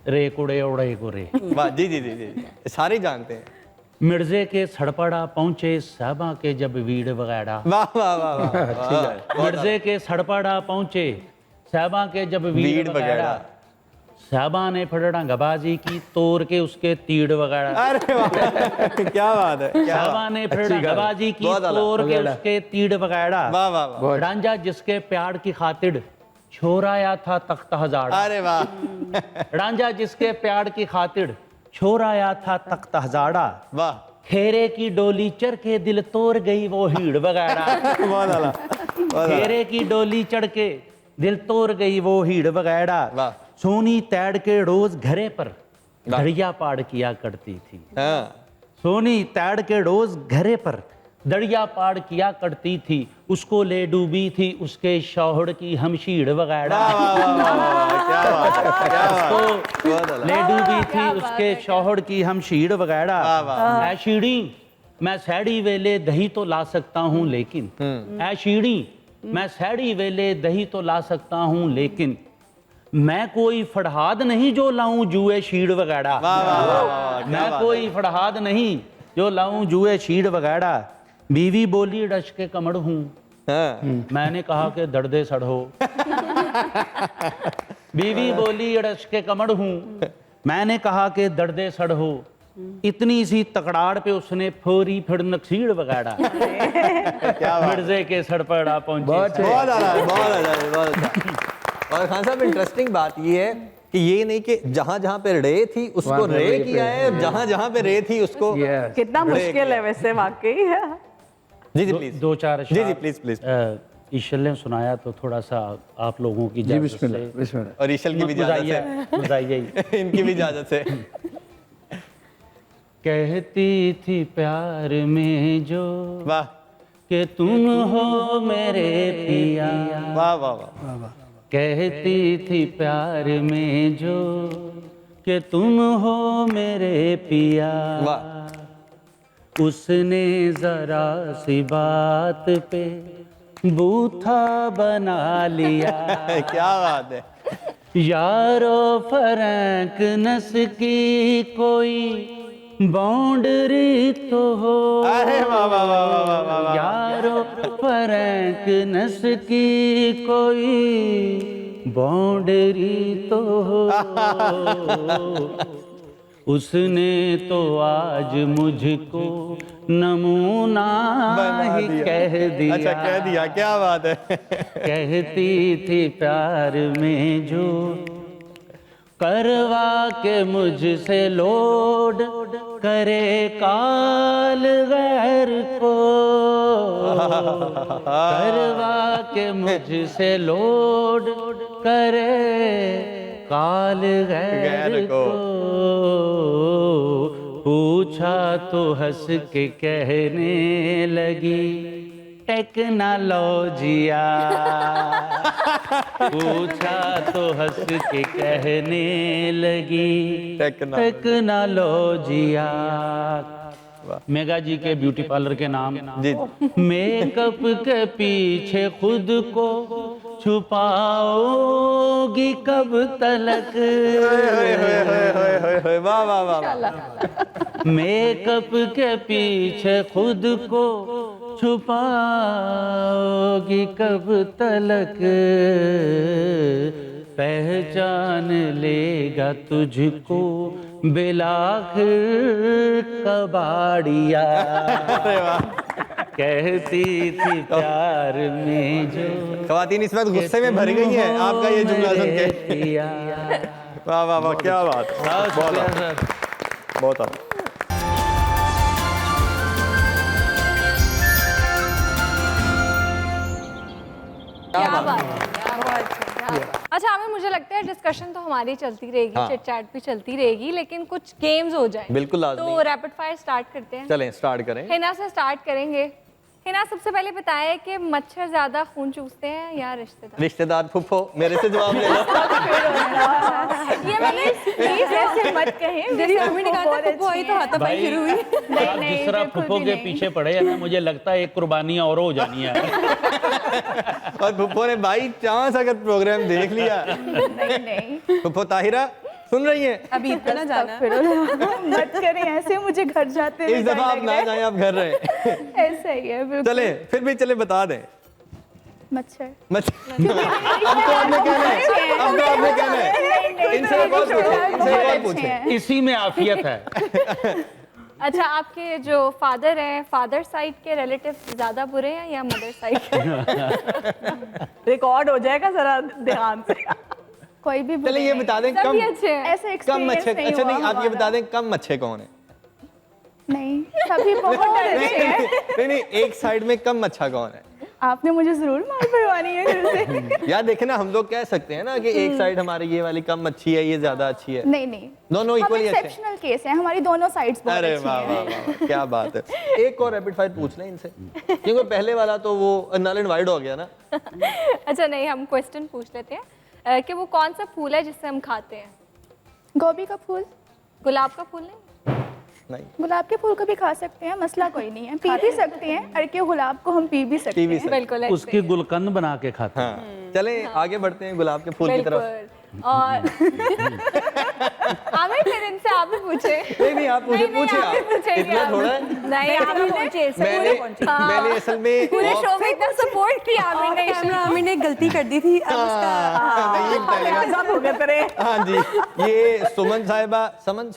रे कुड़े उड़े को रे। वाह जी जी जी जी, सारे जानते हैं। मिर्जे के सड़पड़ा पहुंचे साहबा के जब वीड़ वगैरह। वाह वाह वाह वाह मिर्जे के सड़पड़ा पहुंचे साहबा के जब वीड़ वीड़ वगैरह। वगैरह, साहबा ने फड़ड़ा गबाजी की तोड़ के उसके तीड़ वगैरह। अरे वाह क्या बात है, क्या साहबा बात। ने फड़ड़ा गबाजी की बहुत आला। तोड़ के उसके तीड़ वगैरह। वाह वाह वाह रांझा जिसके प्यार की खातिर छोराया था तख्त हजारा। अरे वाह रांझा जिसके प्यार की खातिर छोराया था तख्त हजारा, वाह खेरे की डोली चढ़ के दिल तोड़ गई वो हीड़ वगैरह। बहुत आला, बहुत आला। खेरे की डोली चढ़ के दिल तोड़ गई वो हीड़ वगैरह। वाह। सोनी तैड़ के रोज घरे पर दड़िया पाड़ किया करती थी। हाँ सोनी तैड़ के रोज घरे पर दड़िया पाड़ किया करती थी, उसको ले डूबी थी उसके शौहर की हमशीड़ वगैरह। उसको ले डूबी थी उसके शौहर की हमशीड़ वगैरह। ऐ शीड़ी मैं सैड़ी वेले दही तो ला सकता हूँ लेकिन, ऐ शीड़ी मैं सैड़ी वेले दही तो ला सकता हूँ लेकिन, मैं कोई फड़हाद नहीं जो लाऊं जुए शीड़ वगैरह। मैं कोई फड़हाद नहीं जो लाऊं जुए शीड़ वगैरह। बीवी बोली रश के कमड़ हूँ, मैंने कहा कि दर्दे सड़ो। बीवी बोली रश के कमड़ हूँ, मैंने कहा कि दर्दे सड़ो। इतनी सी तकड़ाड़ पे उसने फोरी फिर नक्सीड़ वगैरह। मिर्जे के सड़पड़ा पहुंचे। बहुत आला, बहुत आला, बहुत अच्छा। और खान साहब इंटरेस्टिंग बात ये है कि ये नहीं कि जहां जहां पे रे थी उसको रे किया है, और जहां जहां पे रे थी उसको कितना मुश्किल है वैसे वाकई। जी जी प्लीज, 2-4 जी जी प्लीज प्लीज। ईशल ने सुनाया तो थोड़ा सा आप लोगों की जी इजाजत बिस्मिल्लाह से बिस्मिल्लाह। और ईशल की भी इजाजत है, मजाइए। इनकी भी इजाजत है। कहती थी प्यार में जो वाह कि तुम हो मेरे पिया। वाह वाह वाह कहती थी प्यार में जो कि तुम हो मेरे पिया। वाह उसने जरा सी बात पे बूथा बना लिया। क्या बात है। यारो फरक नस की कोई बाउंड्री तो हो। अरे वाह वाह वाह वाह वाह वाह वाह। यारो फरक नस की कोई बाउंड्री तो हो। उसने तो आज मुझको नमूना ही कह दिया। अच्छा कह दिया, क्या बात है। कहती थी प्यार में जो करवा के मुझसे लोड करे काल गैर को, करवा के मुझसे लोड करे काल गैर को। पूछा तो हंस के कहने लगी टेक्नोलॉजिया, पूछा तो हंस के कहने लगी टेक्नोलॉजिया। मेगा जी के ब्यूटी पार्लर के नाम जी। मेकअप के पीछे खुद को छुपाओगी कब तलक, वाह वाह वाह। मेकअप के पीछे खुद को छुपाओगी कब तलक, पहचान लेगा तुझको बिलाखिर कबाड़िया। कहती थी प्यार में जो ख़वातीन इस वक्त गुस्से में भर गई हैं आपका ये जुमला सुन के। वाह वाह वाह, क्या बात, बहुत बहुत। क्या बात है। अच्छा आमिर, मुझे लगता है डिस्कशन तो हमारी चलती रहेगी, हाँ। चिट चैट भी चलती रहेगी, लेकिन कुछ गेम्स हो जाए। बिल्कुल लाज़मी। तो रैपिड फायर स्टार्ट करते हैं। चलें स्टार्ट करें। हिना से स्टार्ट करेंगे। हिना, सबसे पहले बताएं कि मच्छर ज्यादा खून चूसते हैं या रिश्तेदार? रिश्तेदार फुफ्फो, मेरे से जवाब ले लो। ये मैंने प्लीज ऐसे मत कहें। जैसे अम्मी ने कहा था फुफ्फो आई तो हाथापाई शुरू हुई। आप जिस तरह फुफ्फो के पीछे पड़े हैं ना, मुझे लगता है एक कुर्बानी और हो जानी है। और फुफ्फो ने बाई चांस अगर प्रोग्राम देख लिया। नहीं फुफ्फो ताहिरा सुन रही हैं? अभी इतना ना जाना। मत करें ऐसे, मुझे घर जाते हुए इस दफा डर आप लग ना रहा है। जाएं, आप घर रहे। ऐसा ही है बिल्कुल। चले फिर भी चले बता दें। मच्छर। अब तो आपने कहना है, अब तो आपने कहना है। इनसे एक और पूछें, इनसे एक और पूछें। इसी में आफियत है। अच्छा, आपके जो फादर हैं, फादर साइड के रिलेटिव ज्यादा बुरे हैं या मदर साइड के? रिकॉर्ड हो जाएगा जरा ध्यान से। कोई भी चले ये बता दें कम सभी अच्छे हैं। ऐसा कम एक्सपीरियंस अच्छे। नहीं अच्छा हुआ नहीं, आप ये हमारा। बता दें कम अच्छे कौन है? नहीं, सभी बहुत अच्छे हैं। नहीं, एक साइड में कम अच्छा कौन है? आपने मुझे जरूर मार पड़वानी है घर से। यार देखे ना, हम लोग कह सकते हैं ना कि एक साइड हमारी ये वाली कम अच्छी है, ये ज्यादा अच्छी है। नहीं नहीं, दोनों इक्वली अच्छे हैं। एक्सेप्शनल केस है, हमारी दोनों साइड्स बहुत अरे अच्छी वाह हैं। वाह वाह, क्या बात है। एक और रैपिड फायर पूछ लें इनसे, क्योंकि पहले वाला तो वो नल एंड वाइड हो गया ना। अच्छा नहीं, हम क्वेश्चन पूछ लेते हैं कि वो कौन सा फूल है जिससे हम खाते हैं? गोभी का फूल। गुलाब का फूल नहीं? नहीं, गुलाब के फूल को भी खा सकते हैं, मसला कोई नहीं है, पी भी सकते हैं। अड़के गुलाब को हम पी भी सकते पी भी हैं। सकते हैं। बिल्कुल ऐसे उसकी ही। गुलकंद बना के खाते हैं। हाँ चले आगे बढ़ते हैं गुलाब के फूल की तरफ। बिल्कुल। और आमिर, फिर इनसे आप ही पूछे। नहीं आप पूछे, पूछे आप ही आप। पूछेंगे इतना आप। थोड़ा है। नहीं, आप ही पूछे। मैंने असल में पूरे शो में इतना सपोर्ट किया आमिर ने। कैमरा आमिर ने गलती कर दी थी, अब उसका हाँ जी, ये सुमन साहिबा समन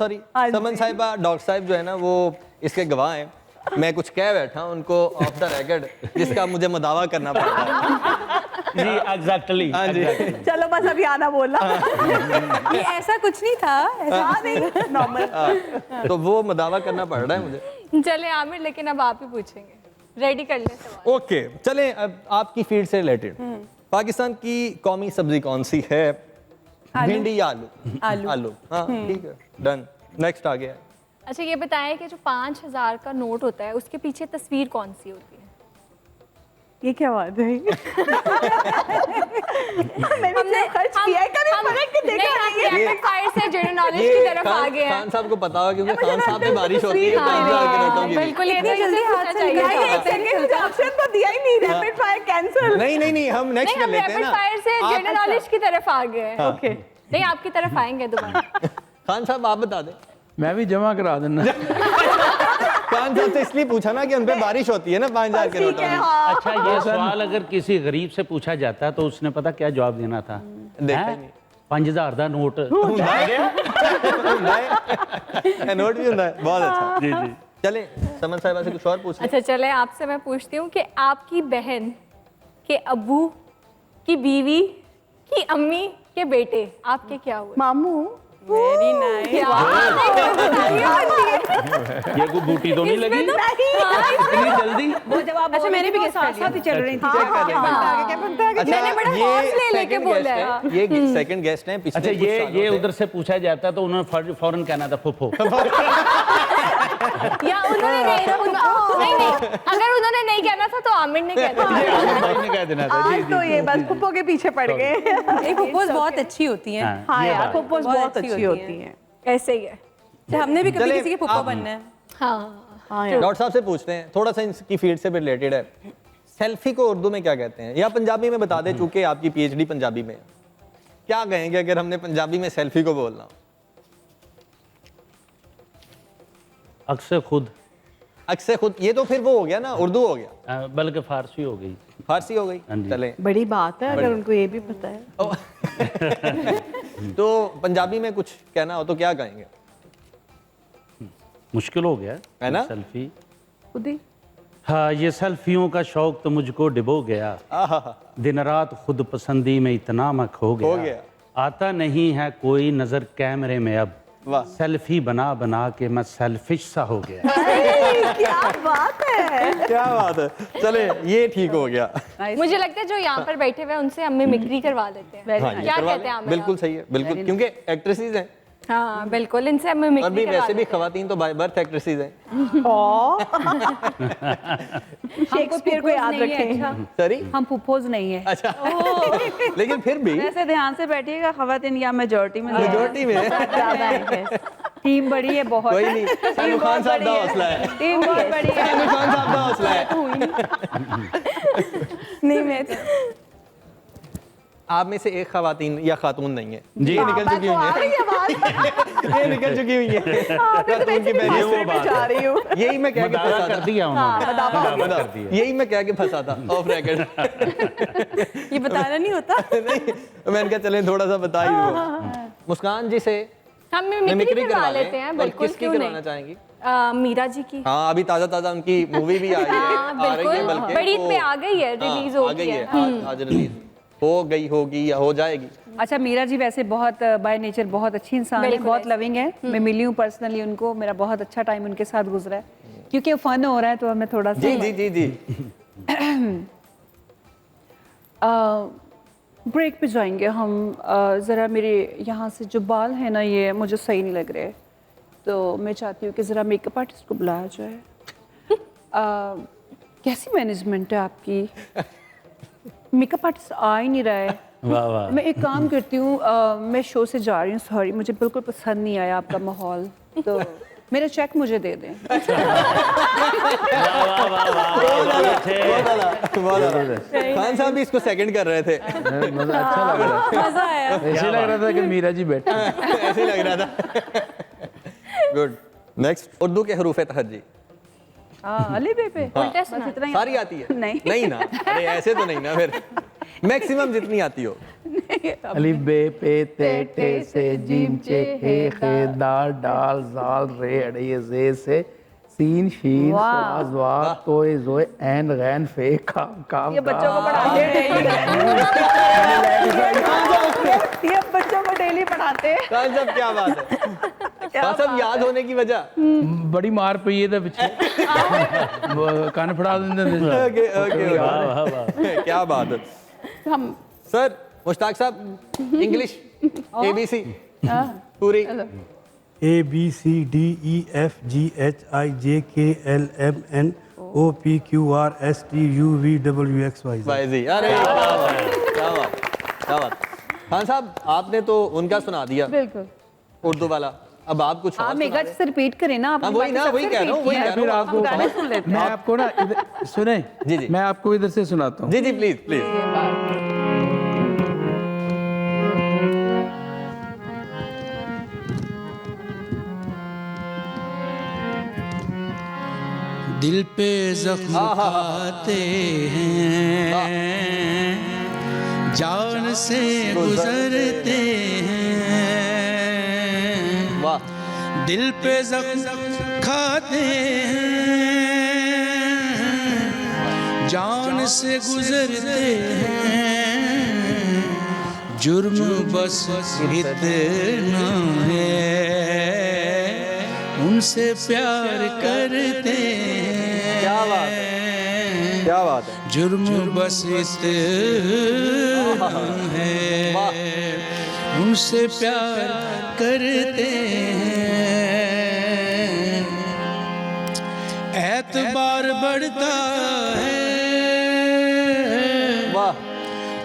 साहिबा डॉक्टर साहिब जो है ना, वो इसके गवाह हैं। मैं कुछ कह बैठा हूँ उनको ऑफ द रिकॉर्ड, जिसका मुझे मुदावा करना पड़ता है। जी एग्जैक्टली। हाँ जी। चलो बस अभी आना बोला। ये ऐसा कुछ नहीं था, ऐसा नहीं नॉर्मल। तो वो मुदावा करना पड़ रहा है मुझे। चले आमिर, लेकिन अब आप ही पूछेंगे। रेडी कर ले सवाल। ओके चलें, अब आपकी फील्ड से रिलेटेड पाकिस्तान की कौमी सब्जी कौन सी है? भिंडी या आलू? आलू। हाँ ठीक है, डन। नेक्स्ट आ गया। अच्छा ये बताएं कि जो 5000 का नोट होता है, उसके पीछे तस्वीर कौन सी होती है? ये क्या बात है? मैंने खर्च किया है, कभी पलट के देखा नहीं है। रैपिड फायर से जनरल नॉलेज की तरफ आ गए हैं। खान साहब को पता होगा, क्योंकि खान साहब पे बारिश होती है 5000 के नोटों की। बिल्कुल, ये इतनी जल्दी हाथ से चाहिए निकाल था। के मुझे ऑप्शन तो दिया ही नहीं, रैपिड फायर कैंसिल। नहीं हम नेक्स्ट नहीं, कर हम लेते हैं रैपिड ना। फायर से जनरल नॉलेज की तरफ आ गए हैं। ओके, नहीं, आपकी तरफ आएंगे दोबारा। खान साहब आप बता दें। मैं भी जमा करा देना। खान साहब से इसलिए पूछा ना कि उन पे बारिश होती है ना 5000 के नोटों की। अच्छा ये सवाल अगर किसी गरीब से पूछा जाता तो उसने पता क्या जवाब देना था? देखा हैं? नहीं। 5000 का नोट। नोट भी होता है, बहुत अच्छा। जी जी। चले समन साहिबा से कुछ और पूछ लें। अच्छा चले, आपसे मैं पूछती हूँ कि आपकी बहन के अब्बू की बीवी की अम्मी के बेटे आपके क्या हुए? मामू वेरी नाइस। ये कोई बूटी तो नहीं लगी इतनी जल्दी? वो जवाब अच्छा मैंने भी साथ साथ ही चल रही थी। क्या बनता है? मैंने बड़ा हौसले लेके बोला है। ये सेकंड गेस्ट हैं पिछले अच्छा कुछ सालों ये से। उधर से पूछा जाता तो उन्होंने फौरन कहना था फुफो। या उन्होंने नहीं, अगर उन्होंने नहीं कहना था तो आमिर ने कहना था। भाई ने कह देना था। जी, आज जी, तो जी, ये जी, बस जी। पुप्पो के पीछे पड़ गए। नहीं पुप्पोज बहुत अच्छी होती हैं। हाँ, हाँ ये यार बात। पुप्पोज बहुत अच्छी होती होती हैं। ऐसे ही है। हमने भी कभी चले, किसी के पुप्पो बनना है। हाँ, डॉक्टर साहब से पूछते हैं, थोड़ा सा इनकी फील्ड से रिलेटेड है। सेल्फी को उर्दू में क्या कहते हैं, या पंजाबी में बता दें, चूंकि आपकी पीएचडी पंजाबी में है। क्या कहेंगे अगर हमने पंजाबी में सेल्फी को बोलना हो? अक्सर खुद अक्सर खुद, ये तो फिर वो हो गया ना, उर्दू हो गया, बल्कि फारसी हो गई। फारसी हो गई। हाँ जी। चलें, बड़ी बात है अगर उनको ये भी पता है। तो पंजाबी में कुछ कहना हो तो क्या कहेंगे? मुश्किल हो गया है ना? सेल्फी। खुद ही हाँ, ये सेल्फियों का शौक तो मुझको डिबो गया, आहा, दिन रात खुद पसंदी में इतना मैं खो गया, आता नहीं है कोई नजर कैमरे में अब, वाह, सेल्फी बना बना के मैं सेल्फिश सा हो गया। क्या बात है। क्या बात है। चले, ये ठीक हो गया। मुझे लगता है जो यहाँ पर बैठे हुए हैं उनसे हम मिमिक्री करवा लेते हैं। हाँ, ये क्या करवा कहते हैं लें। आमिर? बिल्कुल सही है, बिल्कुल, क्योंकि एक्ट्रेसेस हैं हाँ बिल्कुल, इनसे हम और मिमिक्री भी करवा वैसे भी लेते हैं। खवातीन तो बाय बर्थ एक्ट्रेसेस हैं। शेक्सपियर को याद रखें। सॉरी, हम पुप्पोज नहीं है। अच्छा, लेकिन फिर भी वैसे ध्यान से बैठिएगा, खवातीन या मेजोरिटी में मेजोरिटी में ज्यादा है। टीम बड़ी है बहुत। कोई नहीं, सलमान खान साहब का हौसला है, टीम बहुत बड़ी है। सलमान खान साहब का हौसला है। नहीं मैं आप में से एक खवातीन या खातून नहीं है, जी। ये निकल चुकी हुई है, ये निकल चुकी हुई है खातून की पहली वो बात जा रही हूँ। यही मैं कह के मुदावा फंसा कर था। दिया उन्होंने, मुदावा कर दिया। यही मैं कह के फंसा था ऑफ रिकॉर्ड। ये बताना नहीं होता। नहीं, मैंने कहा चलें थोड़ा सा बता ही दो। मुस्कान जी से हम मिमिक्री करवा लेते हैं, और बिल्कुल, किसकी क्यों करवाना नहीं? चाहेंगी? मीरा जी की। हाँ, अभी ताजा ताजा उनकी मूवी भी आ रही है, हाँ आ रही है, बिल्कुल, बल्कि बड़ी वो- पे आ गई है, रिलीज हो आ गई है, है। आज रिलीज हो गई होगी या हो जाएगी। अच्छा, मीरा जी वैसे बहुत बाय नेचर बहुत अच्छी इंसान है, बिल्कुल बहुत ऐसे। लविंग है। मैं मिली हूँ पर्सनली उनको, मेरा बहुत अच्छा टाइम उनके साथ गुजरा है, क्योंकि फन हो रहा है तो हमें थोड़ा सा जी जी जी जी। ब्रेक पे जाएंगे हम। ज़रा मेरे यहाँ से जो बाल है ना, ये मुझे सही नहीं लग रहे, तो मैं चाहती हूँ कि ज़रा मेकअप आर्टिस्ट को बुलाया जाए। कैसी मैनेजमेंट है आपकी? मेकअप आर्टिस्ट आ ही नहीं रहा है। वाह वाह। मैं एक काम करती हूँ, मैं शो से जा रही हूँ, सॉरी मुझे बिल्कुल पसंद नहीं आया आपका माहौल, तो मेरा चेक मुझे दे दें। खान साहब भी इसको सेकंड कर रहे थे। मजा अच्छा लग रहा मजा आया। था। ऐसे लग रहा था कि मीरा जी बैठे। ऐसे ही लग रहा था। गुड, नेक्स्ट उर्दू के हरूफ तहज्जी अली बेबे उल्टा सुना। बस इतना ही सारी आती है? नहीं। नहीं ना, अरे ऐसे तो नहीं ना, फिर मैक्सिमम जितनी आती हो। अलिफ बे पे ते टे से जीम चे हे खे दाल डाल जाल रे अड़े जे से सीन शीन स्वाज वा तोए जोए ऐन गैन फे काम काम। ये बच्चों को पढ़ाते हैं, ये बच्चों को डेली पढ़ाते हैं। खान साहब क्या बात है, खान साहब याद होने की वजह। बड़ी मार पई है पिछे कान फड़ा देंदे ओके ओके, वाह वाह वाह। क्या बात है। हम सर मुश्ताक साहब, इंग्लिश एबीसी पूरी। ABCDEFGHIJKLMNOPQRSTUVWXYZ। वाइजी, अरे क्या बात, क्या बात, क्या बात। खान साहब आपने तो उनका सुना दिया बिल्कुल। उर्दू वाला, अब आप कुछ और आप सुना मेगा दें। से रिपीट करें ना, आप हाँ, वही ना, वही कह रहा हूँ, वही कह रहा हूँ। आपको गाने सुन लेते मैं आपको ना इधर सुने जी, जी। मैं आपको इधर से सुनाता हूँ। जी जी, प्लीज प्लीज। दिल पे जख्म खाते हैं, जान से गुजरते हैं। वाह, दिल पे जख्म खाते हैं, जान से गुजरते हैं। जुर्म बस इतना है, उनसे प्यार करते हैं। क्या बात है, क्या बात है। जुर्म बस इतना है, उनसे प्यार करते हैं। एतबार बढ़ता है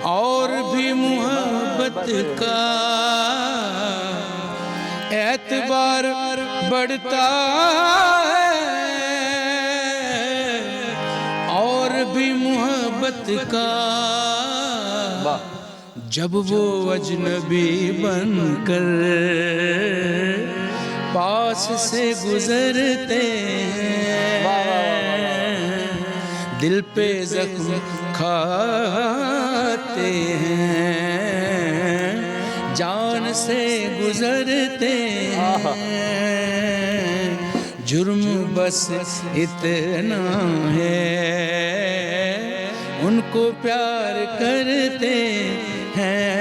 और भी मोहब्बत का, एतबार बढ़ता है और भी मोहब्बत का, जब वो अजनबी बनकर पास से गुजरते हैं, दिल पे जख्म खाते हैं, जान से गुजरते हैं। जुर्म बस इतना है, उनको प्यार करते हैं।